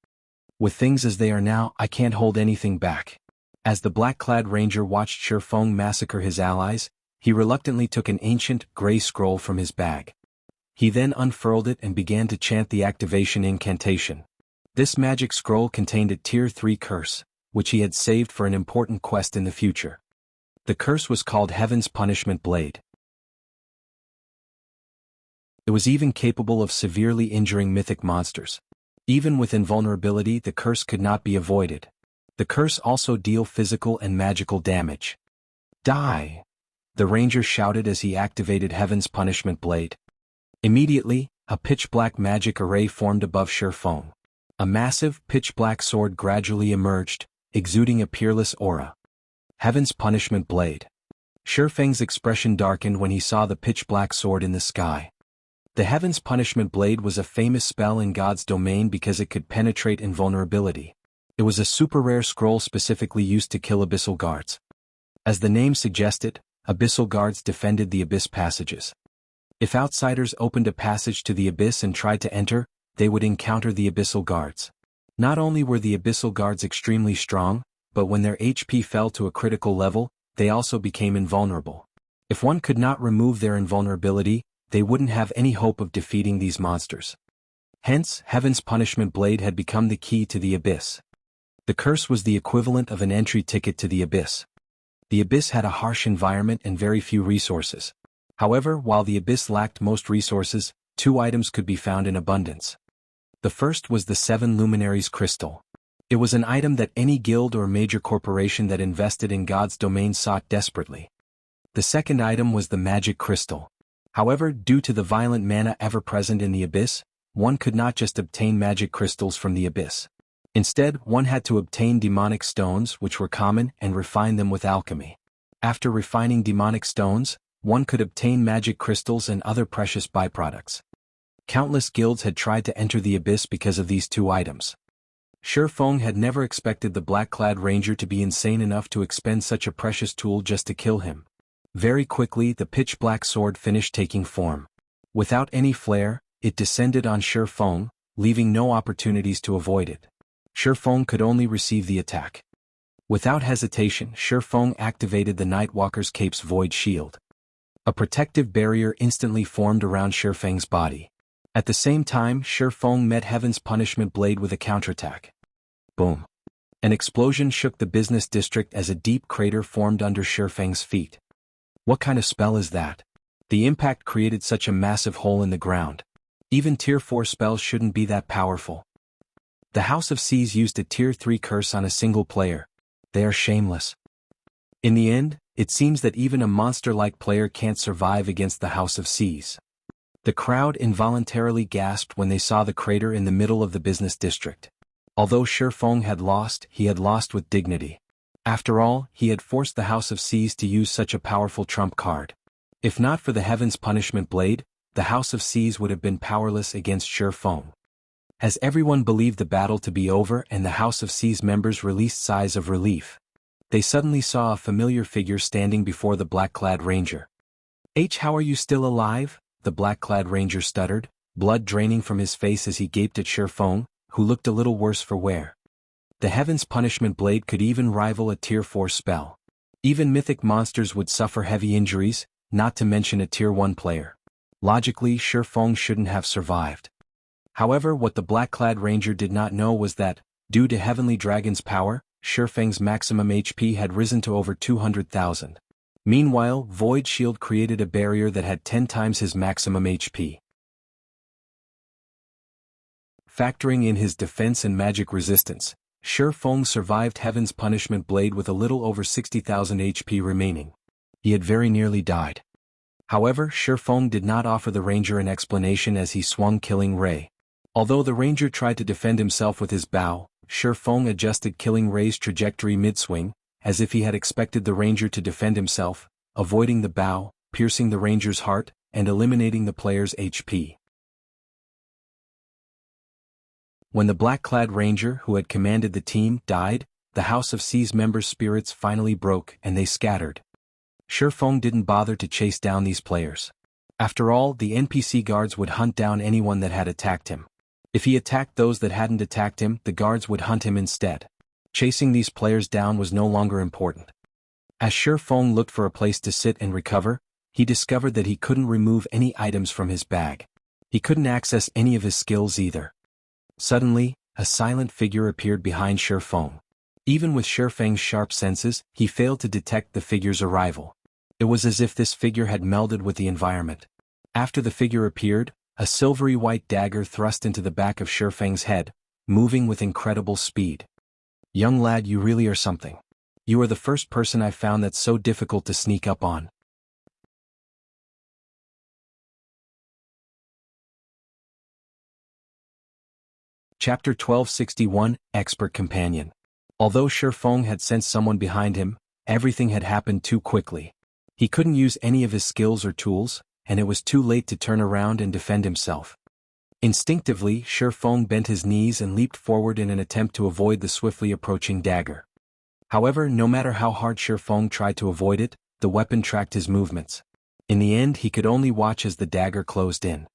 With things as they are now, I can't hold anything back. As the black-clad ranger watched Shi Feng massacre his allies, he reluctantly took an ancient, gray scroll from his bag. He then unfurled it and began to chant the activation incantation. This magic scroll contained a Tier 3 curse, which he had saved for an important quest in the future. The curse was called Heaven's Punishment Blade. It was even capable of severely injuring mythic monsters. Even with invulnerability, the curse could not be avoided. The curse also deal physical and magical damage. Die! The ranger shouted as he activated Heaven's Punishment Blade. Immediately, a pitch-black magic array formed above Shi Feng. A massive, pitch-black sword gradually emerged, exuding a peerless aura. Heaven's Punishment Blade. Shi Feng's expression darkened when he saw the pitch-black sword in the sky. The Heaven's Punishment Blade was a famous spell in God's domain because it could penetrate invulnerability. It was a super rare scroll specifically used to kill abyssal guards. As the name suggested, abyssal guards defended the abyss passages. If outsiders opened a passage to the abyss and tried to enter, they would encounter the abyssal guards. Not only were the abyssal guards extremely strong, but when their HP fell to a critical level, they also became invulnerable. If one could not remove their invulnerability, they wouldn't have any hope of defeating these monsters. Hence, Heaven's Punishment Blade had become the key to the abyss. The curse was the equivalent of an entry ticket to the abyss. The abyss had a harsh environment and very few resources. However, while the abyss lacked most resources, 2 items could be found in abundance. The first was the 7 Luminaries Crystal. It was an item that any guild or major corporation that invested in God's domain sought desperately. The second item was the Magic Crystal. However, due to the violent mana ever present in the abyss, one could not just obtain magic crystals from the abyss. Instead, one had to obtain demonic stones, which were common, and refine them with alchemy. After refining demonic stones, one could obtain magic crystals and other precious byproducts. Countless guilds had tried to enter the abyss because of these 2 items. Shi Feng had never expected the black-clad ranger to be insane enough to expend such a precious tool just to kill him. Very quickly the pitch-black sword finished taking form. Without any flare, it descended on Shi Feng, leaving no opportunities to avoid it. Shi Feng could only receive the attack. Without hesitation, Shi Feng activated the Nightwalker's Cape's Void Shield. A protective barrier instantly formed around Shi Feng's body. At the same time, Shi Feng met Heaven's Punishment Blade with a counterattack. Boom. An explosion shook the business district as a deep crater formed under Shi Feng's feet. What kind of spell is that? The impact created such a massive hole in the ground. Even Tier 4 spells shouldn't be that powerful. The House of Seas used a Tier 3 curse on a single player. They are shameless. In the end, it seems that even a monster-like player can't survive against the House of Seas. The crowd involuntarily gasped when they saw the crater in the middle of the business district. Although Shi Feng had lost, he had lost with dignity. After all, he had forced the House of Seas to use such a powerful trump card. If not for the Heaven's Punishment Blade, the House of Seas would have been powerless against Shi Feng. As everyone believed the battle to be over and the House of Seas members released sighs of relief, they suddenly saw a familiar figure standing before the black-clad ranger. How are you still alive?" the black-clad ranger stuttered, blood draining from his face as he gaped at Shi Feng, who looked a little worse for wear. The Heaven's Punishment Blade could even rival a Tier 4 spell. Even mythic monsters would suffer heavy injuries, not to mention a Tier 1 player. Logically, Shi Feng shouldn't have survived. However, what the black-clad ranger did not know was that, due to Heavenly Dragon's power, Shi Feng's maximum HP had risen to over 200,000. Meanwhile, Void Shield created a barrier that had 10 times his maximum HP. Factoring in his defense and magic resistance, Shi Feng survived Heaven's Punishment Blade with a little over 60,000 HP remaining. He had very nearly died. However, Shi Feng did not offer the ranger an explanation as he swung Killing Ray. Although the ranger tried to defend himself with his bow, Shi Feng adjusted Killing Ray's trajectory mid-swing, as if he had expected the ranger to defend himself, avoiding the bow, piercing the ranger's heart, and eliminating the player's HP. When the black-clad ranger who had commanded the team died, the House of Seas members' spirits finally broke and they scattered. Shi Feng didn't bother to chase down these players. After all, the NPC guards would hunt down anyone that had attacked him. If he attacked those that hadn't attacked him, the guards would hunt him instead. Chasing these players down was no longer important. As Shi Feng looked for a place to sit and recover, he discovered that he couldn't remove any items from his bag. He couldn't access any of his skills either. Suddenly, a silent figure appeared behind Shi Feng. Even with Shi Feng's sharp senses, he failed to detect the figure's arrival. It was as if this figure had melded with the environment. After the figure appeared, a silvery white dagger thrust into the back of Shi Feng's head, moving with incredible speed. "Young lad, you really are something. You are the first person I've found that's so difficult to sneak up on." Chapter 1261, Expert Companion. Although Shi Feng had sensed someone behind him, everything had happened too quickly. He couldn't use any of his skills or tools, and it was too late to turn around and defend himself. Instinctively, Shi Feng bent his knees and leaped forward in an attempt to avoid the swiftly approaching dagger. However, no matter how hard Shi Feng tried to avoid it, the weapon tracked his movements. In the end, he could only watch as the dagger closed in.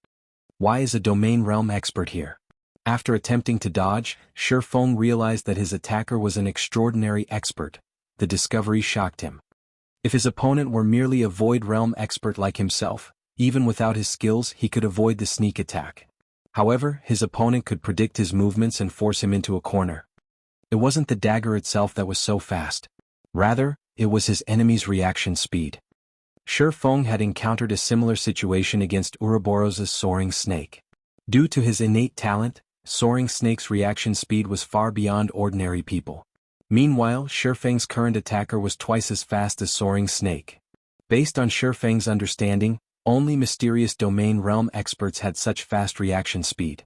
Why is a domain realm expert here? After attempting to dodge, Shi Feng realized that his attacker was an extraordinary expert. The discovery shocked him. If his opponent were merely a void realm expert like himself, even without his skills he could avoid the sneak attack. However, his opponent could predict his movements and force him into a corner. It wasn't the dagger itself that was so fast. Rather, it was his enemy's reaction speed. Shi Feng had encountered a similar situation against Ouroboros's Soaring Snake. Due to his innate talent, Soaring Snake's reaction speed was far beyond ordinary people. Meanwhile, Shi Feng's current attacker was twice as fast as Soaring Snake. Based on Shi Feng's understanding, only mysterious domain realm experts had such fast reaction speed.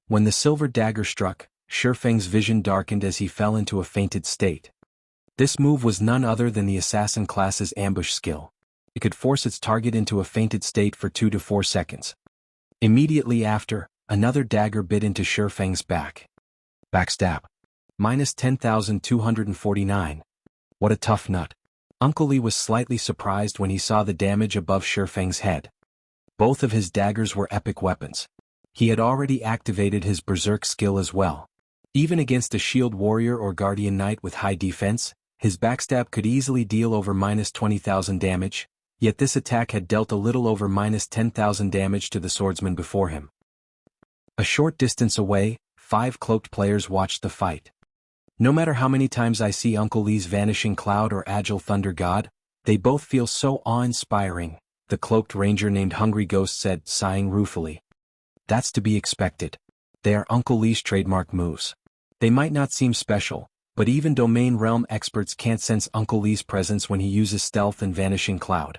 When the silver dagger struck, Shi Feng's vision darkened as he fell into a fainted state. This move was none other than the assassin class's ambush skill. It could force its target into a fainted state for 2 to 4 seconds. Immediately after, another dagger bit into Shi Feng's back. Backstab. Minus 10,249. What a tough nut. Uncle Li was slightly surprised when he saw the damage above Shi Feng's head. Both of his daggers were epic weapons. He had already activated his berserk skill as well. Even against a shield warrior or guardian knight with high defense, his backstab could easily deal over minus 20,000 damage, yet this attack had dealt a little over minus 10,000 damage to the swordsman before him. A short distance away, 5 cloaked players watched the fight. No matter how many times I see Uncle Li's Vanishing Cloud or Agile Thunder God, they both feel so awe-inspiring, the cloaked ranger named Hungry Ghost said, sighing ruefully. That's to be expected. They are Uncle Li's trademark moves. They might not seem special, but even domain realm experts can't sense Uncle Li's presence when he uses stealth and Vanishing Cloud.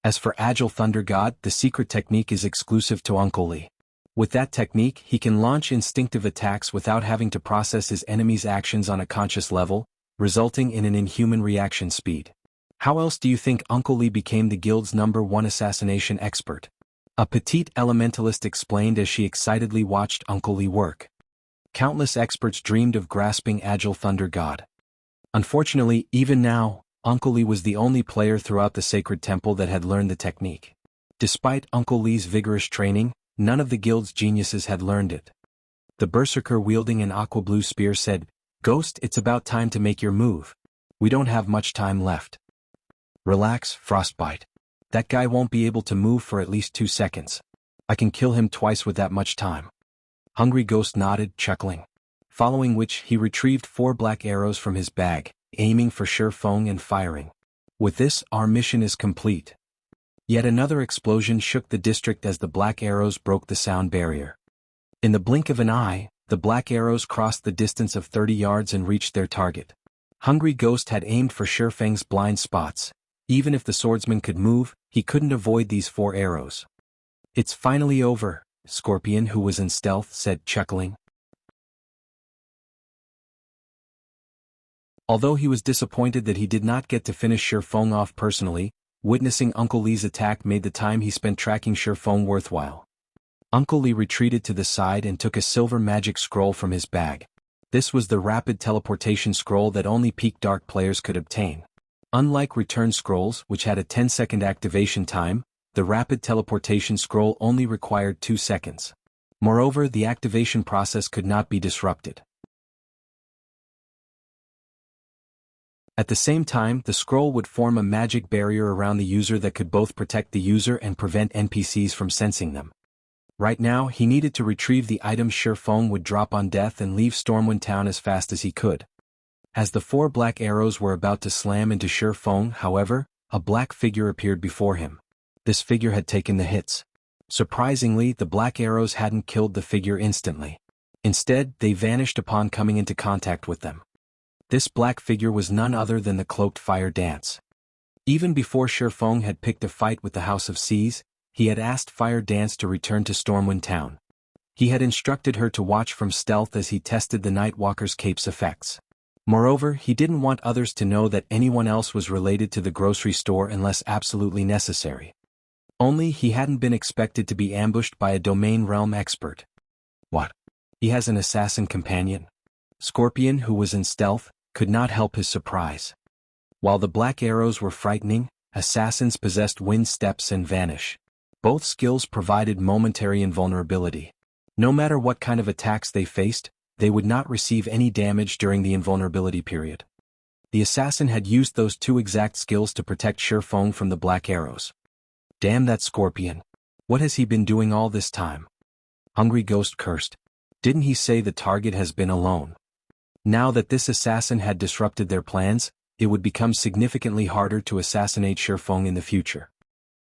As for Agile Thunder God, the secret technique is exclusive to Uncle Li. With that technique, he can launch instinctive attacks without having to process his enemy's actions on a conscious level, resulting in an inhuman reaction speed. How else do you think Uncle Li became the guild's #1 assassination expert? A petite elementalist explained as she excitedly watched Uncle Li work. Countless experts dreamed of grasping Agile Thunder God. Unfortunately, even now, Uncle Li was the only player throughout the sacred temple that had learned the technique. Despite Uncle Li's vigorous training, none of the guild's geniuses had learned it. The berserker wielding an aqua-blue spear said, "Ghost, it's about time to make your move. We don't have much time left." "Relax, Frostbite. That guy won't be able to move for at least 2 seconds. I can kill him twice with that much time." Hungry Ghost nodded, chuckling. Following which he retrieved 4 black arrows from his bag, aiming for Shi Feng and firing. "With this, our mission is complete." Yet another explosion shook the district as the black arrows broke the sound barrier. In the blink of an eye, the black arrows crossed the distance of 30 yards and reached their target. Hungry Ghost had aimed for Shi Feng's blind spots. Even if the swordsman could move, he couldn't avoid these 4 arrows. "It's finally over," Scorpion, who was in stealth, said, chuckling. Although he was disappointed that he did not get to finish Shi Feng off personally, witnessing Uncle Li's attack made the time he spent tracking Shi Feng worthwhile. Uncle Li retreated to the side and took a silver magic scroll from his bag. This was the rapid teleportation scroll that only peak dark players could obtain. Unlike return scrolls, which had a 10-second activation time, the rapid teleportation scroll only required 2 seconds. Moreover, the activation process could not be disrupted. At the same time, the scroll would form a magic barrier around the user that could both protect the user and prevent NPCs from sensing them. Right now, he needed to retrieve the items Shi Feng would drop on death and leave Stormwind Town as fast as he could. As the 4 black arrows were about to slam into Shi Feng, however, a black figure appeared before him. This figure had taken the hits. Surprisingly, the black arrows hadn't killed the figure instantly. Instead, they vanished upon coming into contact with them. This black figure was none other than the cloaked fire dance. Even before Shi Feng had picked a fight with the House of Seas, he had asked Fire Dance to return to Stormwind Town. He had instructed her to watch from stealth as he tested the Nightwalker's cape's effects. Moreover, he didn't want others to know that anyone else was related to the grocery store unless absolutely necessary. Only he hadn't been expected to be ambushed by a domain realm expert. What? He has an assassin companion? Scorpion, who was in stealth, could not help his surprise. While the black arrows were frightening, assassins possessed wind steps and vanish. Both skills provided momentary invulnerability. No matter what kind of attacks they faced, they would not receive any damage during the invulnerability period. The assassin had used those two exact skills to protect Shifeng from the black arrows. Damn that scorpion. What has he been doing all this time? Hungry Ghost cursed. Didn't he say the target has been alone? Now that this assassin had disrupted their plans, it would become significantly harder to assassinate Shifeng in the future.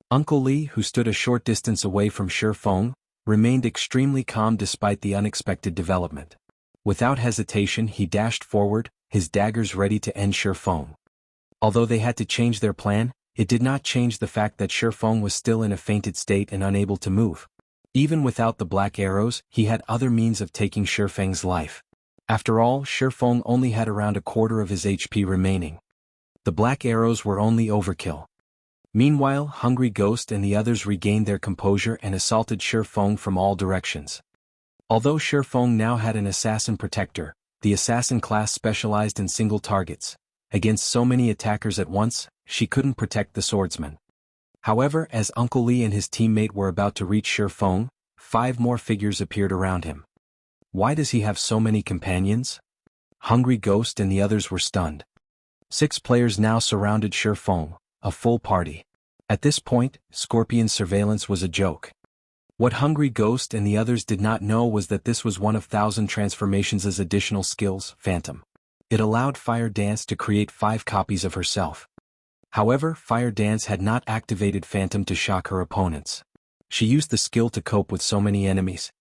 Uncle Li, who stood a short distance away from Shifeng, remained extremely calm despite the unexpected development. Without hesitation he dashed forward, his daggers ready to end Shifeng. Although they had to change their plan, it did not change the fact that Shifeng was still in a fainted state and unable to move. Even without the black arrows, he had other means of taking Shifeng's life. After all, Shifeng only had around a quarter of his HP remaining. The black arrows were only overkill. Meanwhile, Hungry Ghost and the others regained their composure and assaulted Shifeng from all directions. Although Shifeng now had an assassin protector, the assassin class specialized in single targets. Against so many attackers at once, she couldn't protect the swordsman. However, as Uncle Li and his teammate were about to reach Shifeng, 5 more figures appeared around him. Why does he have so many companions? Hungry Ghost and the others were stunned. 6 players now surrounded Shifeng, a full party. At this point, Scorpion's surveillance was a joke. What Hungry Ghost and the others did not know was that this was one of 1,000 Transformations' additional skills, Phantom. It allowed Fire Dance to create 5 copies of herself. However, Fire Dance had not activated Phantom to shock her opponents. She used the skill to cope with so many enemies.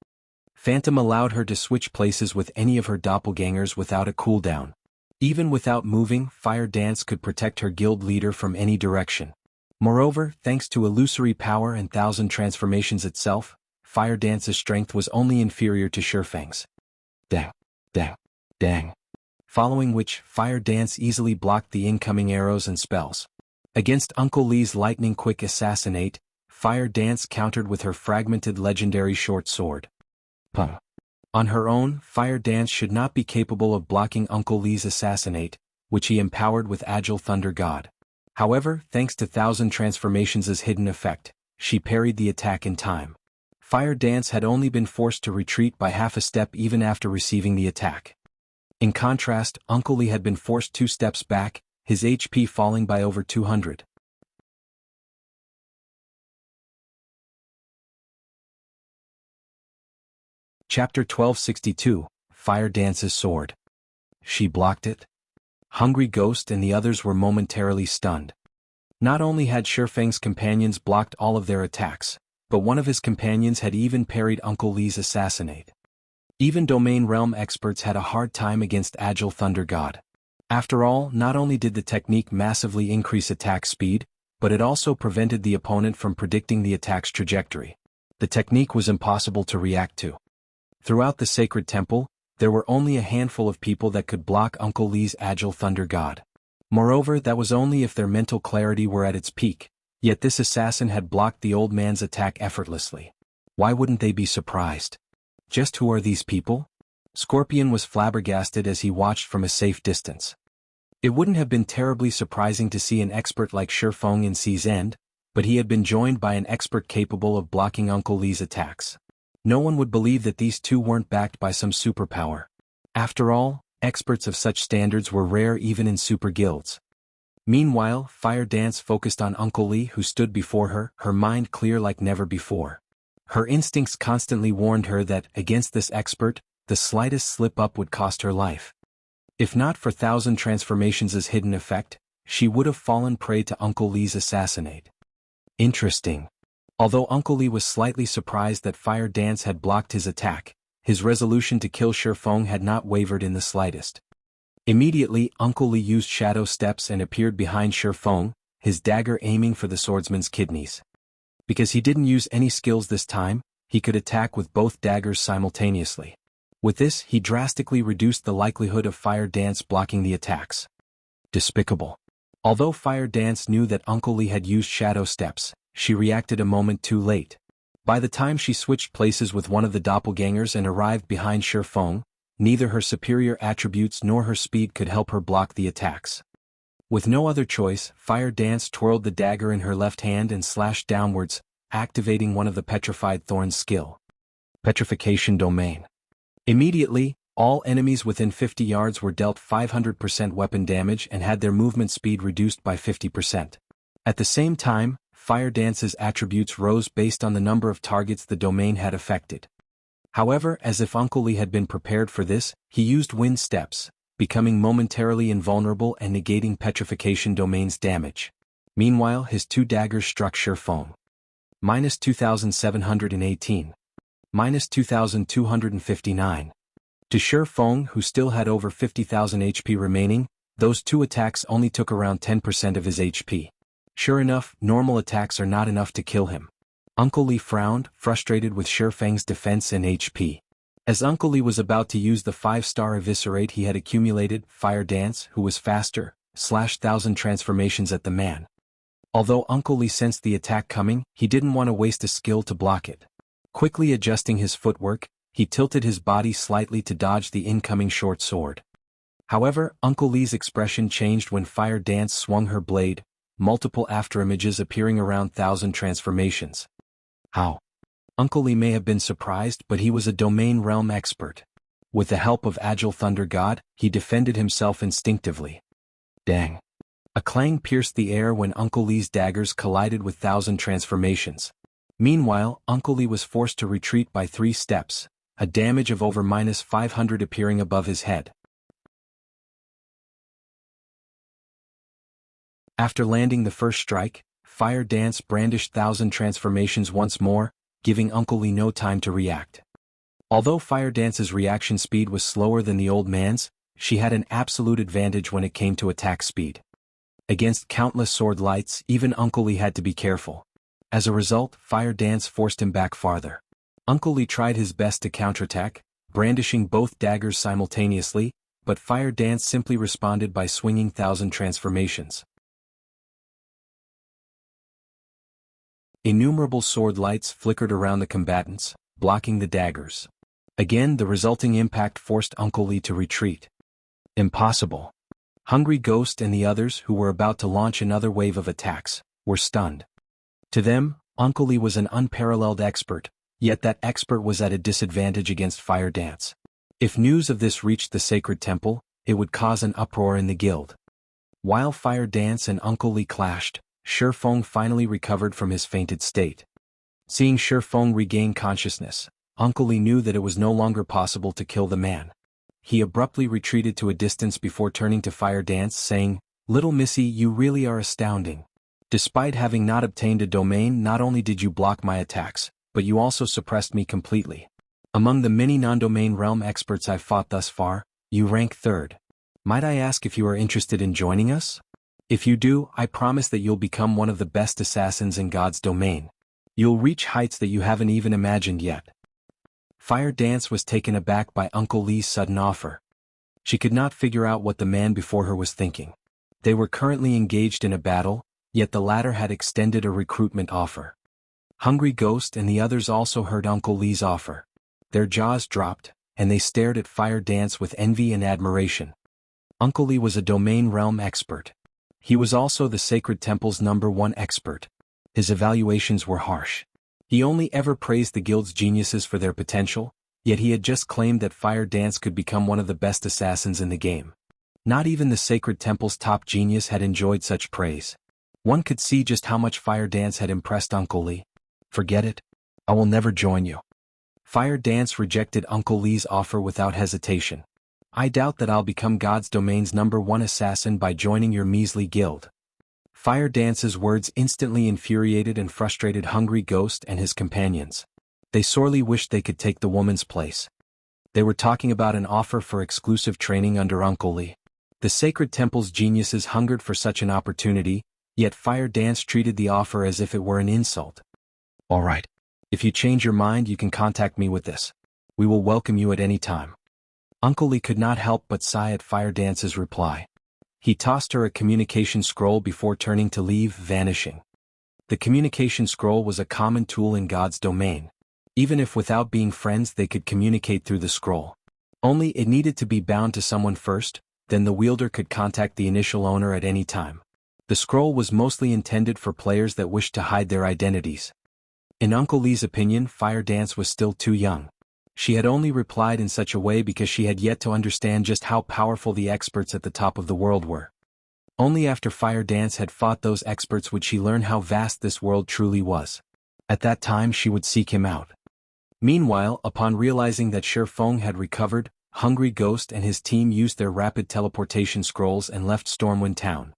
Phantom allowed her to switch places with any of her doppelgangers without a cooldown. Even without moving, Fire Dance could protect her guild leader from any direction. Moreover, thanks to illusory power and 1,000 transformations itself, Fire Dance's strength was only inferior to Shifeng's. Dang. Dang. Dang. Following which, Fire Dance easily blocked the incoming arrows and spells. Against Uncle Li's lightning-quick assassinate, Fire Dance countered with her fragmented legendary short sword. Puh. On her own, Fire Dance should not be capable of blocking Uncle Li's assassinate, which he empowered with Agile Thunder God. However, thanks to 1,000 Transformations' hidden effect, she parried the attack in time. Fire Dance had only been forced to retreat by half a step even after receiving the attack. In contrast, Uncle Li had been forced 2 steps back, his HP falling by over 200. Chapter 1262, Fire Dance's Sword. She blocked it? Hungry Ghost and the others were momentarily stunned. Not only had Shifeng's companions blocked all of their attacks, but one of his companions had even parried Uncle Li's assassinate. Even Domain Realm experts had a hard time against Agile Thunder God. After all, not only did the technique massively increase attack speed, but it also prevented the opponent from predicting the attack's trajectory. The technique was impossible to react to. Throughout the sacred temple, there were only a handful of people that could block Uncle Li's Agile Thunder God. Moreover, that was only if their mental clarity were at its peak, yet this assassin had blocked the old man's attack effortlessly. Why wouldn't they be surprised? Just who are these people? Scorpion was flabbergasted as he watched from a safe distance. It wouldn't have been terribly surprising to see an expert like Shifeng in Sea's End, but he had been joined by an expert capable of blocking Uncle Li's attacks. No one would believe that these two weren't backed by some superpower. After all, experts of such standards were rare even in super guilds. Meanwhile, Fire Dance focused on Uncle Li, who stood before her, her mind clear like never before. Her instincts constantly warned her that, against this expert, the slightest slip-up would cost her life. If not for 1,000 Transformations' hidden effect, she would have fallen prey to Uncle Li's assassinate. Interesting. Although Uncle Li was slightly surprised that Fire Dance had blocked his attack, his resolution to kill Shifeng had not wavered in the slightest. Immediately, Uncle Li used shadow steps and appeared behind Shifeng, his dagger aiming for the swordsman's kidneys. Because he didn't use any skills this time, he could attack with both daggers simultaneously. With this, he drastically reduced the likelihood of Fire Dance blocking the attacks. Despicable. Although Fire Dance knew that Uncle Li had used shadow steps, she reacted a moment too late. By the time she switched places with one of the doppelgangers and arrived behind Shi Feng, neither her superior attributes nor her speed could help her block the attacks. With no other choice, Fire Dance twirled the dagger in her left hand and slashed downwards, activating one of the Petrified Thorns skill. Petrification Domain. Immediately, all enemies within 50 yards were dealt 500% weapon damage and had their movement speed reduced by 50%. At the same time, Fire Dance's attributes rose based on the number of targets the domain had affected. However, as if Uncle Lee had been prepared for this, he used wind steps, becoming momentarily invulnerable and negating Petrification Domain's damage. Meanwhile, his two daggers struck Shi Feng. Minus 2,718. Minus 2,259. To Shi Feng, who still had over 50,000 HP remaining, those two attacks only took around 10% of his HP. Sure enough, normal attacks are not enough to kill him. Uncle Lee frowned, frustrated with Shi Feng's defense and HP. As Uncle Lee was about to use the 5-star eviscerate he had accumulated, Fire Dance, who was faster, slashed 1,000 transformations at the man. Although Uncle Lee sensed the attack coming, he didn't want to waste a skill to block it. Quickly adjusting his footwork, he tilted his body slightly to dodge the incoming short sword. However, Uncle Lee's expression changed when Fire Dance swung her blade, multiple afterimages appearing around 1,000 transformations. How? Uncle Lee may have been surprised, but he was a domain realm expert. With the help of Agile Thunder God, he defended himself instinctively. Dang. A clang pierced the air when Uncle Lee's daggers collided with 1,000 transformations. Meanwhile, Uncle Lee was forced to retreat by 3 steps, a damage of over minus 500 appearing above his head. After landing the first strike, Fire Dance brandished 1,000 transformations once more, giving Uncle Lee no time to react. Although Fire Dance's reaction speed was slower than the old man's, she had an absolute advantage when it came to attack speed. Against countless sword lights, even Uncle Lee had to be careful. As a result, Fire Dance forced him back farther. Uncle Lee tried his best to counterattack, brandishing both daggers simultaneously, but Fire Dance simply responded by swinging 1,000 transformations. Innumerable sword lights flickered around the combatants, blocking the daggers. Again, the resulting impact forced Uncle Lee to retreat. Impossible. Hungry Ghost and the others, who were about to launch another wave of attacks, were stunned. To them, Uncle Lee was an unparalleled expert, yet that expert was at a disadvantage against Fire Dance. If news of this reached the sacred temple, it would cause an uproar in the guild. While Fire Dance and Uncle Lee clashed, Shi Feng finally recovered from his fainted state. Seeing Shi Feng regain consciousness, Uncle Lee knew that it was no longer possible to kill the man. He abruptly retreated to a distance before turning to Fire Dance, saying, "Little Missy, you really are astounding. Despite having not obtained a domain, not only did you block my attacks, but you also suppressed me completely. Among the many non-domain realm experts I've fought thus far, you rank 3rd. Might I ask if you are interested in joining us? If you do, I promise that you'll become one of the best assassins in God's domain. You'll reach heights that you haven't even imagined yet." Fire Dance was taken aback by Uncle Lee's sudden offer. She could not figure out what the man before her was thinking. They were currently engaged in a battle, yet the latter had extended a recruitment offer. Hungry Ghost and the others also heard Uncle Lee's offer. Their jaws dropped, and they stared at Fire Dance with envy and admiration. Uncle Lee was a domain realm expert. He was also the Sacred Temple's #1 expert. His evaluations were harsh. He only ever praised the guild's geniuses for their potential, yet he had just claimed that Fire Dance could become one of the best assassins in the game. Not even the Sacred Temple's top genius had enjoyed such praise. One could see just how much Fire Dance had impressed Uncle Lee. "Forget it. I will never join you." Fire Dance rejected Uncle Lee's offer without hesitation. "I doubt that I'll become God's domain's #1 assassin by joining your measly guild." Fire Dance's words instantly infuriated and frustrated Hungry Ghost and his companions. They sorely wished they could take the woman's place. They were talking about an offer for exclusive training under Uncle Lee. The Sacred Temple's geniuses hungered for such an opportunity, yet Fire Dance treated the offer as if it were an insult. "All right. If you change your mind, you can contact me with this. We will welcome you at any time." Uncle Lee could not help but sigh at Fire Dance's reply. He tossed her a communication scroll before turning to leave, vanishing. The communication scroll was a common tool in God's domain. Even if without being friends they could communicate through the scroll. Only it needed to be bound to someone first, then the wielder could contact the initial owner at any time. The scroll was mostly intended for players that wished to hide their identities. In Uncle Lee's opinion, Fire Dance was still too young. She had only replied in such a way because she had yet to understand just how powerful the experts at the top of the world were. Only after Fire Dance had fought those experts would she learn how vast this world truly was. At that time she would seek him out. Meanwhile, upon realizing that Shi Feng had recovered, Hungry Ghost and his team used their rapid teleportation scrolls and left Stormwind Town.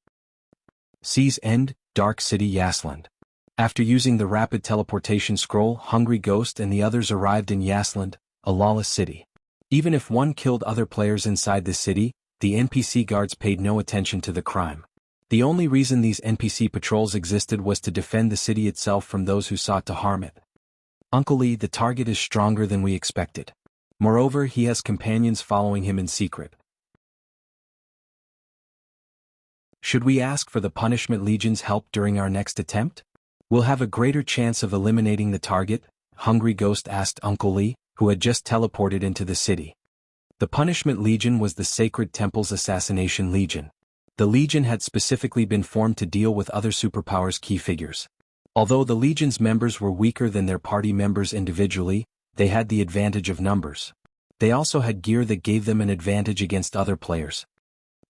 Sea's End, Dark City, Yasland. After using the rapid teleportation scroll, Hungry Ghost and the others arrived in Yasland, a lawless city. Even if one killed other players inside the city, the NPC guards paid no attention to the crime. The only reason these NPC patrols existed was to defend the city itself from those who sought to harm it. Uncle Lee, the target is stronger than we expected. Moreover, he has companions following him in secret. Should we ask for the Punishment Legion's help during our next attempt? We'll have a greater chance of eliminating the target, Hungry Ghost asked Uncle Lee, who had just teleported into the city. The Punishment Legion was the Sacred Temple's assassination legion. The legion had specifically been formed to deal with other superpowers' key figures. Although the legion's members were weaker than their party members individually, they had the advantage of numbers. They also had gear that gave them an advantage against other players.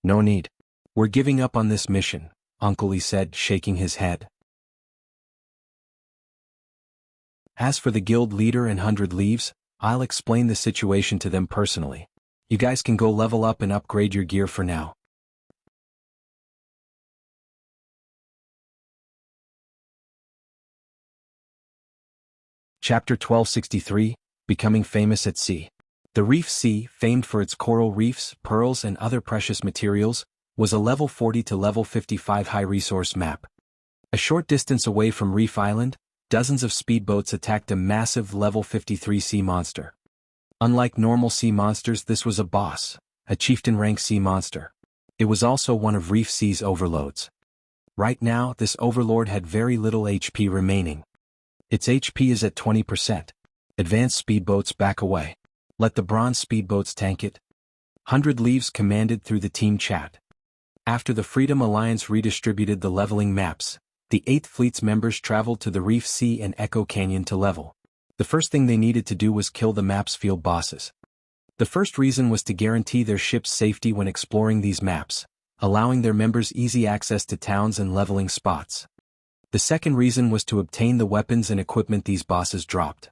No need. We're giving up on this mission, Uncle Lee said, shaking his head. As for the guild leader and 100 Leaves, I'll explain the situation to them personally. You guys can go level up and upgrade your gear for now. Chapter 1263, Becoming Famous at Sea. The Reef Sea, famed for its coral reefs, pearls and other precious materials, was a level 40 to level 55 high-resource map. A short distance away from Reef Island, dozens of speedboats attacked a massive level 53 sea monster. Unlike normal sea monsters, this was a boss, a chieftain-rank sea monster. It was also one of Reef Sea's overloads. Right now, this overlord had very little HP remaining. Its HP is at 20%. Advanced speedboats back away. Let the bronze speedboats tank it. 100 Leaves commanded through the team chat. After the Freedom Alliance redistributed the leveling maps, the 8th Fleet's members traveled to the Reef Sea and Echo Canyon to level. The first thing they needed to do was kill the map's field bosses. The first reason was to guarantee their ship's safety when exploring these maps, allowing their members easy access to towns and leveling spots. The second reason was to obtain the weapons and equipment these bosses dropped.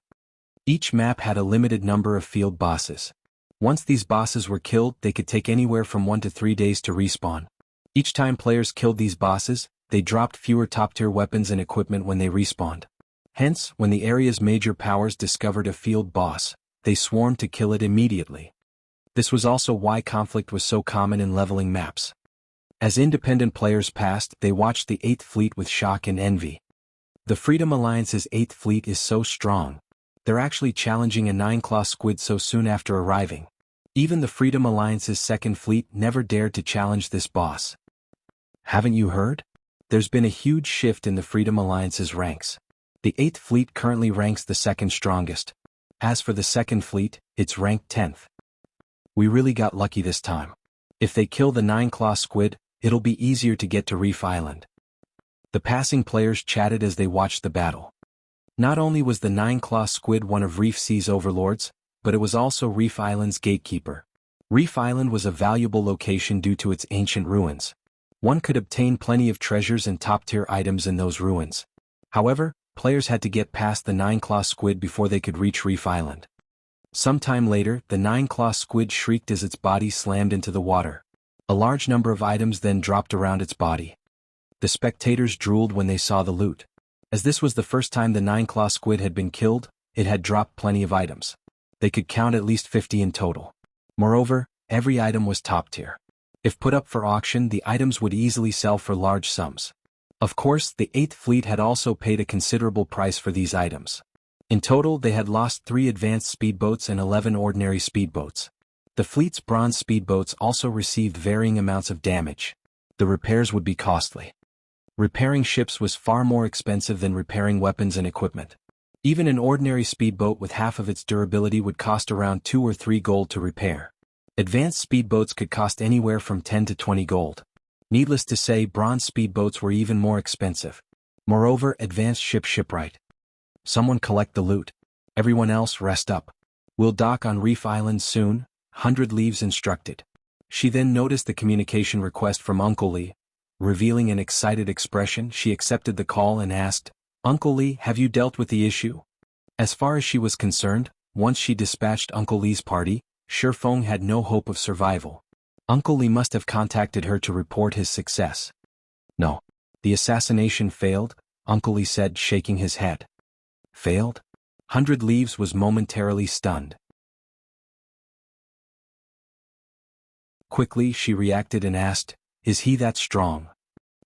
Each map had a limited number of field bosses. Once these bosses were killed, they could take anywhere from 1 to 3 days to respawn. Each time players killed these bosses, they dropped fewer top-tier weapons and equipment when they respawned. Hence, when the area's major powers discovered a field boss, they swarmed to kill it immediately. This was also why conflict was so common in leveling maps. As independent players passed, they watched the 8th Fleet with shock and envy. The Freedom Alliance's 8th Fleet is so strong. They're actually challenging a 9-claw squid so soon after arriving. Even the Freedom Alliance's 2nd Fleet never dared to challenge this boss. Haven't you heard? There's been a huge shift in the Freedom Alliance's ranks. The 8th Fleet currently ranks the 2nd strongest. As for the 2nd Fleet, it's ranked 10th. We really got lucky this time. If they kill the 9-claw squid, it'll be easier to get to Reef Island. The passing players chatted as they watched the battle. Not only was the 9-claw squid one of Reef Sea's overlords, but it was also Reef Island's gatekeeper. Reef Island was a valuable location due to its ancient ruins. One could obtain plenty of treasures and top-tier items in those ruins. However, players had to get past the 9-claw squid before they could reach Reef Island. Sometime later, the 9-claw squid shrieked as its body slammed into the water. A large number of items then dropped around its body. The spectators drooled when they saw the loot. As this was the first time the 9-claw squid had been killed, it had dropped plenty of items. They could count at least 50 in total. Moreover, every item was top tier. If put up for auction, the items would easily sell for large sums. Of course, the 8th Fleet had also paid a considerable price for these items. In total, they had lost 3 advanced speedboats and 11 ordinary speedboats. The fleet's bronze speedboats also received varying amounts of damage. The repairs would be costly. Repairing ships was far more expensive than repairing weapons and equipment. Even an ordinary speedboat with half of its durability would cost around 2 or 3 gold to repair. Advanced speedboats could cost anywhere from 10 to 20 gold. Needless to say, bronze speedboats were even more expensive. Moreover, advanced shipwright. Someone collect the loot. Everyone else rest up. We'll dock on Reef Island soon, 100 Leaves instructed. She then noticed the communication request from Uncle Lee. Revealing an excited expression, she accepted the call and asked, "Uncle Lee, have you dealt with the issue?" As far as she was concerned, once she dispatched Uncle Lee's party, Shifeng had no hope of survival. Uncle Lee must have contacted her to report his success. "No. The assassination failed," Uncle Lee said, shaking his head. "Failed?" 100 Leaves was momentarily stunned. Quickly she reacted and asked, "Is he that strong?"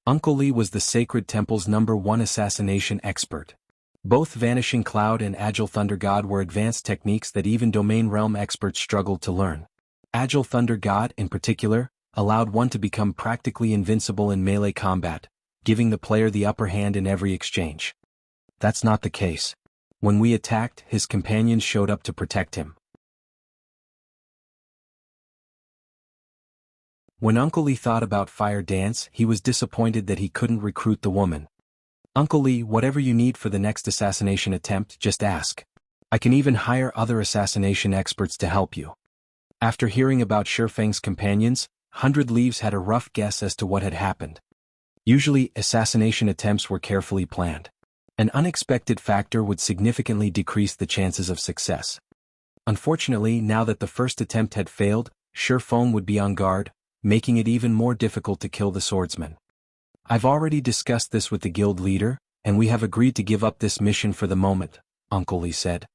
Uncle Lee was the Sacred Temple's #1 assassination expert. Both Vanishing Cloud and Agile Thunder God were advanced techniques that even Domain Realm experts struggled to learn. Agile Thunder God, in particular, allowed one to become practically invincible in melee combat, giving the player the upper hand in every exchange. That's not the case. When we attacked, his companions showed up to protect him. When Uncle Lee thought about Fire Dance, he was disappointed that he couldn't recruit the woman. "Uncle Lee, whatever you need for the next assassination attempt, just ask. I can even hire other assassination experts to help you." After hearing about Shifeng's companions, 100 Leaves had a rough guess as to what had happened. Usually, assassination attempts were carefully planned. An unexpected factor would significantly decrease the chances of success. Unfortunately, now that the first attempt had failed, Shifeng would be on guard, making it even more difficult to kill the swordsman. "I've already discussed this with the guild leader, and we have agreed to give up this mission for the moment," Uncle Lee said.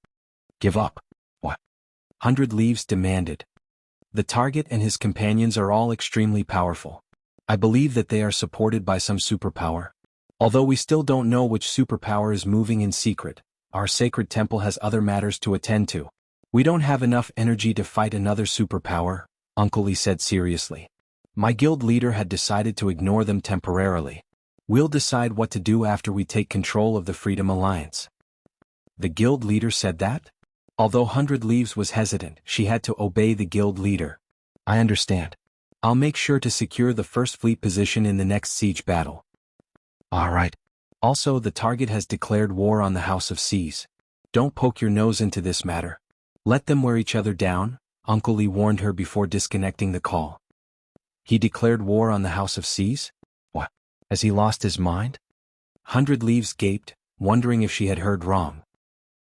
"Give up? What?" 100 Leaves demanded. "The target and his companions are all extremely powerful. I believe that they are supported by some superpower. Although we still don't know which superpower is moving in secret, our sacred temple has other matters to attend to. We don't have enough energy to fight another superpower," Uncle Lee said seriously. "My guild leader had decided to ignore them temporarily. We'll decide what to do after we take control of the Freedom Alliance." The guild leader said that? Although 100 Leaves was hesitant, she had to obey the guild leader. "I understand. I'll make sure to secure the first fleet position in the next siege battle." "All right. Also, the target has declared war on the House of Seas. Don't poke your nose into this matter. Let them wear each other down," Uncle Lee warned her before disconnecting the call. "He declared war on the House of Seas? What? Has he lost his mind?" 100 Leaves gaped, wondering if she had heard wrong.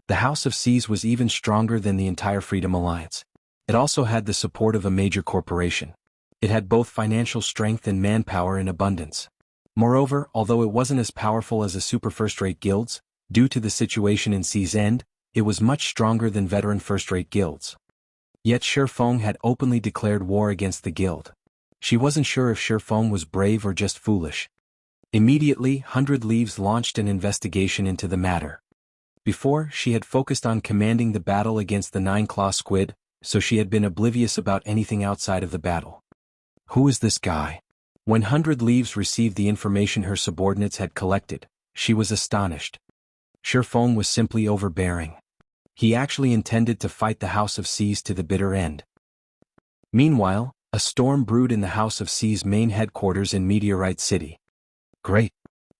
The House of Seas was even stronger than the entire Freedom Alliance. It also had the support of a major corporation. It had both financial strength and manpower in abundance. Moreover, although it wasn't as powerful as the super first-rate guilds, due to the situation in Sea's End, it was much stronger than veteran first-rate guilds. Yet Shifeng had openly declared war against the guild. She wasn't sure if Shifeng was brave or just foolish. Immediately, 100 Leaves launched an investigation into the matter. Before, she had focused on commanding the battle against the Nine-Claw Squid, so she had been oblivious about anything outside of the battle. Who is this guy? When 100 Leaves received the information her subordinates had collected, she was astonished. Shifeng was simply overbearing. He actually intended to fight the House of Seas to the bitter end. Meanwhile, a storm brewed in the House of Seas' main headquarters in Meteorite City. Great.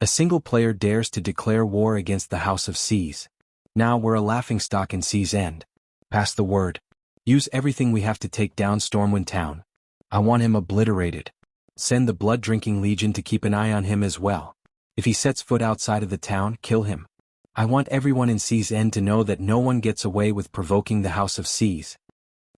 A single player dares to declare war against the House of Seas. Now we're a laughingstock in Sea's End. Pass the word. Use everything we have to take down Stormwind Town. I want him obliterated. Send the Blood-Drinking Legion to keep an eye on him as well. If he sets foot outside of the town, kill him. I want everyone in Sea's End to know that no one gets away with provoking the House of Seas.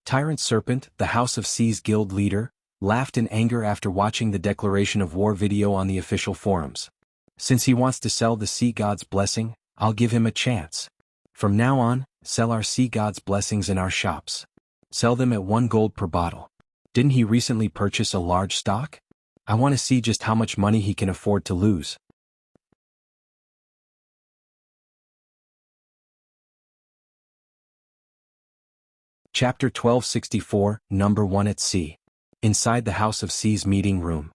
Tyrant Serpent, the House of Seas guild leader, laughed in anger after watching the declaration of war video on the official forums. Since he wants to sell the Sea God's blessing, I'll give him a chance. From now on, sell our Sea God's blessings in our shops. Sell them at 1 gold per bottle. Didn't he recently purchase a large stock? I want to see just how much money he can afford to lose. Chapter 1264, Number 1 at Sea. Inside the House of Seas meeting room.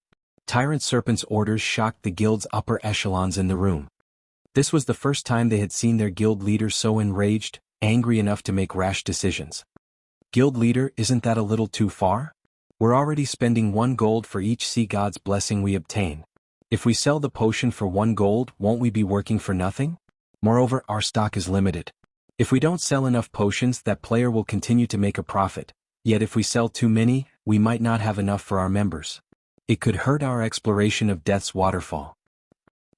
Tyrant Serpent's orders shocked the guild's upper echelons in the room. This was the first time they had seen their guild leader so enraged, angry enough to make rash decisions. Guild leader, isn't that a little too far? We're already spending 1 gold for each sea god's blessing we obtain. If we sell the potion for 1 gold, won't we be working for nothing? Moreover, our stock is limited. If we don't sell enough potions, that player will continue to make a profit. Yet if we sell too many, we might not have enough for our members. It could hurt our exploration of Death's Waterfall.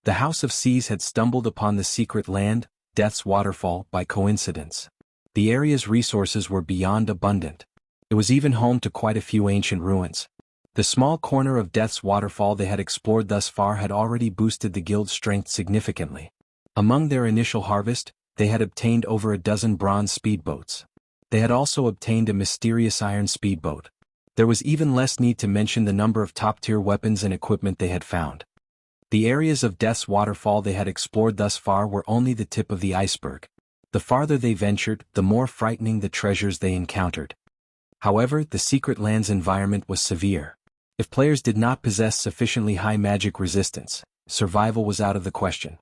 The House of Seas had stumbled upon the secret land, Death's Waterfall, by coincidence. The area's resources were beyond abundant. It was even home to quite a few ancient ruins. The small corner of Death's Waterfall they had explored thus far had already boosted the guild's strength significantly. Among their initial harvest, they had obtained over a dozen bronze speedboats. They had also obtained a mysterious iron speedboat. There was even less need to mention the number of top-tier weapons and equipment they had found. The areas of Death's Waterfall they had explored thus far were only the tip of the iceberg. The farther they ventured, the more frightening the treasures they encountered. However, the secret land's environment was severe. If players did not possess sufficiently high magic resistance, survival was out of the question.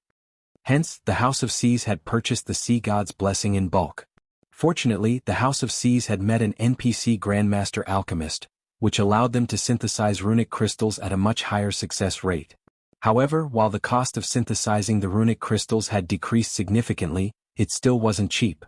Hence, the House of Seas had purchased the Sea God's blessing in bulk. Fortunately, the House of Seas had met an NPC Grandmaster Alchemist, which allowed them to synthesize runic crystals at a much higher success rate. However, while the cost of synthesizing the runic crystals had decreased significantly, it still wasn't cheap.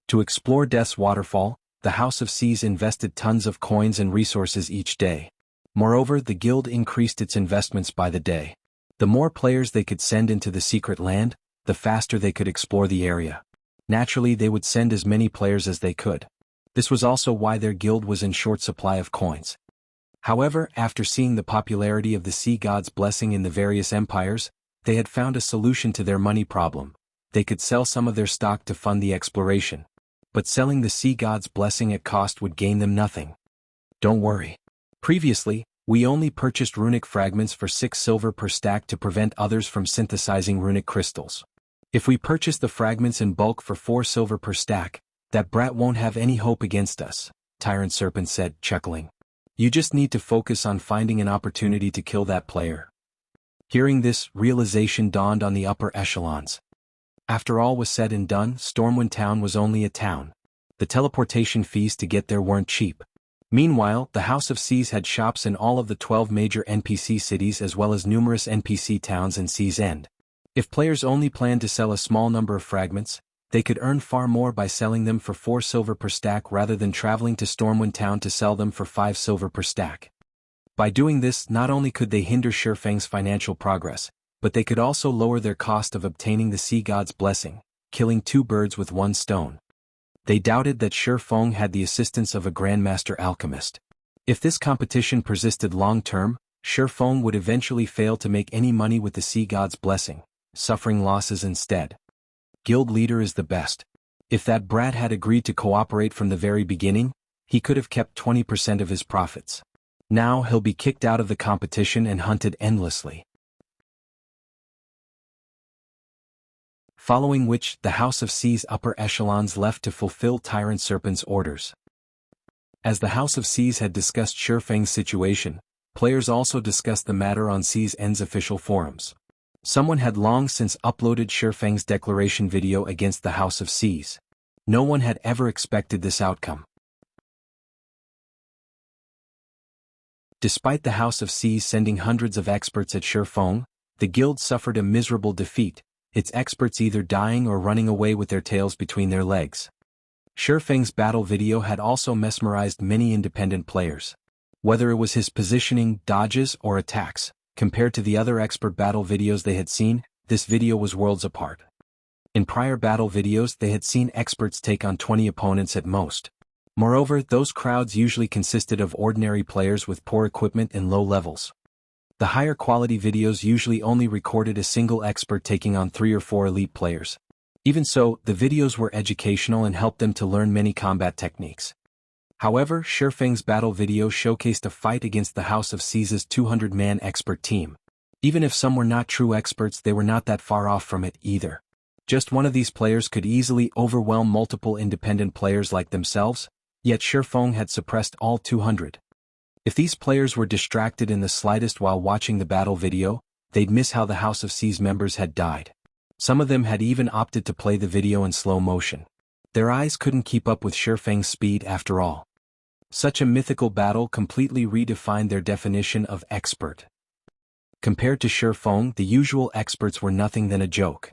To explore Death's Waterfall, the House of Seas invested tons of coins and resources each day. Moreover, the guild increased its investments by the day. The more players they could send into the secret land, the faster they could explore the area. Naturally, they would send as many players as they could. This was also why their guild was in short supply of coins. However, after seeing the popularity of the Sea God's blessing in the various empires, they had found a solution to their money problem. They could sell some of their stock to fund the exploration. But selling the Sea God's blessing at cost would gain them nothing. Don't worry. Previously, we only purchased runic fragments for 6 silver per stack to prevent others from synthesizing runic crystals. If we purchase the fragments in bulk for 4 silver per stack, that brat won't have any hope against us, Tyrant Serpent said, chuckling. You just need to focus on finding an opportunity to kill that player. Hearing this, realization dawned on the upper echelons. After all was said and done, Stormwind Town was only a town. The teleportation fees to get there weren't cheap. Meanwhile, the House of Seas had shops in all of the 12 major NPC cities as well as numerous NPC towns in Sea's End. If players only planned to sell a small number of fragments, they could earn far more by selling them for 4 silver per stack rather than traveling to Stormwind Town to sell them for 5 silver per stack. By doing this, not only could they hinder Shifeng's financial progress, but they could also lower their cost of obtaining the Sea God's blessing, killing 2 birds with 1 stone. They doubted that Shifeng had the assistance of a Grandmaster Alchemist. If this competition persisted long-term, Shifeng would eventually fail to make any money with the Sea God's blessing, suffering losses instead. Guild leader is the best. If that brat had agreed to cooperate from the very beginning, he could have kept 20% of his profits. Now he'll be kicked out of the competition and hunted endlessly. Following which, the House of Seas upper echelons left to fulfill Tyrant Serpent's orders. As the House of Seas had discussed Shifeng's situation, players also discussed the matter on Sea's End's official forums. Someone had long since uploaded Shifeng's declaration video against the House of Seas. No one had ever expected this outcome. Despite the House of Seas sending hundreds of experts at Shifeng, the guild suffered a miserable defeat, its experts either dying or running away with their tails between their legs. Shifeng's battle video had also mesmerized many independent players. Whether it was his positioning, dodges, or attacks, compared to the other expert battle videos they had seen, this video was worlds apart. In prior battle videos they had seen experts take on 20 opponents at most. Moreover, those crowds usually consisted of ordinary players with poor equipment and low levels. The higher quality videos usually only recorded a single expert taking on 3 or 4 elite players. Even so, the videos were educational and helped them to learn many combat techniques. However, Shifeng's battle video showcased a fight against the House of Seas' 200-man expert team. Even if some were not true experts, they were not that far off from it either. Just one of these players could easily overwhelm multiple independent players like themselves, yet Shifeng had suppressed all 200. If these players were distracted in the slightest while watching the battle video, they'd miss how the House of C's members had died. Some of them had even opted to play the video in slow motion. Their eyes couldn't keep up with Shifeng's speed after all. Such a mythical battle completely redefined their definition of expert. Compared to Shifeng, the usual experts were nothing than a joke.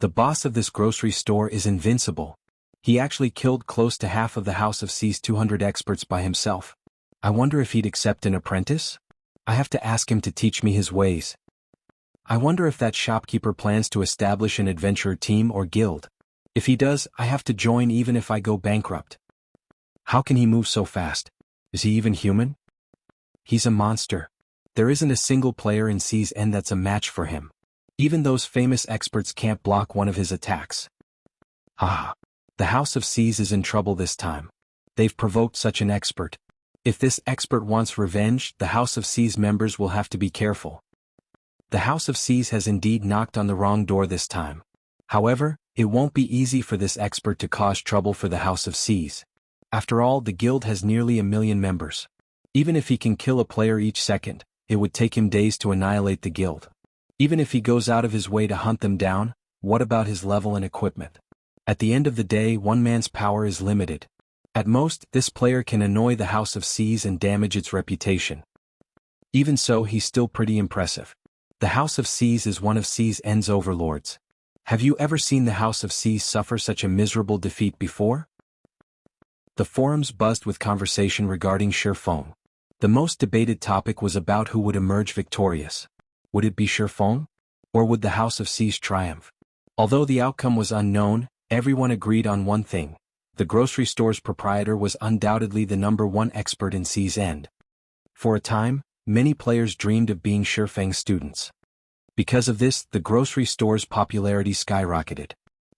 The boss of this grocery store is invincible. He actually killed close to half of the House of C's 200 experts by himself. I wonder if he'd accept an apprentice? I have to ask him to teach me his ways. I wonder if that shopkeeper plans to establish an adventurer team or guild. If he does, I have to join even if I go bankrupt. How can he move so fast? Is he even human? He's a monster. There isn't a single player in C's End that's a match for him. Even those famous experts can't block one of his attacks. Ah, the House of C's is in trouble this time. They've provoked such an expert. If this expert wants revenge, the House of C's members will have to be careful. The House of C's has indeed knocked on the wrong door this time. However, it won't be easy for this expert to cause trouble for the House of C's. After all, the guild has nearly 1 million members. Even if he can kill a player each second, it would take him days to annihilate the guild. Even if he goes out of his way to hunt them down, what about his level and equipment? At the end of the day, one man's power is limited. At most, this player can annoy the House of C's and damage its reputation. Even so, he's still pretty impressive. The House of C's is one of C's End's overlords. Have you ever seen the House of C's suffer such a miserable defeat before? The forums buzzed with conversation regarding Shifeng. The most debated topic was about who would emerge victorious. Would it be Shifeng? Or would the House of C's triumph? Although the outcome was unknown, everyone agreed on one thing. The grocery store's proprietor was undoubtedly the #1 expert in C's End. For a time, many players dreamed of being Shifeng's students. Because of this, the grocery store's popularity skyrocketed.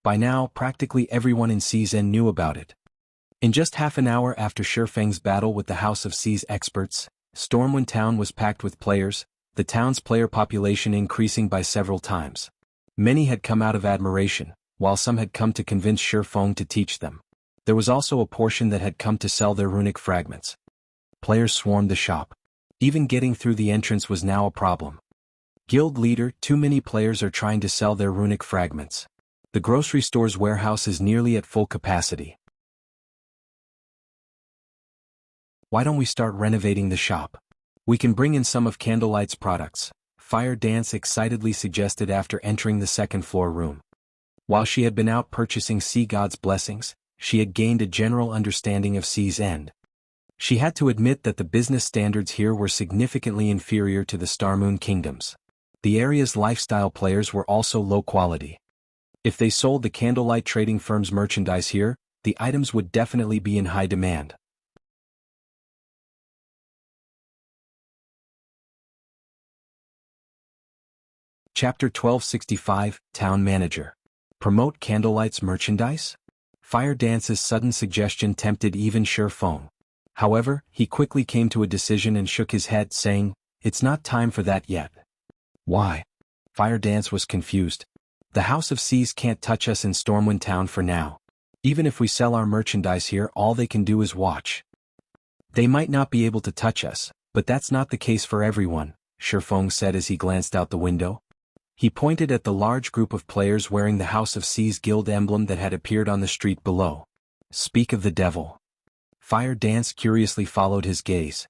By now, practically everyone in C's End knew about it. In just half an hour after Shifeng's battle with the House of C's experts, Stormwind Town was packed with players, the town's player population increasing by several times. Many had come out of admiration, while some had come to convince Shifeng to teach them. There was also a portion that had come to sell their runic fragments. Players swarmed the shop. Even getting through the entrance was now a problem. Guild leader, too many players are trying to sell their runic fragments. The grocery store's warehouse is nearly at full capacity. Why don't we start renovating the shop? We can bring in some of Candlelight's products, Fire Dance excitedly suggested after entering the second-floor room. While she had been out purchasing Sea God's blessings, she had gained a general understanding of C's End. She had to admit that the business standards here were significantly inferior to the Starmoon Kingdoms. The area's lifestyle players were also low quality. If they sold the Candlelight trading firm's merchandise here, the items would definitely be in high demand. Chapter 1265, Town Manager. Promote Candlelight's merchandise? Fire Dance's sudden suggestion tempted even Shifeng. However, he quickly came to a decision and shook his head, saying, "It's not time for that yet." Why? Fire Dance was confused. The House of C's can't touch us in Stormwind Town for now. Even if we sell our merchandise here, all they can do is watch. They might not be able to touch us, but that's not the case for everyone, Shifeng said as he glanced out the window. He pointed at the large group of players wearing the House of C's guild emblem that had appeared on the street below. Speak of the devil. Fire Dance curiously followed his gaze.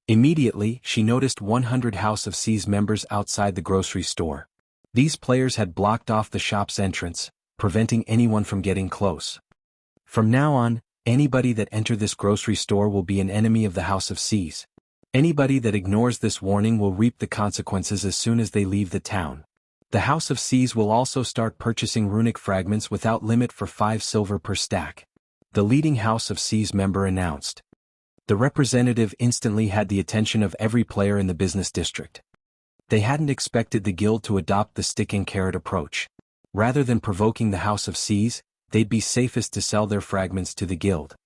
Immediately, she noticed 100 House of C's members outside the grocery store. These players had blocked off the shop's entrance, preventing anyone from getting close. From now on, anybody that enters this grocery store will be an enemy of the House of C's. Anybody that ignores this warning will reap the consequences as soon as they leave the town. The House of C's will also start purchasing runic fragments without limit for 5 silver per stack. The leading House of C's member announced. The representative instantly had the attention of every player in the business district. They hadn't expected the guild to adopt the stick and carrot approach. Rather than provoking the House of C's, they'd be safest to sell their fragments to the guild.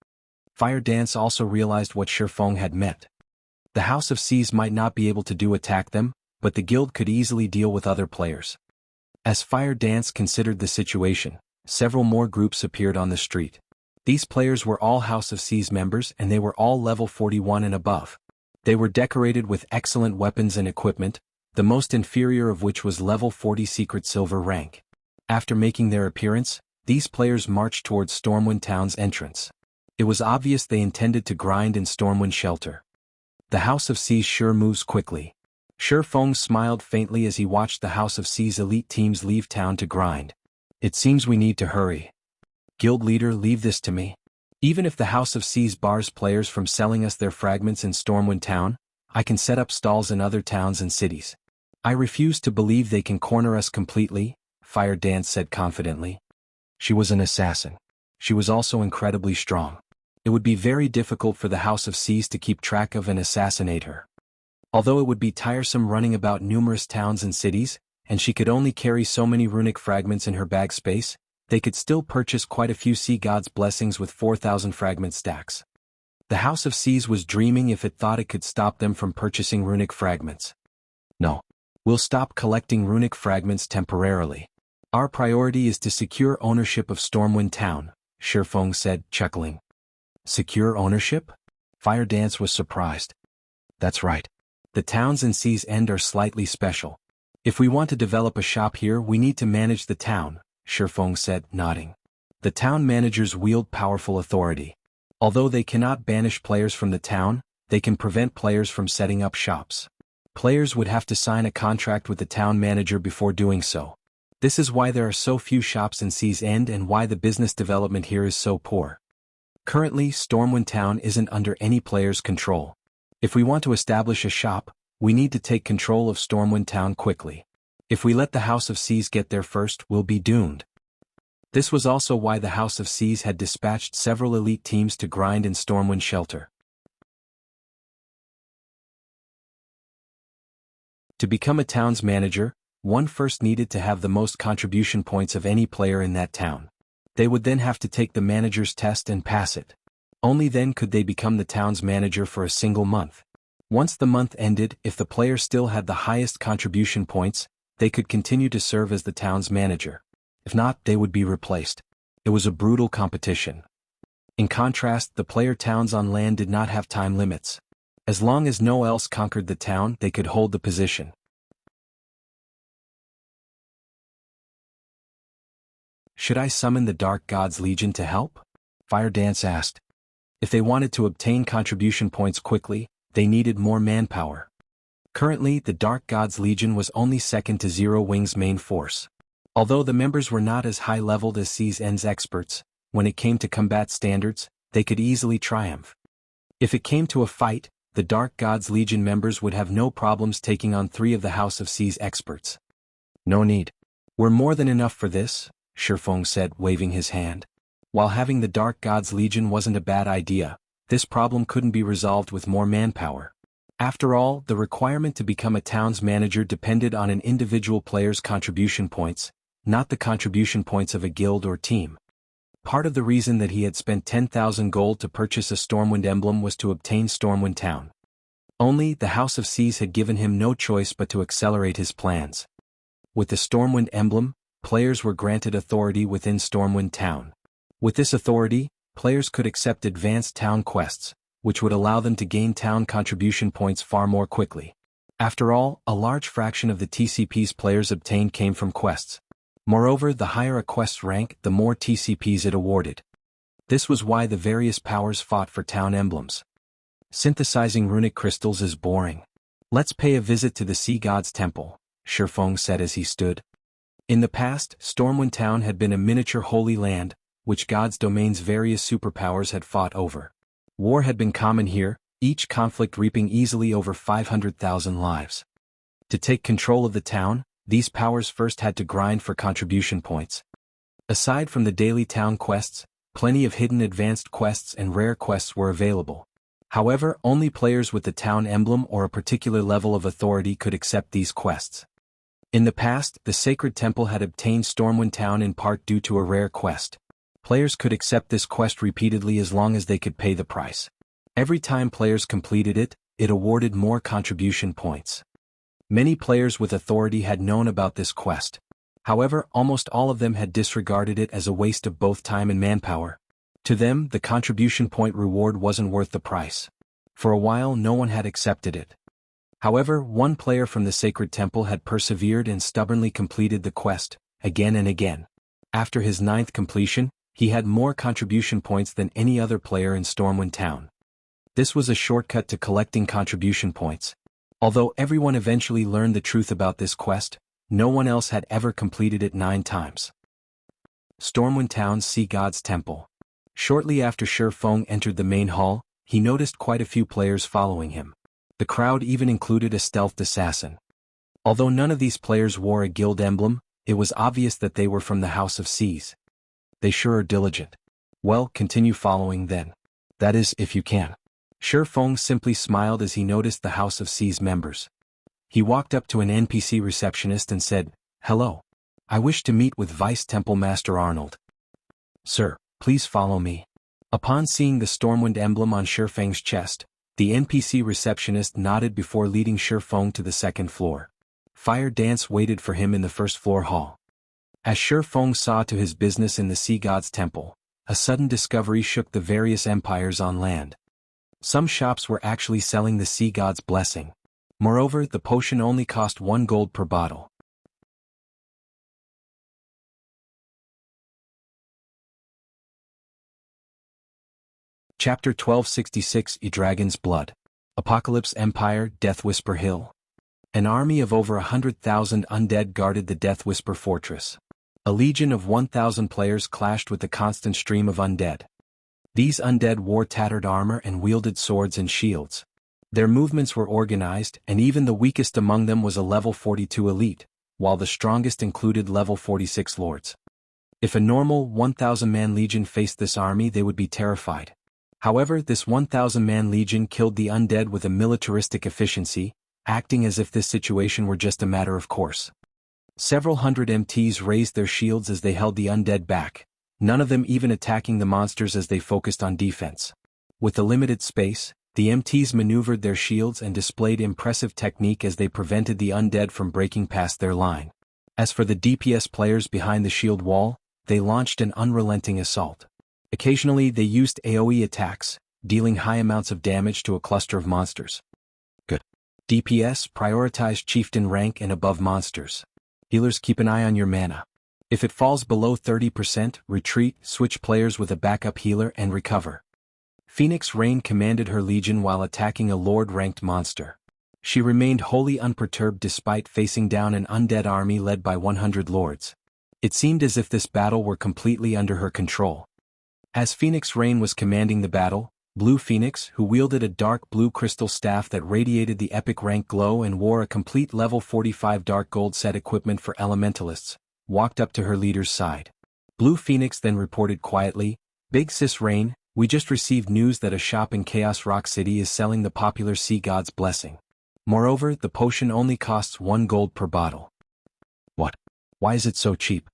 Fire Dance also realized what Shifeng had meant. The House of C's might not be able to attack them, but the guild could easily deal with other players. As Fire Dance considered the situation, several more groups appeared on the street. These players were all House of C's members and they were all level 41 and above. They were decorated with excellent weapons and equipment, the most inferior of which was level 40 secret silver rank. After making their appearance, these players marched towards Stormwind Town's entrance. It was obvious they intended to grind in Stormwind Shelter. The House of Seas sure moves quickly. Shi Feng smiled faintly as he watched the House of Seas elite teams leave town to grind. It seems we need to hurry. Guild leader, leave this to me. Even if the House of Seas bars players from selling us their fragments in Stormwind Town, I can set up stalls in other towns and cities. I refuse to believe they can corner us completely, Fire Dance said confidently. She was an assassin. She was also incredibly strong. It would be very difficult for the House of Seas to keep track of and assassinate her. Although it would be tiresome running about numerous towns and cities, and she could only carry so many runic fragments in her bag space, they could still purchase quite a few Sea God's blessings with 4,000 fragment stacks. The House of Seas was dreaming if it thought it could stop them from purchasing runic fragments. No. We'll stop collecting runic fragments temporarily. Our priority is to secure ownership of Stormwind Town, Shi Feng said, chuckling. Secure ownership? Fire Dance was surprised. That's right. The towns in Sea's End are slightly special. If we want to develop a shop here, we need to manage the town, Shi Feng said, nodding. The town managers wield powerful authority. Although they cannot banish players from the town, they can prevent players from setting up shops. Players would have to sign a contract with the town manager before doing so. This is why there are so few shops in Sea's End and why the business development here is so poor. Currently, Stormwind Town isn't under any player's control. If we want to establish a shop, we need to take control of Stormwind Town quickly. If we let the House of Seas get there first, we'll be doomed. This was also why the House of Seas had dispatched several elite teams to grind in Stormwind Shelter. To become a town's manager, one first needed to have the most contribution points of any player in that town. They would then have to take the manager's test and pass it. Only then could they become the town's manager for a single month. Once the month ended, if the player still had the highest contribution points, they could continue to serve as the town's manager. If not, they would be replaced. It was a brutal competition. In contrast, the player towns on land did not have time limits. As long as no one else conquered the town, they could hold the position. Should I summon the Dark God's Legion to help? Fire Dance asked. If they wanted to obtain contribution points quickly, they needed more manpower. Currently, the Dark God's Legion was only second to Zero Wing's main force. Although the members were not as high-leveled as Sea's End's experts, when it came to combat standards, they could easily triumph. If it came to a fight, the Dark God's Legion members would have no problems taking on 3 of the House of Seas experts. No need. We're more than enough for this, Shi Feng said, waving his hand. While having the Dark God's Legion wasn't a bad idea, this problem couldn't be resolved with more manpower. After all, the requirement to become a town's manager depended on an individual player's contribution points, not the contribution points of a guild or team. Part of the reason that he had spent 10,000 gold to purchase a Stormwind emblem was to obtain Stormwind Town. Only, the House of Seas had given him no choice but to accelerate his plans. With the Stormwind emblem, players were granted authority within Stormwind Town. With this authority, players could accept advanced town quests, which would allow them to gain town contribution points far more quickly. After all, a large fraction of the TCPs players obtained came from quests. Moreover, the higher a quest's rank, the more TCPs it awarded. This was why the various powers fought for town emblems. Synthesizing runic crystals is boring. Let's pay a visit to the Sea God's Temple, Shi Feng said as he stood. In the past, Stormwind Town had been a miniature holy land, which God's domain's various superpowers had fought over. War had been common here, each conflict reaping easily over 500,000 lives. To take control of the town, these powers first had to grind for contribution points. Aside from the daily town quests, plenty of hidden advanced quests and rare quests were available. However, only players with the town emblem or a particular level of authority could accept these quests. In the past, the Sacred Temple had obtained Stormwind Town in part due to a rare quest. Players could accept this quest repeatedly as long as they could pay the price. Every time players completed it, it awarded more contribution points. Many players with authority had known about this quest. However, almost all of them had disregarded it as a waste of both time and manpower. To them, the contribution point reward wasn't worth the price. For a while no one had accepted it. However, one player from the sacred temple had persevered and stubbornly completed the quest, again and again. After his 9th completion, he had more contribution points than any other player in Stormwind Town. This was a shortcut to collecting contribution points. Although everyone eventually learned the truth about this quest, no one else had ever completed it 9 times. Stormwind Town's Sea God's Temple. Shortly after Shi Feng entered the main hall, he noticed quite a few players following him. The crowd even included a stealthed assassin. Although none of these players wore a guild emblem, it was obvious that they were from the House of Seas. They sure are diligent. Well, continue following then. That is, if you can. Shi Feng simply smiled as he noticed the House of Seas members. He walked up to an NPC receptionist and said, "Hello. I wish to meet with Vice Temple Master Arnold." "Sir, please follow me." Upon seeing the Stormwind emblem on Shi Feng's chest, the NPC receptionist nodded before leading Shi Feng to the 2nd floor. Fire Dance waited for him in the 1st floor hall. As Shi Feng saw to his business in the Sea God's Temple, a sudden discovery shook the various empires on land. Some shops were actually selling the Sea God's Blessing. Moreover, the potion only cost 1 gold per bottle. Chapter 1266 Dragon's Blood. Apocalypse Empire, Death Whisper Hill. An army of over 100,000 undead guarded the Death Whisper Fortress. A legion of 1,000 players clashed with the constant stream of undead. These undead wore tattered armor and wielded swords and shields. Their movements were organized, and even the weakest among them was a level 42 elite, while the strongest included level 46 lords. If a normal 1,000-man legion faced this army, they would be terrified. However, this 1,000-man legion killed the undead with a militaristic efficiency, acting as if this situation were just a matter of course. Several hundred MTs raised their shields as they held the undead back, none of them even attacking the monsters as they focused on defense. With the limited space, the MTs maneuvered their shields and displayed impressive technique as they prevented the undead from breaking past their line. As for the DPS players behind the shield wall, they launched an unrelenting assault. Occasionally they used AoE attacks, dealing high amounts of damage to a cluster of monsters. Good. DPS prioritize chieftain rank and above monsters. Healers keep an eye on your mana. If it falls below 30%, retreat, switch players with a backup healer and recover. Phoenix Rain commanded her legion while attacking a lord-ranked monster. She remained wholly unperturbed despite facing down an undead army led by 100 lords. It seemed as if this battle were completely under her control. As Phoenix Rain was commanding the battle, Blue Phoenix, who wielded a dark blue crystal staff that radiated the epic rank glow and wore a complete level 45 dark gold set equipment for elementalists, walked up to her leader's side. Blue Phoenix then reported quietly, "Big Sis Rain, we just received news that a shop in Chaos Rock City is selling the popular Sea God's Blessing. Moreover, the potion only costs 1 gold per bottle." "What? Why is it so cheap?"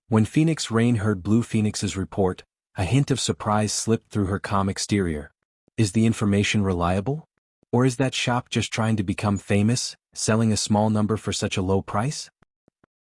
When Phoenix Rain heard Blue Phoenix's report, a hint of surprise slipped through her calm exterior. Is the information reliable? Or is that shop just trying to become famous, selling a small number for such a low price?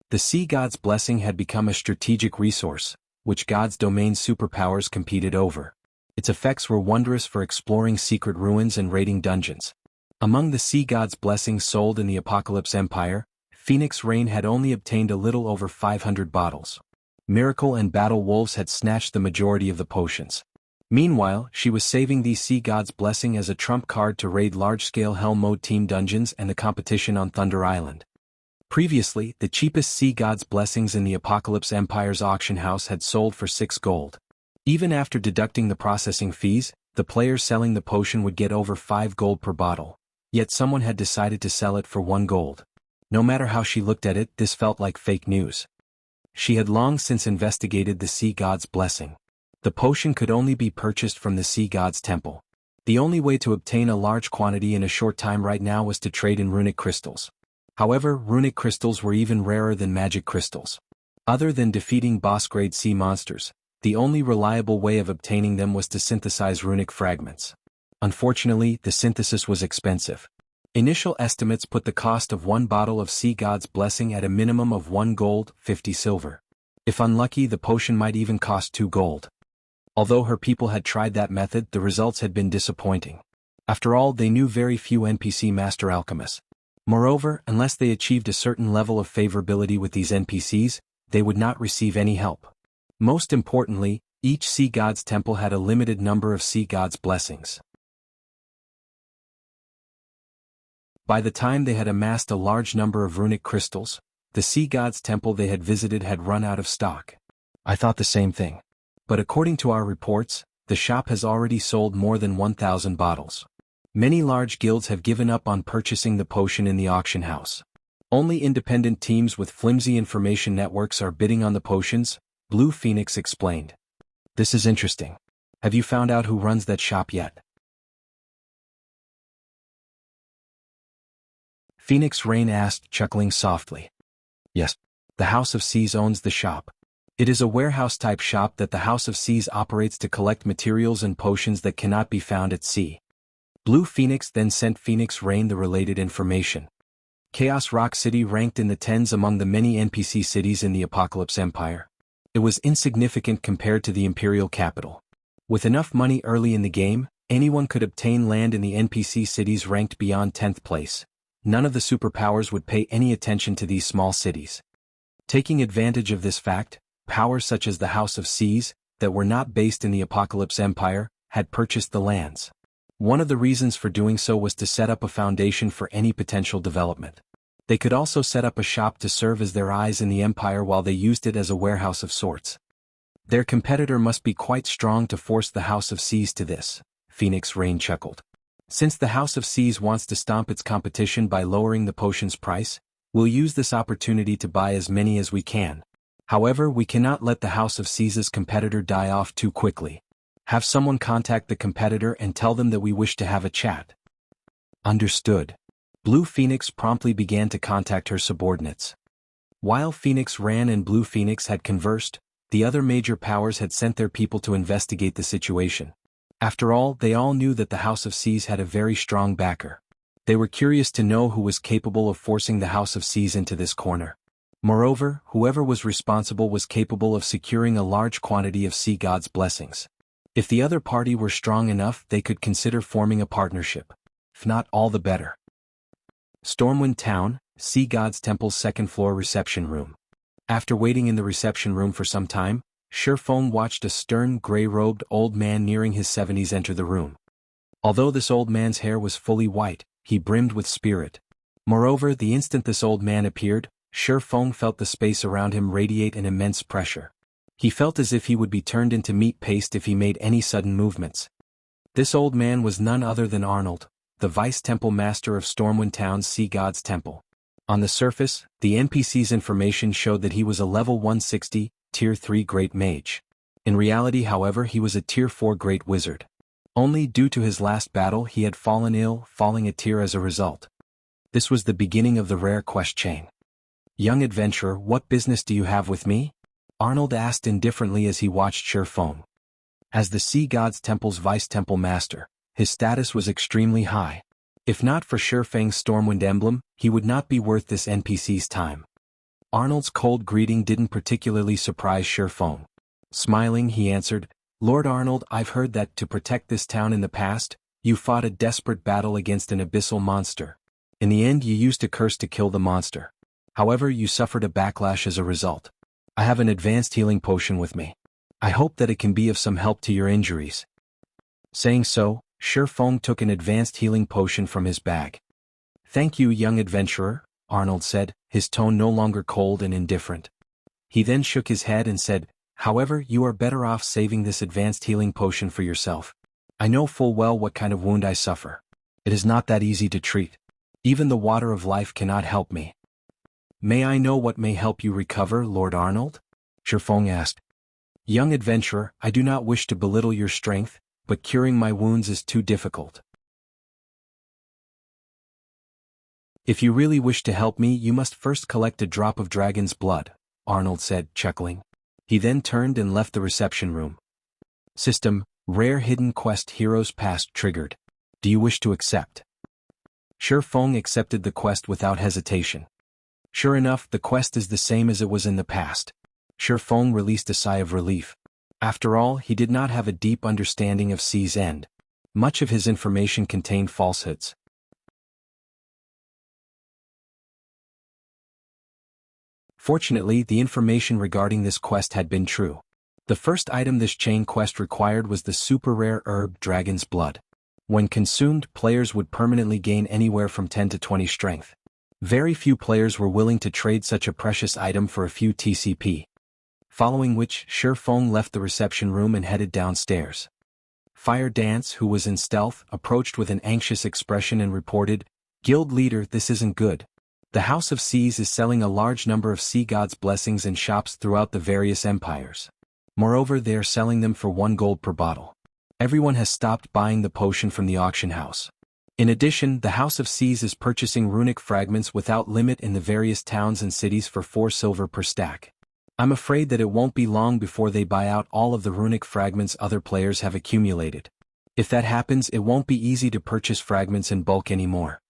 The Sea God's Blessing had become a strategic resource, which God's domain superpowers competed over. Its effects were wondrous for exploring secret ruins and raiding dungeons. Among the Sea God's Blessings sold in the Apocalypse Empire, Phoenix Rain had only obtained a little over 500 bottles. Miracle and Battle Wolves had snatched the majority of the potions. Meanwhile, she was saving the Sea God's Blessing as a trump card to raid large-scale Hell Mode team dungeons and the competition on Thunder Island. Previously, the cheapest Sea God's Blessings in the Apocalypse Empire's auction house had sold for 6 gold. Even after deducting the processing fees, the player selling the potion would get over 5 gold per bottle. Yet someone had decided to sell it for 1 gold. No matter how she looked at it, this felt like fake news. She had long since investigated the Sea God's Blessing. The potion could only be purchased from the Sea God's Temple. The only way to obtain a large quantity in a short time right now was to trade in runic crystals. However, runic crystals were even rarer than magic crystals. Other than defeating boss-grade sea monsters, the only reliable way of obtaining them was to synthesize runic fragments. Unfortunately, the synthesis was expensive. Initial estimates put the cost of 1 bottle of Sea God's Blessing at a minimum of 1 gold, 50 silver. If unlucky, the potion might even cost 2 gold. Although her people had tried that method, the results had been disappointing. After all, they knew very few NPC master alchemists. Moreover, unless they achieved a certain level of favorability with these NPCs, they would not receive any help. Most importantly, each sea god's temple had a limited number of sea god's blessings. By the time they had amassed a large number of runic crystals, the sea god's temple they had visited had run out of stock. I thought the same thing. But according to our reports, the shop has already sold more than 1,000 bottles. Many large guilds have given up on purchasing the potion in the auction house. Only independent teams with flimsy information networks are bidding on the potions, Blue Phoenix explained. This is interesting. Have you found out who runs that shop yet? Phoenix Rain asked, chuckling softly. Yes. The House of Seas owns the shop. It is a warehouse-type shop that the House of Seas operates to collect materials and potions that cannot be found at sea. Blue Phoenix then sent Phoenix Rain the related information. Chaos Rock City ranked in the tens among the many NPC cities in the Apocalypse Empire. It was insignificant compared to the Imperial capital. With enough money early in the game, anyone could obtain land in the NPC cities ranked beyond 10th place. None of the superpowers would pay any attention to these small cities. Taking advantage of this fact, powers such as the House of Seas, that were not based in the Apocalypse Empire, had purchased the lands. One of the reasons for doing so was to set up a foundation for any potential development. They could also set up a shop to serve as their eyes in the Empire while they used it as a warehouse of sorts. Their competitor must be quite strong to force the House of Seas to this, Phoenix Rain chuckled. Since the House of Seas wants to stomp its competition by lowering the potion's price, we'll use this opportunity to buy as many as we can. However, we cannot let the House of Seas' competitor die off too quickly. Have someone contact the competitor and tell them that we wish to have a chat. Understood. Blue Phoenix promptly began to contact her subordinates. While Phoenix Ran and Blue Phoenix had conversed, the other major powers had sent their people to investigate the situation. After all, they all knew that the House of Seas had a very strong backer. They were curious to know who was capable of forcing the House of Seas into this corner. Moreover, whoever was responsible was capable of securing a large quantity of sea gods' blessings. If the other party were strong enough, they could consider forming a partnership. If not, all the better. Stormwind Town, Sea God's Temple's second-floor reception room. After waiting in the reception room for some time, Sherfone watched a stern, gray-robed old man nearing his 70s enter the room. Although this old man's hair was fully white, he brimmed with spirit. Moreover, the instant this old man appeared, Sherfone felt the space around him radiate an immense pressure. He felt as if he would be turned into meat paste if he made any sudden movements. This old man was none other than Arnold, the Vice-Temple Master of Stormwind Town's Sea God's Temple. On the surface, the NPC's information showed that he was a level 160, Tier 3 Great Mage. In reality, however, he was a Tier 4 Great Wizard. Only due to his last battle he had fallen ill, falling a tier as a result. This was the beginning of the rare quest chain. Young adventurer, what business do you have with me? Arnold asked indifferently as he watched Sherfone. As the Sea God's Temple's Vice-Temple Master, his status was extremely high. If not for Sherfang's Stormwind emblem, he would not be worth this NPC's time. Arnold's cold greeting didn't particularly surprise Sherfone. Smiling, he answered, Lord Arnold, I've heard that to protect this town in the past, you fought a desperate battle against an abyssal monster. In the end, you used a curse to kill the monster. However, you suffered a backlash as a result. I have an advanced healing potion with me. I hope that it can be of some help to your injuries. Saying so, Sherfone took an advanced healing potion from his bag. Thank you, young adventurer, Arnold said, his tone no longer cold and indifferent. He then shook his head and said, However, you are better off saving this advanced healing potion for yourself. I know full well what kind of wound I suffer. It is not that easy to treat. Even the water of life cannot help me. May I know what may help you recover, Lord Arnold? Sherfone asked. Young adventurer, I do not wish to belittle your strength, but curing my wounds is too difficult. If you really wish to help me, you must first collect a drop of dragon's blood, Arnold said, chuckling. He then turned and left the reception room. System, Rare Hidden Quest Heroes Past triggered. Do you wish to accept? Sherfone accepted the quest without hesitation. Sure enough, the quest is the same as it was in the past. Sherfone released a sigh of relief. After all, he did not have a deep understanding of Sea's End. Much of his information contained falsehoods. Fortunately, the information regarding this quest had been true. The first item this chain quest required was the super-rare herb Dragon's Blood. When consumed, players would permanently gain anywhere from 10 to 20 strength. Very few players were willing to trade such a precious item for a few TCP. Following which, Shi Feng left the reception room and headed downstairs. Fire Dance, who was in stealth, approached with an anxious expression and reported, "Guild leader, this isn't good. The House of Seas is selling a large number of sea gods' blessings in shops throughout the various empires. Moreover, they are selling them for 1 gold per bottle. Everyone has stopped buying the potion from the auction house. In addition, the House of Seas is purchasing runic fragments without limit in the various towns and cities for 4 silver per stack. I'm afraid that it won't be long before they buy out all of the runic fragments other players have accumulated. If that happens, it won't be easy to purchase fragments in bulk anymore."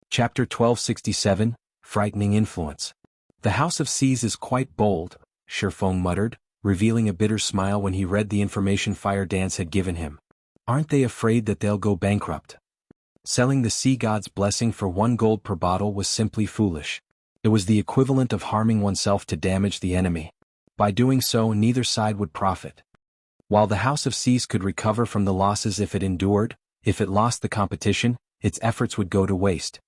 Chapter 1267, Frightening Influence. "The House of Seas is quite bold," Shi Feng muttered, revealing a bitter smile when he read the information Fire Dance had given him. "Aren't they afraid that they'll go bankrupt?" Selling the sea god's blessing for 1 gold per bottle was simply foolish. It was the equivalent of harming oneself to damage the enemy. By doing so, neither side would profit. While the House of Seas could recover from the losses if it endured, if it lost the competition, its efforts would go to waste.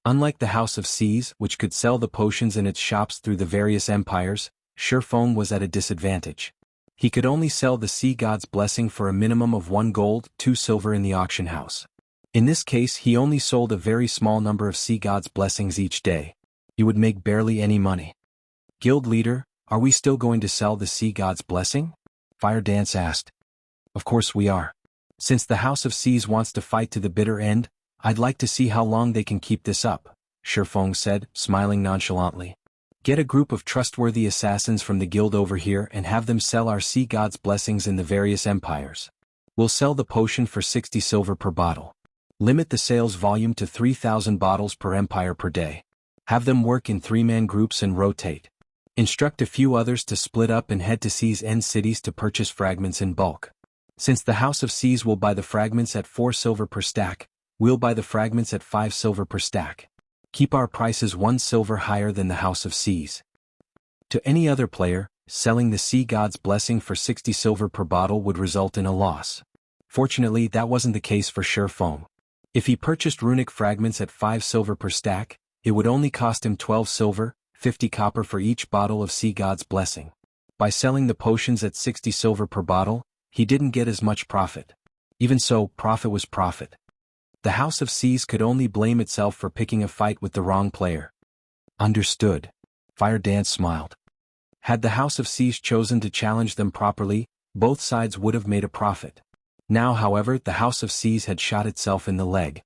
Unlike the House of Seas, which could sell the potions in its shops through the various empires, Shi Feng was at a disadvantage. He could only sell the sea god's blessing for a minimum of 1 gold, 2 silver in the auction house. In this case, he only sold a very small number of sea god's blessings each day. He would make barely any money. "Guild leader, are we still going to sell the sea god's blessing?" Fire Dance asked. "Of course we are. Since the House of Seas wants to fight to the bitter end, I'd like to see how long they can keep this up," Shi Feng said, smiling nonchalantly. "Get a group of trustworthy assassins from the guild over here and have them sell our sea god's blessings in the various empires. We'll sell the potion for 60 silver per bottle. Limit the sales volume to 3,000 bottles per empire per day. Have them work in 3-man groups and rotate. Instruct a few others to split up and head to Seas End cities to purchase fragments in bulk. Since the House of Seas will buy the fragments at 4 silver per stack, we'll buy the fragments at 5 silver per stack. Keep our prices 1 silver higher than the House of Seas. To any other player, selling the sea god's blessing for 60 silver per bottle would result in a loss. Fortunately, that wasn't the case for Shi Feng. If he purchased runic fragments at 5 silver per stack, it would only cost him 12 silver, 50 copper for each bottle of sea god's blessing. By selling the potions at 60 silver per bottle, he didn't get as much profit. Even so, profit was profit. The House of Seas could only blame itself for picking a fight with the wrong player. "Understood." Fire Dance smiled. Had the House of Seas chosen to challenge them properly, both sides would have made a profit. Now, however, the House of Seas had shot itself in the leg.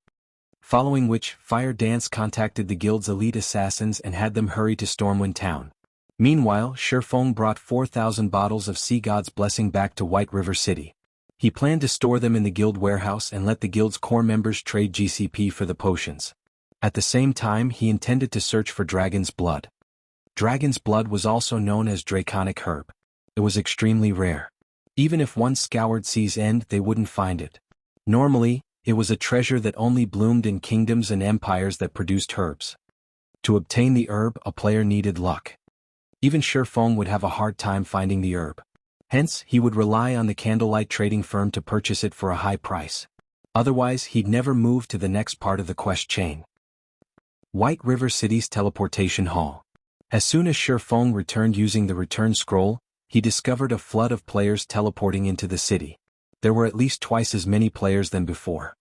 Following which, Fire Dance contacted the guild's elite assassins and had them hurry to Stormwind Town. Meanwhile, Shi Feng brought 4,000 bottles of Sea God's Blessing back to White River City. He planned to store them in the guild warehouse and let the guild's core members trade GCP for the potions. At the same time, he intended to search for Dragon's Blood. Dragon's Blood was also known as Draconic Herb. It was extremely rare. Even if one scoured Sea's End, they wouldn't find it. Normally, it was a treasure that only bloomed in kingdoms and empires that produced herbs. To obtain the herb, a player needed luck. Even Shi Feng would have a hard time finding the herb. Hence, he would rely on the candlelight trading firm to purchase it for a high price. Otherwise, he'd never move to the next part of the quest chain. White River City's teleportation hall. As soon as Shi Feng returned using the return scroll, he discovered a flood of players teleporting into the city. There were at least twice as many players than before.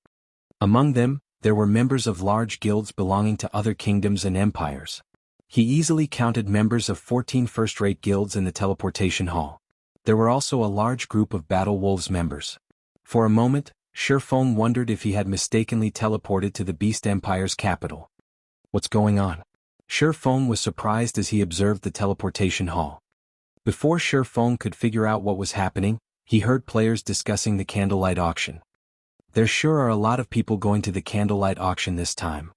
Among them, there were members of large guilds belonging to other kingdoms and empires. He easily counted members of 14 first-rate guilds in the teleportation hall. There were also a large group of Battle Wolves members. For a moment, Shi Feng wondered if he had mistakenly teleported to the Beast Empire's capital. What's going on? Shi Feng was surprised as he observed the teleportation hall. Before Shi Feng could figure out what was happening, he heard players discussing the candlelight auction. There sure are a lot of people going to the candlelight auction this time.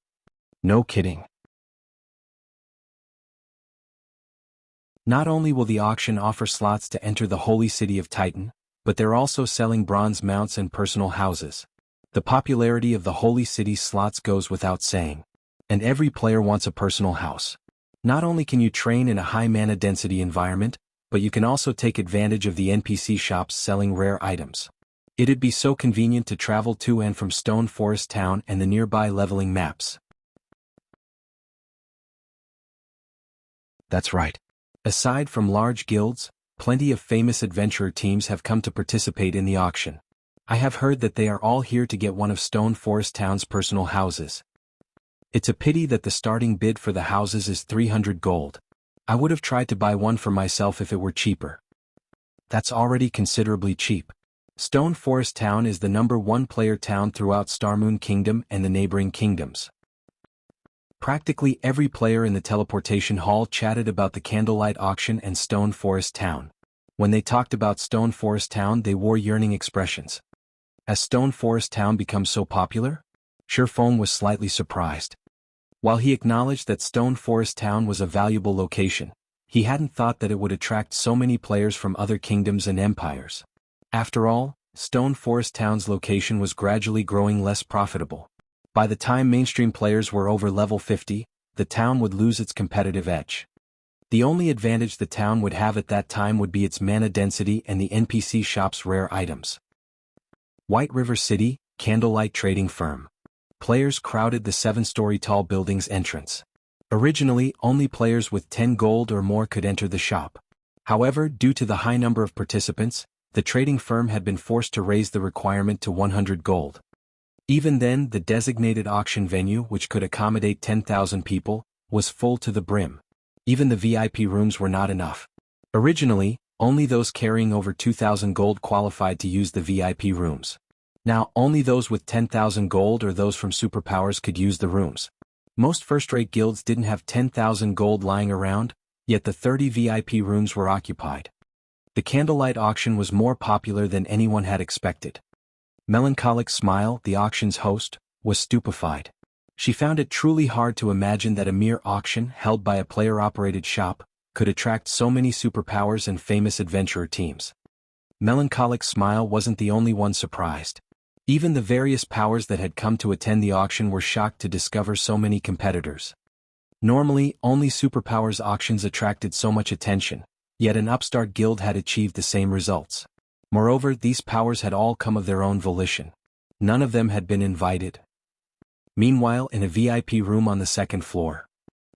No kidding. Not only will the auction offer slots to enter the holy city of Titan, but they're also selling bronze mounts and personal houses. The popularity of the holy city slots goes without saying. And every player wants a personal house. Not only can you train in a high mana density environment, but you can also take advantage of the NPC shops selling rare items. It'd be so convenient to travel to and from Stone Forest Town and the nearby leveling maps. That's right. Aside from large guilds, plenty of famous adventurer teams have come to participate in the auction. I have heard that they are all here to get one of Stone Forest Town's personal houses. It's a pity that the starting bid for the houses is 300 gold. I would have tried to buy one for myself if it were cheaper. That's already considerably cheap. Stone Forest Town is the #1 player town throughout Starmoon Kingdom and the neighboring kingdoms. Practically every player in the teleportation hall chatted about the candlelight auction and Stone Forest Town. When they talked about Stone Forest Town, they wore yearning expressions. As Stone Forest Town becomes so popular? Shurfeng was slightly surprised. While he acknowledged that Stone Forest Town was a valuable location, he hadn't thought that it would attract so many players from other kingdoms and empires. After all, Stone Forest Town's location was gradually growing less profitable. By the time mainstream players were over level 50, the town would lose its competitive edge. The only advantage the town would have at that time would be its mana density and the NPC shop's rare items. White River City, Candlelight Trading Firm. Players crowded the 7-story tall building's entrance. Originally, only players with 10 gold or more could enter the shop. However, due to the high number of participants, the trading firm had been forced to raise the requirement to 100 gold. Even then, the designated auction venue, which could accommodate 10,000 people, was full to the brim. Even the VIP rooms were not enough. Originally, only those carrying over 2,000 gold qualified to use the VIP rooms. Now, only those with 10,000 gold or those from superpowers could use the rooms. Most first-rate guilds didn't have 10,000 gold lying around, yet the 30 VIP rooms were occupied. The candlelight auction was more popular than anyone had expected. Melancholic Smile, the auction's host, was stupefied. She found it truly hard to imagine that a mere auction held by a player-operated shop could attract so many superpowers and famous adventurer teams. Melancholic Smile wasn't the only one surprised. Even the various powers that had come to attend the auction were shocked to discover so many competitors. Normally, only superpowers auctions attracted so much attention, yet an upstart guild had achieved the same results. Moreover, these powers had all come of their own volition. None of them had been invited. Meanwhile, in a VIP room on the 2nd floor.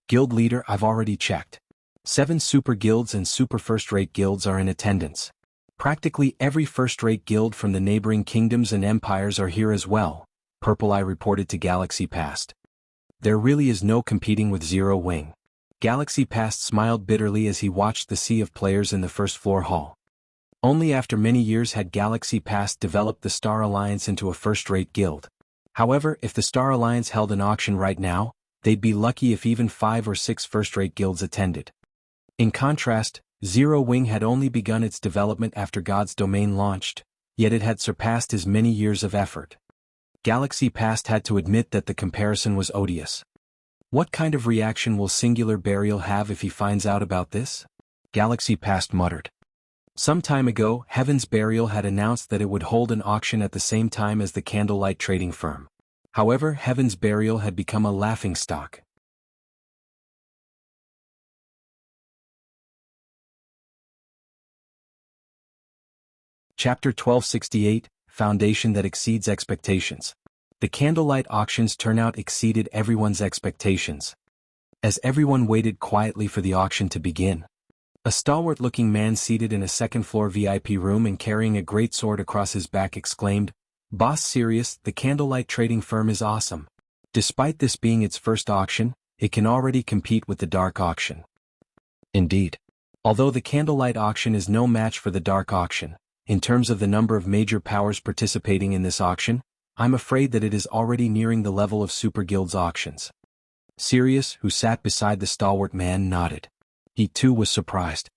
Guild leader, I've already checked. 7 super guilds and super first-rate guilds are in attendance. Practically every first-rate guild from the neighboring kingdoms and empires are here as well, Purple Eye reported to Galaxy Past. There really is no competing with Zero Wing. Galaxy Past smiled bitterly as he watched the sea of players in the first-floor hall. Only after many years had Galaxy Past developed the Star Alliance into a first-rate guild. However, if the Star Alliance held an auction right now, they'd be lucky if even 5 or 6 first-rate guilds attended. In contrast, Zero Wing had only begun its development after God's Domain launched, yet it had surpassed his many years of effort. Galaxy Past had to admit that the comparison was odious. What kind of reaction will Singular Burial have if he finds out about this? Galaxy Past muttered. Some time ago, Heaven's Burial had announced that it would hold an auction at the same time as the Candlelight Trading Firm. However, Heaven's Burial had become a laughingstock. Chapter 1268, Foundation that Exceeds Expectations. The candlelight auction's turnout exceeded everyone's expectations. As everyone waited quietly for the auction to begin, a stalwart-looking man seated in a second-floor VIP room and carrying a great sword across his back exclaimed, "Boss Sirius, the candlelight trading firm is awesome. Despite this being its first auction, it can already compete with the dark auction." Indeed. Although the candlelight auction is no match for the dark auction, in terms of the number of major powers participating in this auction, I'm afraid that it is already nearing the level of Super Guild's auctions. Sirius, who sat beside the stalwart man, nodded. He too was surprised.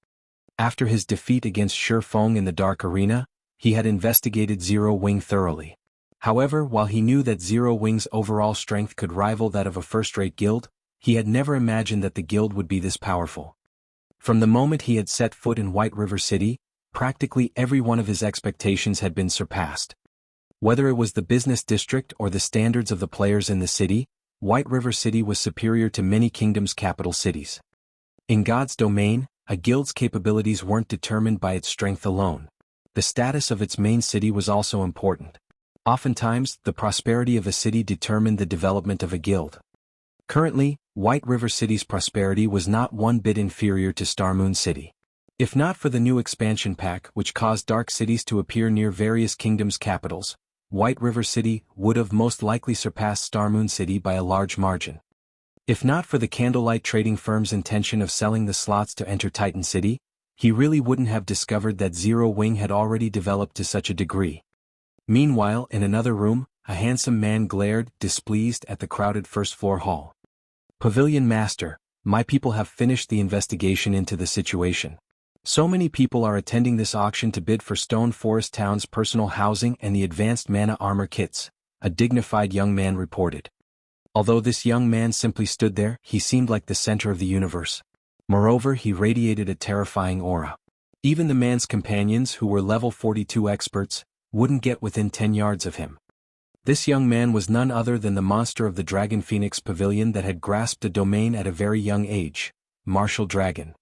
After his defeat against Shurfeng in the Dark Arena, he had investigated Zero Wing thoroughly. However, while he knew that Zero Wing's overall strength could rival that of a first-rate guild, he had never imagined that the guild would be this powerful. From the moment he had set foot in White River City, practically every one of his expectations had been surpassed. Whether it was the business district or the standards of the players in the city, White River City was superior to many kingdoms' capital cities. In God's domain, a guild's capabilities weren't determined by its strength alone. The status of its main city was also important. Oftentimes, the prosperity of a city determined the development of a guild. Currently, White River City's prosperity was not one bit inferior to Starmoon City. If not for the new expansion pack which caused dark cities to appear near various kingdoms' capitals, White River City would have most likely surpassed Starmoon City by a large margin. If not for the Candlelight trading firm's intention of selling the slots to enter Titan City, he really wouldn't have discovered that Zero Wing had already developed to such a degree. Meanwhile, in another room, a handsome man glared, displeased at the crowded first-floor hall. Pavilion Master, my people have finished the investigation into the situation. So many people are attending this auction to bid for Stone Forest Town's personal housing and the advanced mana armor kits, a dignified young man reported. Although this young man simply stood there, he seemed like the center of the universe. Moreover, he radiated a terrifying aura. Even the man's companions, who were level 42 experts, wouldn't get within 10 yards of him. This young man was none other than the monster of the Dragon Phoenix Pavilion that had grasped a domain at a very young age, Martial Dragon.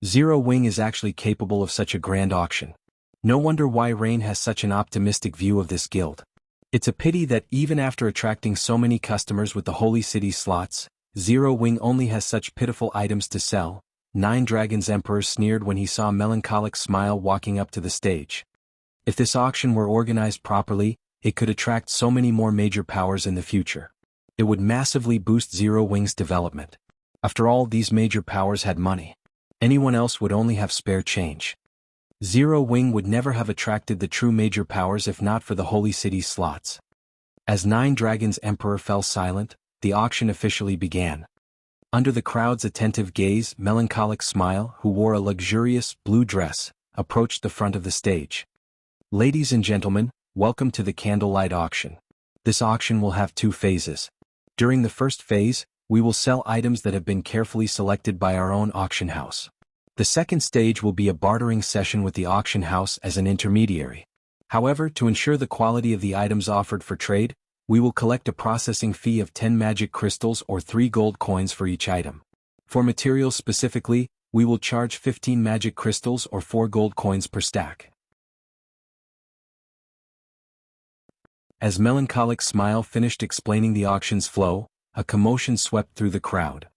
Zero Wing is actually capable of such a grand auction. No wonder why Rain has such an optimistic view of this guild. It's a pity that even after attracting so many customers with the Holy City slots, Zero Wing only has such pitiful items to sell. Nine Dragons Emperor sneered when he saw Melancholic Smile walking up to the stage. If this auction were organized properly, it could attract so many more major powers in the future. It would massively boost Zero Wing's development. After all, these major powers had money. Anyone else would only have spare change. Zero Wing would never have attracted the true major powers if not for the Holy City slots. As Nine Dragons Emperor fell silent, the auction officially began. Under the crowd's attentive gaze, Melancholic Smile, who wore a luxurious, blue dress, approached the front of the stage. Ladies and gentlemen, welcome to the Candlelight Auction. This auction will have two phases. During the first phase, we will sell items that have been carefully selected by our own auction house. The second stage will be a bartering session with the auction house as an intermediary. However, to ensure the quality of the items offered for trade, we will collect a processing fee of 10 magic crystals or 3 gold coins for each item. For materials specifically, we will charge 15 magic crystals or 4 gold coins per stack. As Melancholic Smile finished explaining the auction's flow, a commotion swept through the crowd.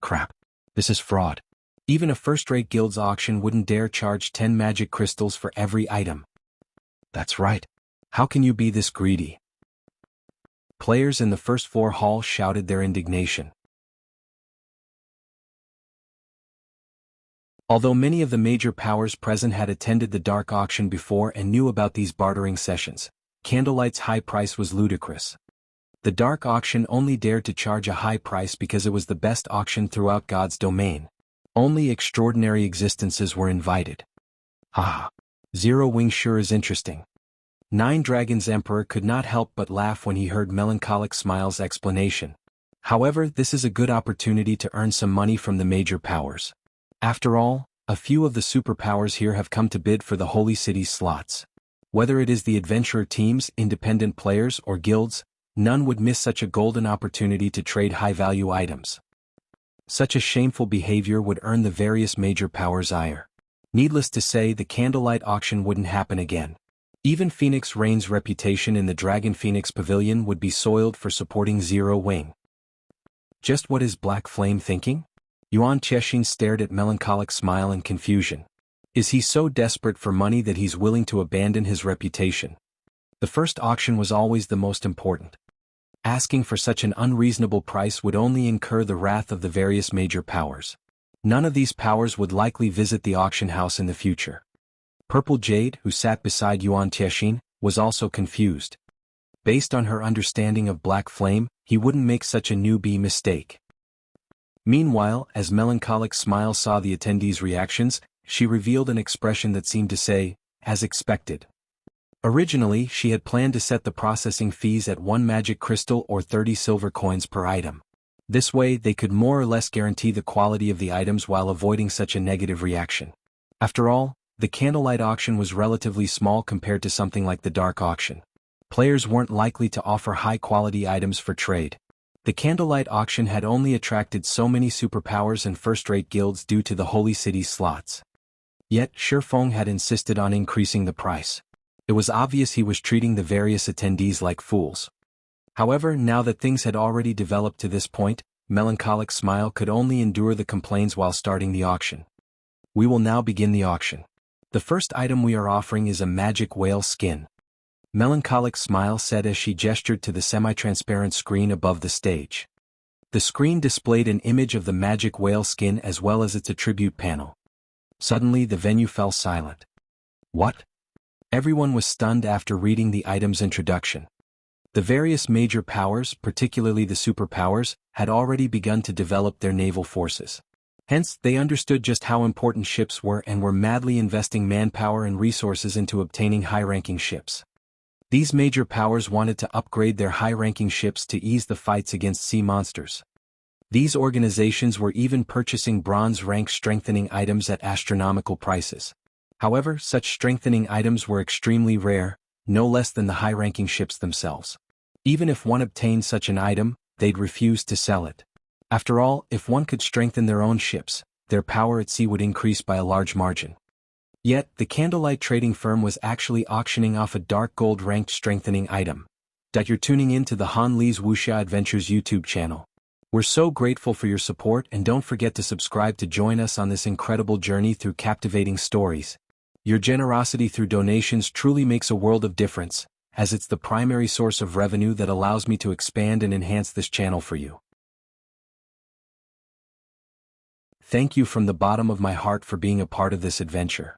Crap. This is fraud. Even a first-rate guild's auction wouldn't dare charge 10 magic crystals for every item. That's right. How can you be this greedy? Players in the first floor hall shouted their indignation. Although many of the major powers present had attended the dark auction before and knew about these bartering sessions, Candlelight's high price was ludicrous. The dark auction only dared to charge a high price because it was the best auction throughout God's domain. Only extraordinary existences were invited. Ah, Zero Wing sure is interesting. Nine Dragons Emperor could not help but laugh when he heard Melancholic Smile's explanation. However, this is a good opportunity to earn some money from the major powers. After all, a few of the superpowers here have come to bid for the Holy City slots. Whether it is the adventurer teams, independent players, or guilds, none would miss such a golden opportunity to trade high-value items. Such a shameful behavior would earn the various major powers' ire. Needless to say, the Candlelight auction wouldn't happen again. Even Phoenix Rain's reputation in the Dragon Phoenix Pavilion would be soiled for supporting Zero Wing. Just what is Black Flame thinking? Yuan Chexin stared at Melancholic Smile in confusion. Is he so desperate for money that he's willing to abandon his reputation? The first auction was always the most important. Asking for such an unreasonable price would only incur the wrath of the various major powers. None of these powers would likely visit the auction house in the future. Purple Jade, who sat beside Yuan Chexin, was also confused. Based on her understanding of Black Flame, he wouldn't make such a newbie mistake. Meanwhile, as Melancholic Smile saw the attendees' reactions, she revealed an expression that seemed to say, as expected. Originally, she had planned to set the processing fees at 1 magic crystal or 30 silver coins per item. This way they could more or less guarantee the quality of the items while avoiding such a negative reaction. After all, the candlelight auction was relatively small compared to something like the dark auction. Players weren't likely to offer high-quality items for trade. The candlelight auction had only attracted so many superpowers and first-rate guilds due to the Holy City's slots. Yet, Shifeng had insisted on increasing the price. It was obvious he was treating the various attendees like fools. However, now that things had already developed to this point, Melancholic Smile could only endure the complaints while starting the auction. We will now begin the auction. The first item we are offering is a magic whale skin. Melancholic Smile said as she gestured to the semi-transparent screen above the stage. The screen displayed an image of the magic whale skin as well as its attribute panel. Suddenly the venue fell silent. What? Everyone was stunned after reading the item's introduction. The various major powers, particularly the superpowers, had already begun to develop their naval forces. Hence, they understood just how important ships were and were madly investing manpower and resources into obtaining high-ranking ships. These major powers wanted to upgrade their high-ranking ships to ease the fights against sea monsters. These organizations were even purchasing bronze rank strengthening items at astronomical prices. However, such strengthening items were extremely rare, no less than the high-ranking ships themselves. Even if one obtained such an item, they'd refuse to sell it. After all, if one could strengthen their own ships, their power at sea would increase by a large margin. Yet, the Candlelight Trading Firm was actually auctioning off a dark gold ranked strengthening item. You're tuning in to the Han Li's Wuxia Adventures YouTube channel. We're so grateful for your support, and don't forget to subscribe to join us on this incredible journey through captivating stories. Your generosity through donations truly makes a world of difference, as it's the primary source of revenue that allows me to expand and enhance this channel for you. Thank you from the bottom of my heart for being a part of this adventure.